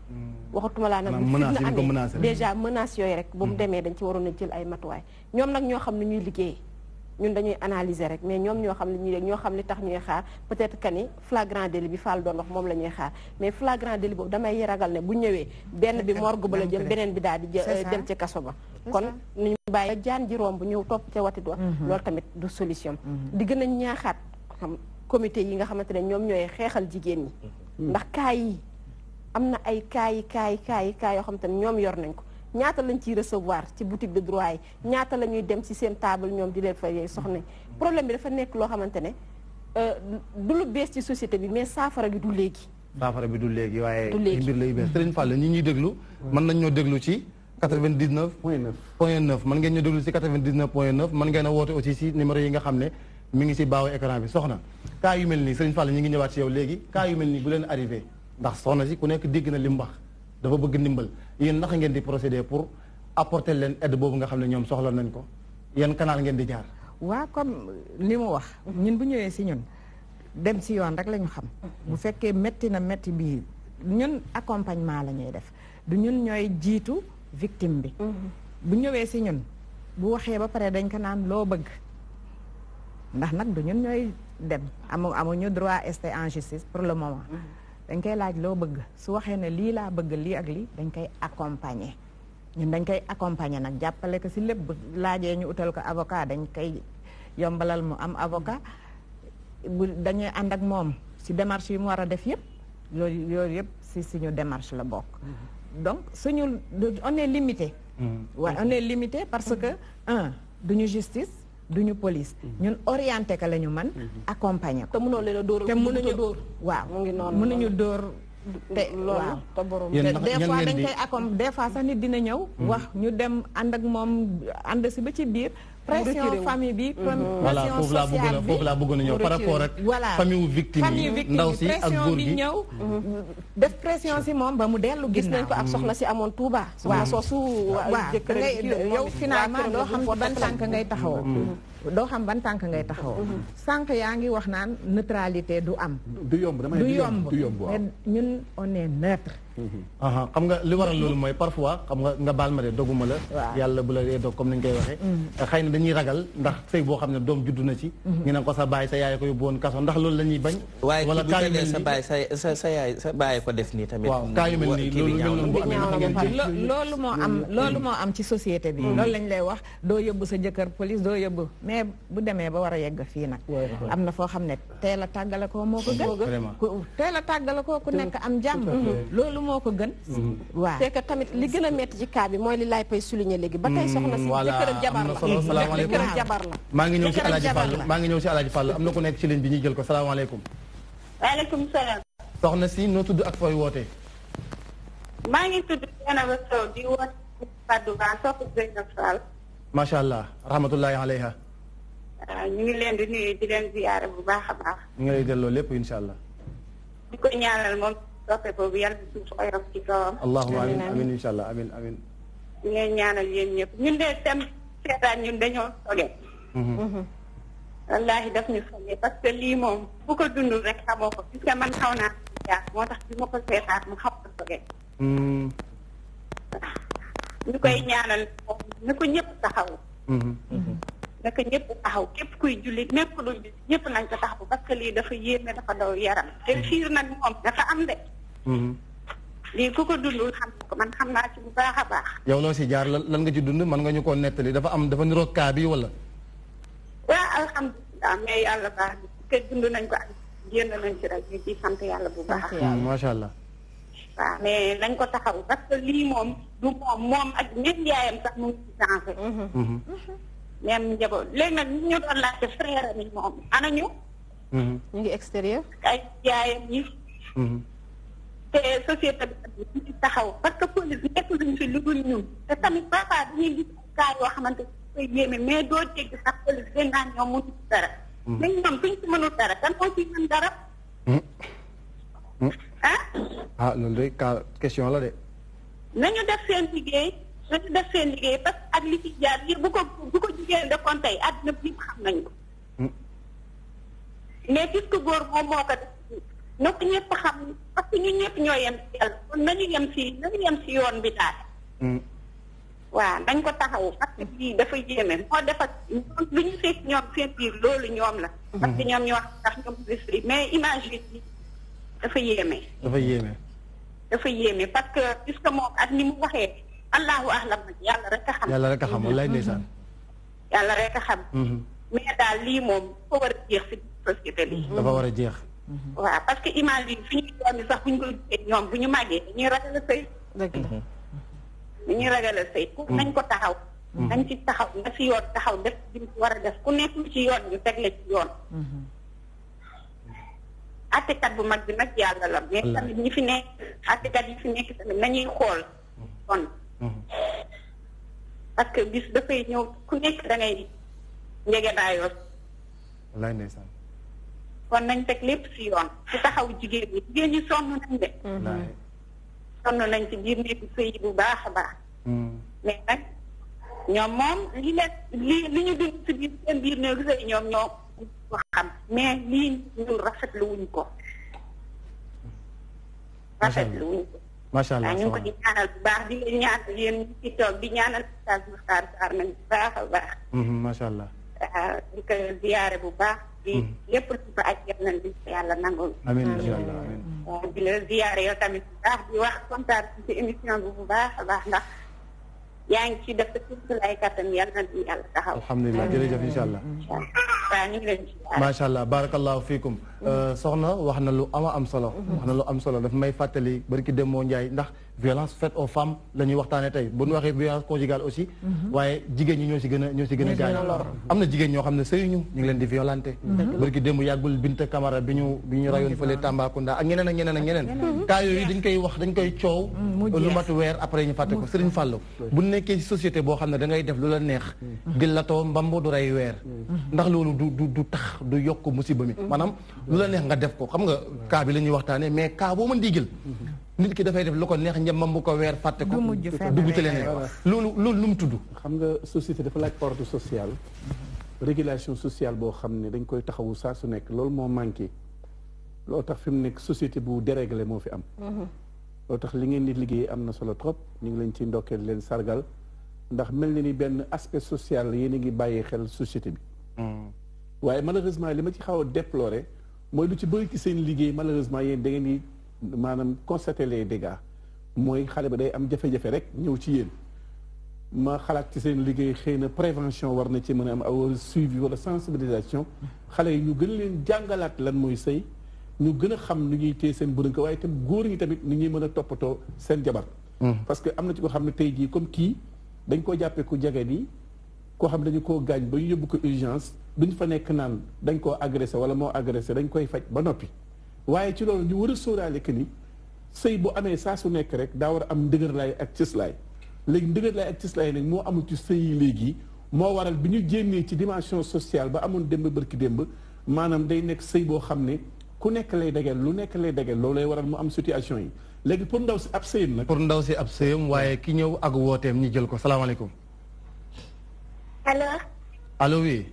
waxatuma laa nag bu fitna amee déjà menaces yooyu rek ba mu demee dañ ci waroon a jël ay matuwaay ñoom nag ñoo xam ne ñuy liggéey ñun dañuy analyser rek mais ñoom ñoo xam ne ñuy ñoo xam li tax ñuy xaar peut-être que ni flagrant délit bi Fall doon wax moom la ñuy xaar mais flagrant délit boobu damay ragal ne bu ñëwee benn bi morgue ba la jëm beneen bi daal di dem ci kaso ba kon ñu bàyyi jaan ji romb ñëw topp ca watit wa loolu tamit du solution di gën a ñaaxaat xam comité yi nga xamante ne ñoom ñooy xeexal jigéen ñi ndax kaay yi am na ay kaay yoo xamante ne ñoom yor nañ ko ñaata lañ ciy recevoir ci boutique de droit yi ñaata la ñuy dem ci seen table ñoom di leen fay soxna problème bi dafa nekk loo xamante ne du lu bees ci société bi mais saafara gi du léegi waaye mbir lay bees Serigne Fall ñi ñuy déglu mën nañ ñoo déglu ci 99.9 mën ngeen ñu déglu ci 99.9 mën ngeen a woote aussi ci numéro yi nga xam ne mi ngi ci baawu écran bi soxna cas yu mel nii Serigne Fall ñi ngi ñëwaat ci yow léegi cas yu mel nii bu leen arrivé ndax soxna si ku nekk dégg na li mu wax dafa bëgg ndimbal yéen naka ngeen di procéder pour apporter leen aide boobu nga xam ne ñoom soxla nañ ko yan canal ngeen di jaar waa comme li mu wax ñun bu ñëwee ci ñun dem ci yoon rek la ñu xam bu fekkee métti na métti bii ñun accompagnement la ñuy def du ñun ñooy jiitu victime bi bu ñëwee ci ñun bu waxee ba pare dañ ko naan loo bëgg ndax nag du ñun ñooy dem amuñu droit rester en justice pour le moment dañ koy laaj loo bëgg su waxee ne lii laa bëgg lii ak lii dañ koy accompagner ñun dañ koy accompagner nag jàppale ko ci lépp bu laajee ñu utal ko avocat dañ koy yombalal mu am avocat bu dañuy ànd ak moom ci démarche yi mu war a def yëpp yooyu yëpp ci suñu démarche la bokk donc suñu on est limité waaye on est limité parce que duñu justice duñu police ñun orienté ka la ñu mën accompagner ko te mënoo leen a dóor te mënuñu dóor waaw mënuñu dóor te waaw des fois dañ koy accompagner des fois sax nit dina ñëw wax ñu dem ànd ak moom ànd si ba ci biir pression famille bi pression sociale bi foofu laa bëggoon a ñëw par rapport ak famille victime yi ndaw si ak góor gi ñëw def pression si moom ba mu dellu gis nañ ko ak soxna si amoon Touba waaw soosu waaw yow finalement doo xam ban tànk ngay taxawoo doo xam ban tànk ngay taxawoo sànq yaa ngi wax naan neutralité du am du yomb mais ñun on est neutre xam nga li waral loolu mooy parfois xam nga baal ma de doguma la yàlla bu la dee dog comme nañ koy waxee xëy na dañuy ragal ndax sëy boo xam ne doom juddu na ci ñu ne ko sa baay sa yaay ko yóbbu woon kaso ndax loolu la ñuy bañ wala kaa yu mel nii sa baay sa yaay sa baay ko def nii tamit waaw kaa yu mel nii loolu bu amee naka ngeen ci loolu moo am ci société bi loolu lañ lay wax doo yóbbu sa jëkkër police doo yóbbu mais bu demee ba war a yegg fii nag am na foo xam ne teel a tàggale ko moo ko gën teel a tàggale ko ku nekk am jàmm loolu moo ko gën waaw c'est que tamit li gën a metti ci cas bi mooy li laay pay souligner léegi ba tey soxna si jëkkëram jabar la jëkkëram jabar la maa ngi ñëw ci Alaaji Fall am na ku nekk ci ligne bi ñuy jël ko salaamaaleykum waaleykum salaam soxna si noo tudd ak fooy wootee maa ngi tudd Dieynaba Sow di woote Padoua Ba sopp Zeynab Fall macha allah rahmatullahi alayha ñu ngi leen di nuyu di leen ziyaare bu baax a baax ñu ngi lay delloo lépp insha allah di ko ñaanal moom soppe boobu yàlla suuf oyof ci kawam allahumma amin amin insha allah amin amin ñu ngeen ñaanal yéen ñëpp ñun de tam seetaan ñun dañoo soge wallaahi daf ñu soññee parce que lii moom bu ko dund rek xamoo ko puisque man xaw naa jaar moo tax bi ma ko seetaat mu xaw a soge ñu koy ñaanal moom na ko ñëpp taxaw na ko ñëpp taxaw képp kuy jullit nekk lu ñëpp nañ ko taxaw parce que lii dafa yéeme dafa daw yaram te fiir nag moom dafa am de lii ku ko dundul xam ko man xam naa ci bu baax a baax yow loo si jaar lan nga ci dund mën nga ñu koo nettali dafa niroog kaa bi wala waaw alhamdulilah mais yàlla baax na ke dund nañ ko ak génn nañ ci rek ñu ciy sant yàlla bu baax macha allah waaw mais nañ ko taxaw parce que lii moom du moom ak même yaayam sax mu ngi ci changé même njaboot léegi nag ñu doon laajte frère am yi moom ana ñu ngi extérieur ay yaayam yi te société bi ñu ci taxaw parce que police nekk luñ fi lu dul ñun te tamit parfois dañuy gis cas yoo xamante koy yéeme mais doo dégg sax police dañ naan ñoom mënu ci dara mais ñoom suñ ci mënul dara kan moo ci mën dara loolu de question la de nañu def seen liggéey parce que ak li ci jaar yi bu ko jigéen defoon tey àddina bi xam nañu ko mais puisque góor moom moo ko def na ko ñëpp xam parce que ñun ñëpp ñoo yem ci yàlla kon nañu yem si yoon bi daal waaw nañ ko taxaw parce que lii dafa yéeme moo defar lu ñu fekk ñoom seen biir loolu ñoom la parce que ñoom ñoo wax ndax ñoom risli mais image yi dafa yéeme parce que puisque moom ak ni mu waxee allahu ahlam nag yàlla rek a xam wallaay ndeysaan yàlla rek a xam mais daal lii moom dafa war a jeex si société bi dafa war a jeex waaw parce que image yi fi ñu doon sax bu ñu ko gisee ñoom bu ñu màggee dañuy ragal a sëy dañuy ragal a sëy nañ ko taxaw nañ ci taxaw na si yoon taxaw def li mu war a def ku nekk ci yoon ñu tegle ci yoon attekat bu mag bi nag yàlla la mais tamit ñi fi nekk attekat yi fi nekk tamit nañuy xool kon parce que bis dafay ñëw ku nekk da ngay njegedaayoo wallaay ndeysaan kon nañ teg lépp si yoon ci taxaw jigéen ñi sonn nañ de sonn nañ ci biir nekk sëy bu baax a baax mais nag ñoom moom li ñu dund si biir seen biir néegu sëy ñoom ñoo ko xam mais lii ñu rafetlu wuñ ko macha allah ñu ngi ko di ñaanal bu baax di leen ñaanal yéen ñi ci toog di ñaanal Oustaz Makhtar Sarr nañ bu baax a baax macha allah di ko ziyaare bu baax di lépp lu ko aj yal nañ di yàlla nangul amiin incha allah amiin di la ziyaare yow tamit bu baax di wax kontaan ci émission bi bu baax a baax ndax yaa ngi ci def sa tuuti lay kattan yàlla na di yàlla taxaw alhamdulilah jërëjëf incha allah waaw ñu ngi leen ci macha allah barakallahu fiikum soxna wax na lu am solo wax na lu am solo daf may fàttali barki Demba Ndiaye ndax violence faite aux femmes la ñuy waxtaanee tey bu ñu waxee violence conjugale aussi waaye jigéen ñi ñoo si gën a gaañ am na jigéen ñoo xam ne sëyuñu ñu ngi leen di violenté barki démb yàggul Binta Camara bi ñu rayoon fële Tambacounda ak ñeneen ak ñeneen cas yooyu dañ koy coow lu mat weer après ñu fàtte ko Serigne Fallou bu nekkee ci société boo xam ne da ngay def lu la neex di latoo mbambo du rey weer ndax loolu du tax du yokk musiba mi maanaam lu la neex nga def ko xam nga cas bi la ñuy waxtaanee mais cas boo mën di jël nit ki dafay def lu ko neex njëmmam bu ko weer fàtte ko dugg ci leneen loolu lu mu tudd xam nga société dafa laaj ordre social régulation sociale boo xam ne dañ koy taxawu saa su nekk loolu moo manqué loolu tax fi mu nekk société bu déréglé moo fi am loolu tax li ngeen di liggéey am na solo trop ñu ngi leen ci ndokkeel leen sargal ndax mel na ni benn aspect social yéen a ngi bàyyi xel société bi waaye malheureusement li ma ci xaw a déploré mooy lu ci bëri ci seen liggéey malheureusement yéen da ngeen di maanaam constater les dégâts mooy xale ba day am jafe-jafe rek ñëw ci yéen ma xalaat ci seen liggéey xëy na prévention war na ci mën a am aw suivi wala sensibilisation xale yi ñu gën leen jàngalaat lan mooy sëy ñu gën a xam nu ñuy téye seen bërënk waaye itam góor ñi tamit ni ñuy mën a toppatoo seen jabar parce que am na ci ko xam ne tey jii comme kii dañ koo jàppee ku jege nii koo xam ne dañu koo gaañ ba ñu yóbbu ko urgence duñ fa nekk naan dañ koo agressé wala moo agressé dañ koy faj ba noppi waaye ci loolu ñu war a sóoraale que ni sëy bu amee saa su nekk rek daa war a am ndëgërlaay ak cëslaay léegi ndëgërlaay ak cëslaay nag moo amul ci sëy yi léegi moo waral bi ñu génnee ci dimension sociale ba amoon démb bërki démb maanaam day nekk sëy boo xam ne ku nekk lay degeel lu nekk lay degeel loolu lay waral mu am situation yi léegi pour ndaw si ab sëyam nag. pour ndaw si ab sëyam waaye ki ñëw ak wooteem ñi jël ko salaamaaleykum. allo. allo oui.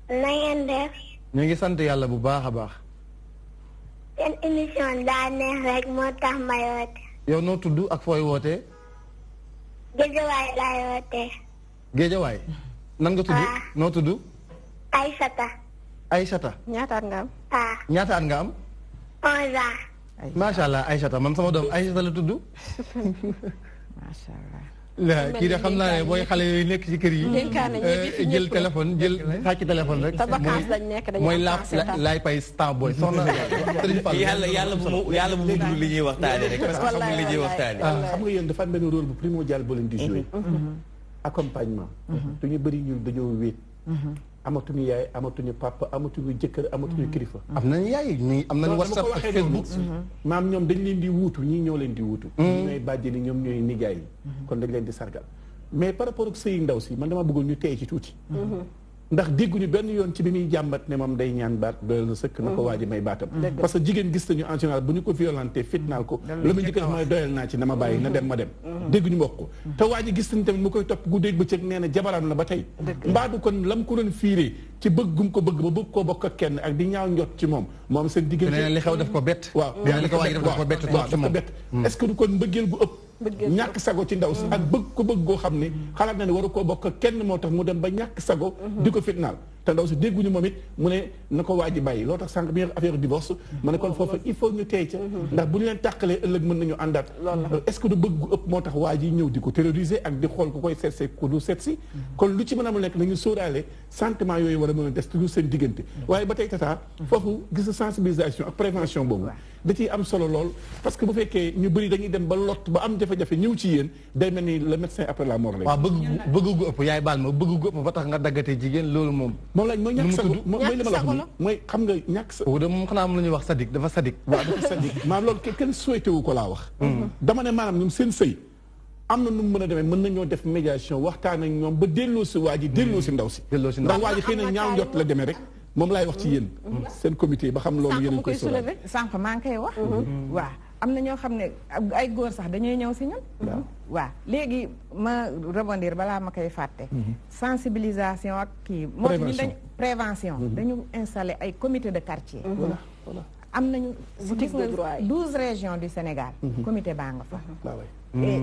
na ngeen def. ñu ngi sant yàlla bu baax a baax. seen émission daa neex rek moo tax may woote. yow noo tudd ak fooy wootee. Géejawaay laay wootee. Géejawaay. nan nga tudd noo tudd. Aysata. Aysata. ñaata at nga am. ñaata at nga am. 11 ans. macha allah Aysata man sama doom Aysata la tudd. macha allah. kii de xam naa ne mooy xale yooyu nekk ci kër yi. jël téléphone jël xàcc téléphone rek. mooy laay pay star boy soxna. yàlla bu mu dugg li ñuy waxtaane rek parce que xamul li ñuy waxtaane. xam nga yéen dafa am benn rôle bu primordial boo leen di jouer. accompagnement. du ñu bëri ñu dañoo wéet. amatuñu yaay amatuñu papa amatuñu jëkkër amatuñu kilifa. am nañu yaay ñii am nañu WhatsApp ak Facebook. maam ñoom dañ leen di wuutu ñii ñoo leen di wuutu. ñii ñooy bàjjeni ñoom ñooy nijaay yi. kon dañ leen di sargal mais par rapport ak sëy ndaw si man dama bëggoon ñu tey ci tuuti. ndax dégguñu benn yoon ci bi muy jàmbat ne moom day ñaan baat doyal na sëkk na ko waa ji may baatam. parce que jigéen gis nañu en général bu ñu ko violenté fitnaal ko. la muy njëkk a def mooy doyal naa ci na ma bàyyi na dem ma dem. dégguñu wax ko te waa ji gis nañu tamit mu koy topp guddeeg bëccëg nee na jabaram la ba tey. mbaadu kon lam ko doon fiiree ci bëggum ko bëgg ba bëgg koo bokk ak kenn ak di ñaaw njot ci moom moom seen diggante. li xew daf ko bett. waaw li ko waa ji daf ko bett waaw daf ko bett est-ce que du kon mbëggeel gu ëpp ñàkk sago ci ndaw si ak bëgg ko bëgg goo xam ne xalaat na ne waru koo bokk ak kenn moo tax mu dem ba ñàkk sago di ko fitnaal te ndaw si dégguñu moom it mu ne na ko waa ji bàyyi loo tax sànq bi affaire divorce ma ne kon foofu il faut ñu tey ca ndax bu ñu leen tàqalee ëllëg mën nañu àndaat est-ce que du bëgg gu ëpp moo tax waa ji ñëw di ko terroriser ak di xool ku koy seet see ku du seet si kon lu ci mën a mu nekk nañu sóoraale sentiment yooyu war a mën a des toujours seen diggante waaye ba tey tata foofu gis sensibilisation ak prévention boobu da ciy am solo lool parce que bu fekkee ñu bëri dañuy dem ba lot ba am jafe-jafe ñëw ci yéen day mel ni le médecin après la mort la. waaw bëgg gu ëpp yaay baal ma bëgg gu ëpp ba tax nga daggatee jigéen loolu moom. moom lañ mooy ñàkk sago mooy li ma la wax nii mooy xam nga ñàkk sa. de moom xanaa am la ñuy wax sadik dafa sadik. waaw dafa sadik maanaam loolu kenn souhaité wu ko laa wax. dama ne maanaam ñoom seen sëy am na nu mu mën a demee mën nañoo def médiation waxtaan ak ñoom ba delloo si waa ji delloo si ndaw si. ndax waa ji xëy na ñaaw njot la demee rek. moom laay wax ci yéen. seen comité ba xam loolu yéen a koy sóoraale. sànq maa ngi koy wax. waaw am na ñoo xam ne ay góor sax dañuy ñëw si ñun. waaw léegi ma rebondir balaa ma koy fàtte. sensibilisation ak kii. moo tax ñun prévention. dañu installé ay comité de quartier. am nañu gis nga 12 régions du Sénégal. comité baa nga fa. et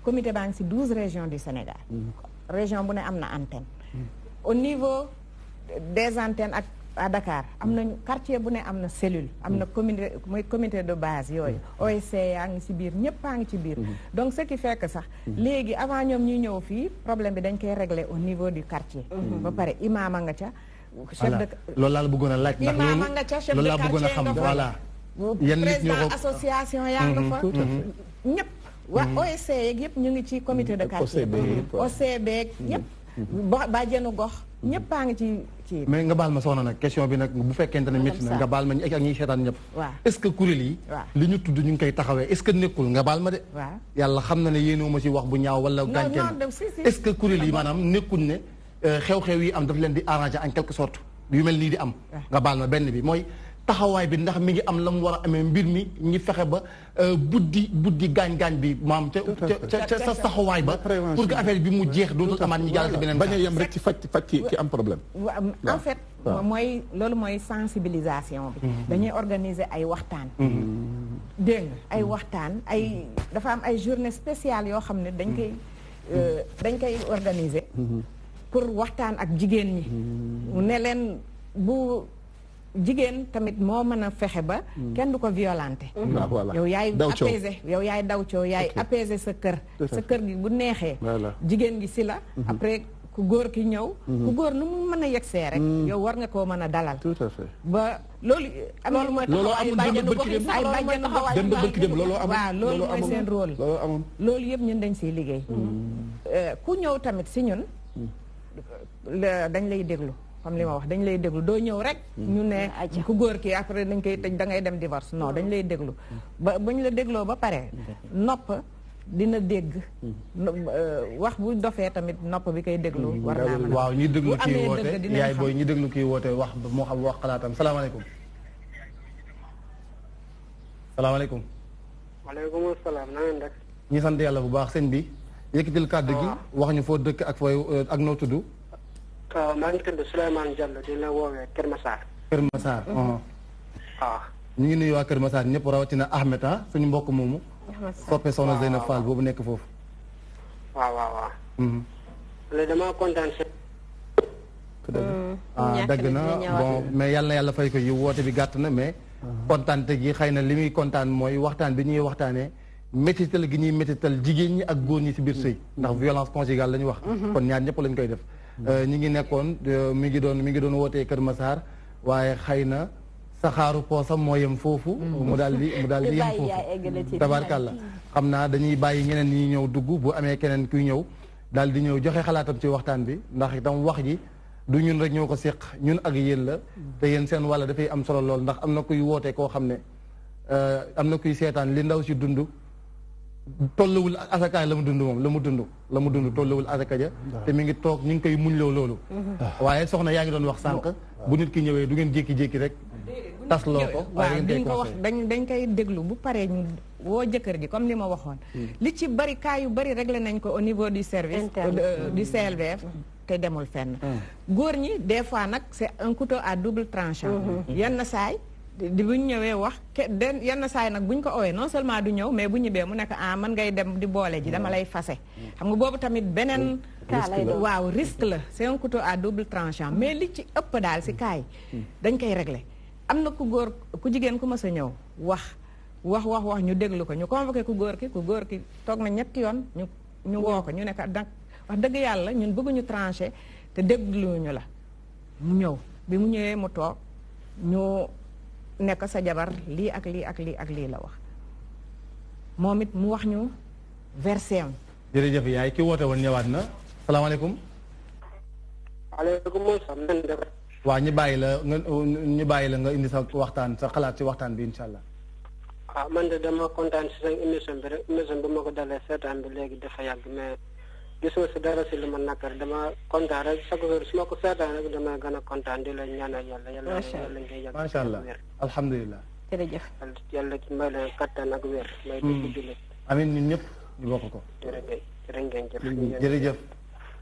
comité baa ngi si 12 régions du Sénégal. région bu ne am na antenne. au niveau des antennes ak à Dakar am nañu quartier bu ne am na cellule am na comité mooy comité de base yooyu OSC yaa ngi ci biir ñëpp a ngi ci biir donc ce qui fait que sax léegi avant ñoom ñuy ñëw fii problème bi dañ koy régler au niveau du quartier ba pare imaama nga ca chef de loolu laa la bëggoon a laaj ndax imaama nga ca chef de quartier nga fa président association yaa nga fa ñëpp waa OSC yeeg yëpp ñu ngi ci comité de quartier OCB yëpp bàjjenu gox ñëpp a ngi ci mais nga baal ma soxna nag question bi nag bu fekkente ne métti na nga baal ma ak ñi seetaan ñëpp est-ce que kuréel yi li ñu tudd ñu ngi koy taxawee est-ce que nekkul nga baal ma de yàlla xam na ne yéenoo ma ci wax bu ñaaw wala gàncax est-ce que kuréel yi maanaam nekkul ne xew-xew yi am daf leen di arranger en quelque sorte yu mel nii di am nga baal ma benn bi mooy taxawaay bi ndax mi ngi am la mu war a amee mbir mi ñi fexe ba buddi gaañ-gaañ bi maam ca sa taxawaay ba pour que affaire bi mu jeex dootul amaat ñu jàll ci beneen bañ a yem rek ci faj ki am problème en fait mooy loolu mooy sensibilisation bi dañuy organiser ay waxtaan dégg nga ay waxtaan ay dafa am ay journée spéciale yoo xam ne dañ koy organiser pour waxtaan ak jigéen ñi ne leen bu jigéen tamit moo mën a fexe ba kenn du ko violenté yow yaay apaiser yow yaay daw coow yaay apaiser sa kër gi bu neexee jigéen gi si la après ku góor ki ñëw ku góor nu mu mën a yegsee rek yow war nga koo mën a dalal tout à fait ba loolu mooy taxaw ay bàjjenu gox ay bàjjenu gox waaw loolu mooy seen rôle loolu yëpp ñun dañ siy liggéey ku ñëw tamit si ñun dañ lay déglu comme li ma wax dañ lay déglu doo ñëw rek ñu ne ku góor ki après dañ koy tëj da ngay dem divorce non dañ lay déglu ba ñu la dégloo ba pare nopp dina dégg wax bu dofee tamit nopp bi koy déglu war naa mën waaw ñi déglu kii woote yaay booy ñi déglu kii woote wax moo xam wax xalaatam salaamaaleykum salaamaaleykum waaleykum salaam na ngeen def ñi sant yàlla bu baax sëñ bi yëkkatil kàddu gi wax ñu foo dëkk ak fooy ak noo tudd maa ngi tudd Souleymane Diallo di la woowee Kër Massar. Kër Massar. waaw. ñu ngi nuyu waa Kër Massar ñëpp rawatina Ahmed suñu mbokk moomu. soppe soxna Zeynab Fall boobu nekk foofu. waaw. léegi damaa kontaan si. dagg na bon mais yàlla fay ko yi woote bi gàtt na mais. kontaante gi xëy na li muy kontaan mooy waxtaan bi ñuy waxtaanee métital gi ñuy métital jigéen ñi ak góor ñi ci biir sëy ndax violence conjugale la ñu wax. kon ñaar ñëpp lañ koy def. ñi ngi nekkoon mi ngi doon wootee Kër Massar waaye xëy na saxaaru poosam moo yem foofu. mu daal di yem foofu. tabarkàlla xam naa dañuy bàyyi ñeneen ñi ñëw dugg bu amee keneen kuy ñëw daal di ñëw joxe xalaatam ci waxtaan bi ndax itam wax ji. du ñun rek ñoo ko séq ñun ak yéen la te yéen seen wàll dafay am solo lool ndax am na kuy wootee koo xam ne am na kuy seetaan li ndaw si dund tollawul asakaay la mu dund tollawul asaka ja te mi ngi toog ñu ngi koy muñloo loolu waaye soxna yaa ngi doon wax sànq bu nit ki ñëwee du ngeen jékki-jékki rek tas loo ko waaw duñ ko wax dañ koy déglu bu paree ñu woo jëkkër ji comme li ma waxoon li ci bari cas yu bari réglé nañ ko au niveau du service du CLVF te demul fenn góor ñi des fois nag c'est un couteau à double tranchant yenn saay di buñ ñëwee wax yenn saay nag buñ ko owee non seulement du ñëw mais bu ñibbee mu nekk mën ngay dem di boole ji dama lay fase xam nga boobu tamit beneen waaw risque la c'est un couteau à double tranchant mais li ci ëpp daal si kaay dañ koy régler am na ku jigéen ku mës a ñëw wax ñu déglu ko ñu convoqué ku góor ki toog na ñetti yoon ñu woo ko ñu nekk wax dëgg yàlla ñun bëgguñu tranché te dégluñu la mu ñëw bi mu ñëwee mu toog ñu nekk sa jabar lii ak lii ak lii ak lii la wax moom it mu wax ñu version. jërëjëf yaay ki woote woon ñëwaat na salaamaaleykum. waaleykum salaam. waa ñu bàyyi la nga indi sa waxtaan sa xalaat ci waxtaan bi incha allah. man de dama kontaan si seen émission bi rek émission bi ma ko dalee seetaan bi léegi dafa yàgg mais. gisuma si dara si lu ma nakkar dama kontaan rek chaque jour su ma ko seetaan rek damay gën a kontaan di la ñaanal yàlla yàlla ngay yàgg macha allah alhamdulilah jërëjëf yàlla ci may leen kattan ak wér may dugg jullit amiin ñun ñëpp ñu bokk ko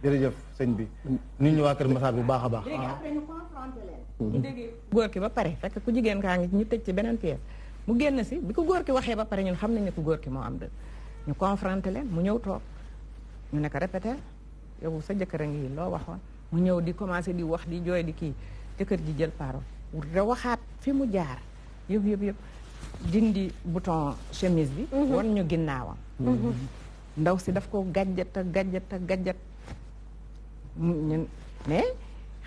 jërëjëf sëñ bi nit ñu waa Kër Massar bu baax a baax ñu déggee góor ki ba pare fekk ku jigéen kaa ngi ñu tëj ci beneen pièce mu génn si bi ko góor ki waxee ba pare ñun xam nañ ne ku góor ki moo am dëgg ñu confronté leen mu ñëw toog ñu ne ko répété yow sa jëkkër a ngi loo waxoon mu ñëw di commencé di wax di jooy di kii jëkkër ji jël parole da waxaat fi mu jaar yëpp dindi bouton chemise bi wan ñu ginnaawam ndaw si daf ko gàjjat ñun mais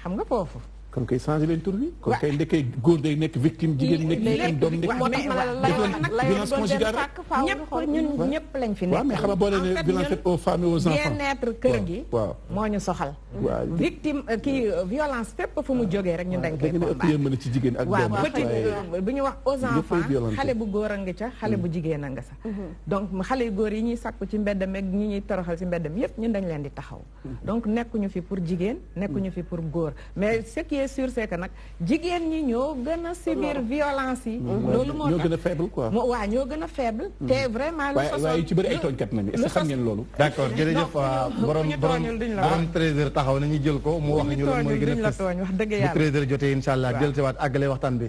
xam nga foofu kon kay changé leen tur bi kon kay ndekkee góor day nekk victime jigéen nekk victime doom nekk violence conjugale ñëpp lañ fi nekk waaw mais xam nga boo leen ne violence faite aux femmes et aux enfants bien-être kër gi moo ñu soxal victime kii violence fépp fu mu jógee rek ñun dañ koy combattre mën ci jigéen ak waaw petit bu ñu wax aux enfants xale bu góor a nga ca xale bu jigéen a nga sa donc xale yu góor yi ñuy sàkku ci mbeddam ak ñi ñuy toroxal ci mbeddam yëpp ñun dañ leen di taxaw donc nekkuñu fi pour jigéen nekkuñu fi pour góor mais ce qui est sûr c'est que nag jigéen ñi ñoo gën a subir violence yi loolu moo ñoo gën a faible quoi waaw ñoo gën a faible te vraiment waaye ci bëri ay tooñkat nañu est-ce que xam ngeen loolu d'accord jërëjëf borom 13h taxaw nañu jël ko mu wax ñu lan mooy gën a tooñ wax dëgg yàlla bu 13h jotee insha allah dellusiwaat àggale waxtaan bi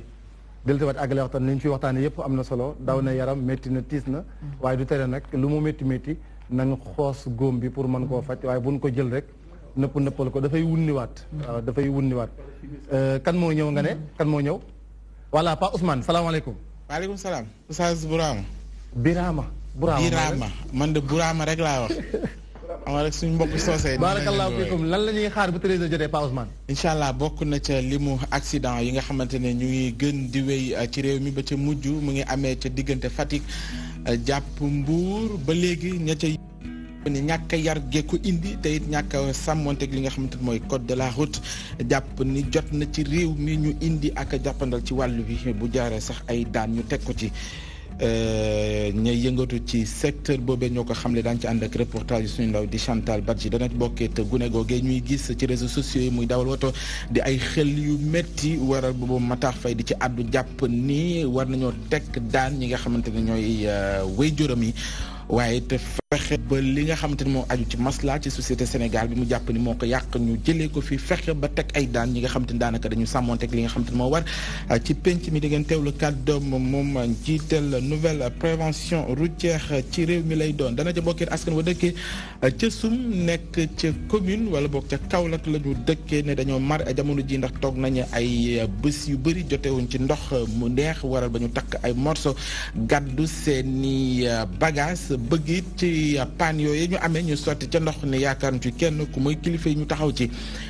dellusiwaat àggale waxtaan li ñu fi waxtaane yëpp am na solo daw na yaram métti na tiis na waaye du tere nag lu mu métti nañu xoos góom bi pour mën koo faj waaye buñ ko jël rek nëppal ko dafay wunniwaat waaw dafay wunniwaat kan moo ñëw nga ne kan moo ñëw voilà Pa Ousmane salaamaaleykum waaleykum salaam Oustaz Birama man de Burama rek laa wax xam nga rek suñ mbokk soosee barakallahu fiikum lan la ñuy xaar bu 13h jotee Pa Ousmane incha allah bokk na ca limu accident yi nga xamante ne ñu ngi gën di wéy ci réew mi ba ca mujj mu ngi amee ca diggante Fatick jàpp Mbour ba léegi ña ca ni ñàkk yar gekku indi te it ñàkk sàmmonteeg li nga xamante ne mooy code de la route jàpp ni jot na ci réew mi ñu indi ak jàppandal ci wàllu bi bu jaaree sax ay daan ñu teg ko ci ñay yëngatu ci secteur boobee ñoo ko xamle daan ci ànd ak reportage suñu ndaw di Chantal Badji dana bokkee te gune googee ñuy gis ci réseaux sociaux yi muy dawal woto di ay xel yu métti waral boobu Matar Faye di ci àddu jàpp ni war nañoo teg daan ñi nga xamante ne ñooy wéy juróom yi waaye te fexe fexe ba li nga xamante ni moo aju ci masla ci société Sénégal bi mu jàpp ni moo ko yàq ñu jëlee ko fi fexe ba teg ay daan ñi nga xamante ni daanaka dañu sàmmoonteeg li nga xamante ni moo war ci penc mi di ngeen teewlu kàddoom moom jiital nouvelle prévention routière ci réew mi lay doon dana ca bokkee askan wa dëkkee ca sum nekk ca commune wala boog ca Kaolack la ñu dëkkee ne dañoo mar jamono ji ndax toog nañu ay bés yu bëri jotewuñ ci ndox mu neex waral ba ñu takk ay morceau gàddu seeni bagage bëgg it ci paan yooyu ñu amee ñu sotti ca ndox ne yaakaaruñ ci kenn ku mooy kilifa yi ñu taxaw ci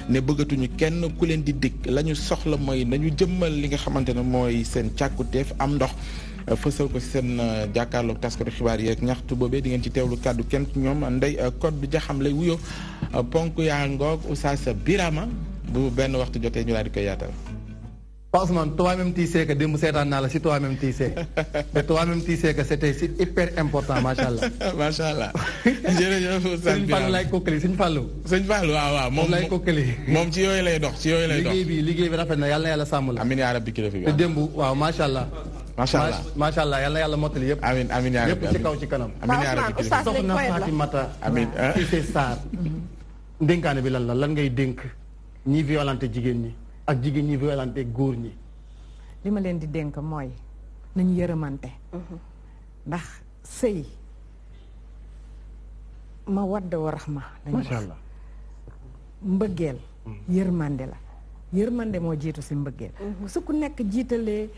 ne bëggatuñu kenn ku leen di dikk la ñu soxla mooy nañu jëmmal li nga xamante ne mooy seen càkkuteef am ndox fësal ko seen jàkkaarloog taskatu xibaar yi ak ñaxtu boobee di ngeen ci teewlu kàddu kenn ci ñoom Ndeye Code bi jaxam lay wuyoo ponk yaa ngoog Oustaz Birama bu benn waxtu jotee ñu daal di koy yaatal. Pa Ousmane toi-même tu sais que démb seetaan naa la si toi-même tu sais mais toi-même tu sais que c'était hyper important macha allah. macha allah jërëjëf Oustaz Birama Sëñ Fallou laay kokkali Sëñ Fallou. Sëñ Fallou waaw moom lay kokkali. moom ci yooyu lay dox ci yooyu lay dox. liggéey bi rafet na yàlla sàmm la. amiin yaa rabbi kilifa bi. te démb waaw macha allah. macha allah yàlla mottali yëpp. amiin amiin yaa rabbi yëpp ci kaw ci kanam. amiin yaa rabbi kilifa bi soxna Fatimata. amiin Cissé Sarr. ndénkaane bi lan ngay dénk ñi violenté jigéen ñi ak jigéen ñi violenté góor ñi. li ma leen di dénk mooy nañu yërëmante. ndax sëy ma wadda wa raxma. macha allah mbëggeel yërmande la yërmande moo jiitu si mbëggeel. su ku nekk jiitalee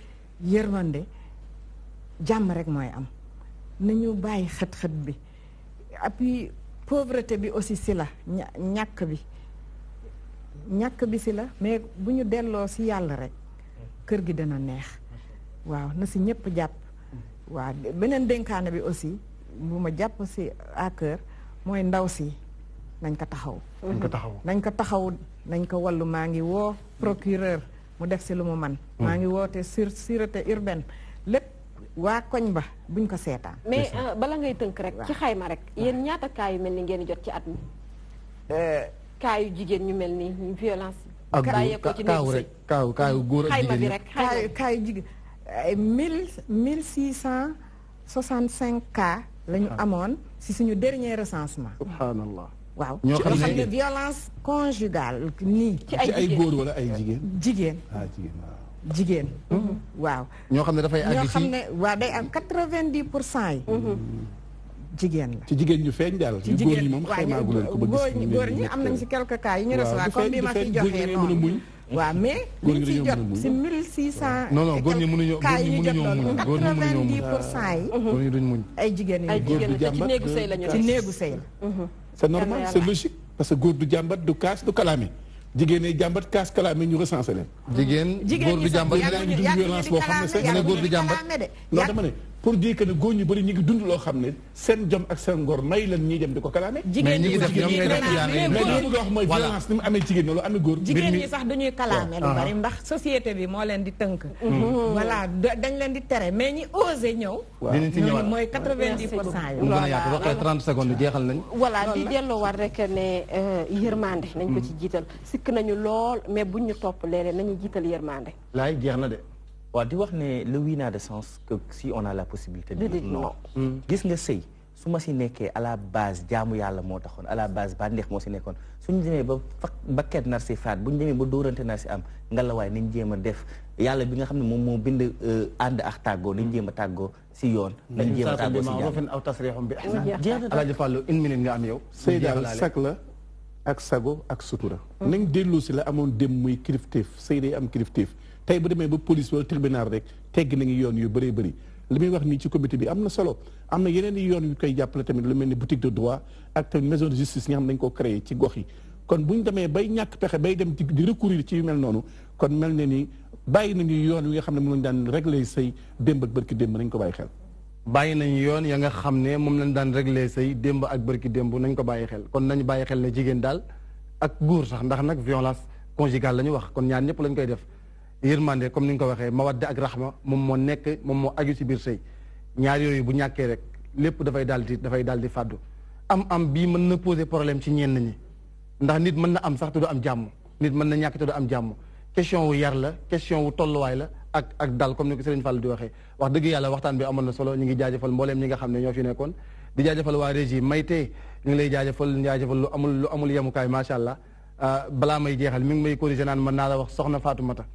yërmande jàmm rek mooy am nañu bàyyi xët-xët bi et puis pauvreté bi aussi si la ñàkk bi si la mais bu ñu delloo si yàlla rek kër gi dana neex waaw na si ñëpp jàpp waaw beneen dénkaane bi aussi bu ma jàpp si à cœur mooy ndaw si nañ ko taxaw nañ ko wallu maa ngi woo procureur mu def si lu mu man maa ngi woote sûreté urbaine lépp waa koñ ba buñ ko seetaan mais bala ngay tënk rek ci xayma rek yéen ñaata cas yu mel ni ngeen jot ci at mi cas yu jigéen ñu mel ni violence ak kaayu góor ak xayma bi jigéen rek kaayu jigéen 1665 cas la ñu amoon si suñu dernier recensement subhanallah waaw ñoo xam ne violence conjugale nii ci ay góor wala ay jigéen jigéen waaw ñoo xam ne dafay àgg ci ñoo xam ne waaw day am 90% yi jigéen la ci jigéen ñu feeñ daal ci góor ñi moom xaymaagu leen ko ba gis góor ñi am nañ si quelques cas yi ñu recevoir comme bi ma fi joxee noonu waaw mais liñ ci jot si 1600 non góor ñi mënuñu cas yi ñu jot loolu 90% yi góor ñi duñ muñ ay jigéen ay jigéen la ci néegu sëy la ñu ci néegu sëy la c'est normal c'est logique parce que góor du jàmbat du kaas du kalaame jigéen ñi jàmbat kaas kalaame ñu recensé leen góor du jàmbat dund violence boo xam ne sax nga góor du jàmbat non dama ne pour dire que ne góor ñu bëri ñu ngi dund loo xam ne seen jom ak seen ngor may leen ñiy dem di ko kalaame jigéen ñi def ñoom ngay def mais li bëgg a wax mooy violence ni mu amee jigéen loolu amee góor jigéen ñi sax dañuy kalaame lu bari ndax société bi moo leen di tënk voilà dañ leen di tere mais ñi osé ñëw dinañ ci ñëwaat mooy 90% yi gën a yaatu waxee 30 secondes jeexal nañ voilà di delloo war rek ne yërmande nañ ko ci jiital sikk nañu lool mais buñ ñu topp léeg-léeg nañu jiital yërmande laay jeex na de waaw di wax ne le oui n'a de sens que si on a la possibilité de dire non gis nga sëy su ma si nekkee à la base jaamu yàlla moo taxoon à la base ba neex moo si nekkoon suñu demee ba ket nar si faat bu ñu demee ba dóorante nar si am ngalawaay nañ jéem a def yàlla bi nga xam ne moom moo bind ànd ak tàggoo nañ jéem a tàggoo si yoon nañ jéem a tàggoo si jàmm aw tasrixum bi ihsan Alaaji Fàllu une minute nga am yow sëy daal sag la ak sago ak sutura nañ dellu si la amoon dem muy kilifteef sëy day am kilifteef tey bu demee ba police wala tribunal rek tegg nañu yoon yu bëree bëri li muy wax nii ci comité bi am na solo am na yeneen i yoon yu koy jàppale tamit lu mel ni boutique de droit ak tamit maison de justice yi nga xam ne dañu ko créé ci gox yi kon bu ñu demee bay ñàkk pexe bay dem di recourir ci yu mel noonu kon mel ne ni bàyyi nañu yoon yi nga xam ne moom lañu daan réglé sëy démb ak bërki démb nañ ko bàyyi xel bàyyi nañu yoon ya nga xam ne moom lañ daan réglé sëy démb ak bërki démb nañ ko bàyyi xel kon nañu bàyyi xel ne jigéen daal ak góor sax ndax nag violence conjugale la ñu wax kon ñaar ñëpp lañ koy def yërmande comme ni nga ko waxee mawadda ak raxma moom moo aju ci biir sëy ñaar yooyu bu ñàkkee rek lépp dafay daal di fàddu am bii mën na poser problème ci ñenn ñi ndax nit mën na am sax te du am jàmm nit mën na ñàkk te du am jàmm question wu yar la question wu tolluwaay la ak dal comme ni ko Serigne Fall di waxee wax dëgg yàlla waxtaan bi amoon na solo ñu ngi jaajëfal mbooleem ñi nga xam ne ñoo fi nekkoon di jaajëfal waa régie Mayte ñu ngi lay jaajëfal lu amul yemukaay macha allah balaa may jeexal mi ngi may corrigé naan mën naa la wax soxna Fatoumata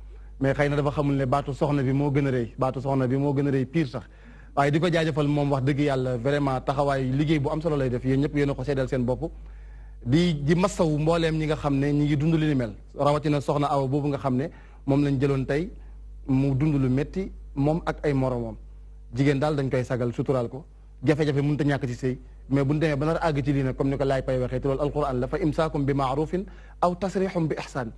mais xëy na dafa xamul ne baatu soxna bi moo gën a rëy baatu soxna bi moo gën a rëy pire sax waaye di ko jaajëfal moom wax dëgg yàlla vraiment taxawaay liggéey bu am solo lay def yéen ñëpp yéen a ko seedal seen bopp di massawu mbooleem ñi nga xam ne ñi ngi dund li ni mel rawatina soxna Awa boobu nga xam ne moom lañ jëloon tey mu dund lu métti moom ak ay moromam jigéen daal dañ koy sagal suturaal ko jafe-jafe mënut a ñàkk ci sëy mais bu ñu demee ba nar a àgg ci lii nag comme ni ko laay pay waxee te loolu alquran la fa imsaakum bi maarufin aw tasrixum bi ihsaan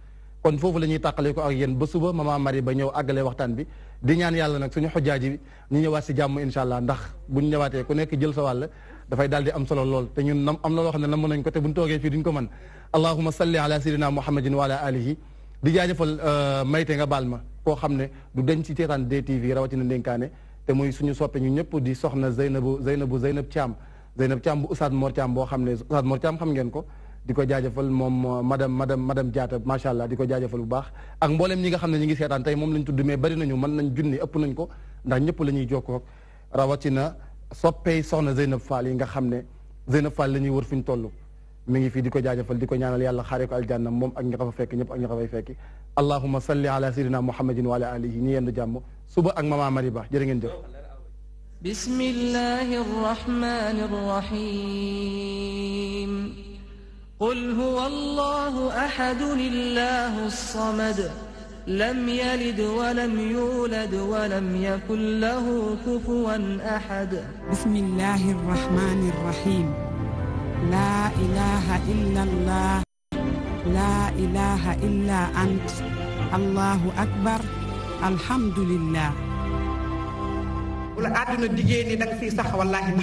kon foofu la ñuy tàqalee ko ak yéen ba suba mama Marie ba ñëw àggalee waxtaan bi di ñaan yàlla nag suñu xujjaaji bi ñu ñëwaat si jàmm incha allah ndax buñ ñëwaatee ku nekk jël sa wàll dafay daal di am solo lool te ñun am na loo xam ne nam nañ ko te buñ toogee fii duñ ko mën allahuma salli ala sayyidina muhammadin wa ala alihi di jaajëfal Mayte nga baal ma koo xam ne du denc ci teetaan DTV rawatina ndénkaane te muy suñu soppe ñu ñëpp di soxna Zeynab Thiam bu Oustaz Mor Thiam boo xam ne Oustaz Mor Thiam xam ngeen ko di ko jaajëfal moom madame Diatta macha allah di ko jaajëfal bu baax ak mboolem ñi nga xam ne ñi ngi seetaan tey moom lañ tudd mais bari nañu mën nañ junni ëpp nañ ko ndax ñëpp la ñuy jokkoo rawatina soppey soxna Zeynab Fall yi nga xam ne Zeynab Fall la ñuy wër fi ñu toll mi ngi fii di ko jaajëfal di ko ñaanal yàlla xaaree ko aljanna moom ak ña ko fa fekk ñëpp ak ña ko fay fekki allahumma salli ala sayyidina muhammadin wa ala alihi ñi yendu jàmm suba ak mama Mari Ba jërë ngeen jëf bismillahi rrahmani rrahim qul huwa allahu ahadun illahu samad lam yalid wa lam yulad wa lam yakun lahu kufuwan ahad bismillahi rrahmani rrahim لا إله إلا الله لا إله إلا أنت الله أكبر الحمد لله. ولا أدنى ديجي ندك في صح والله.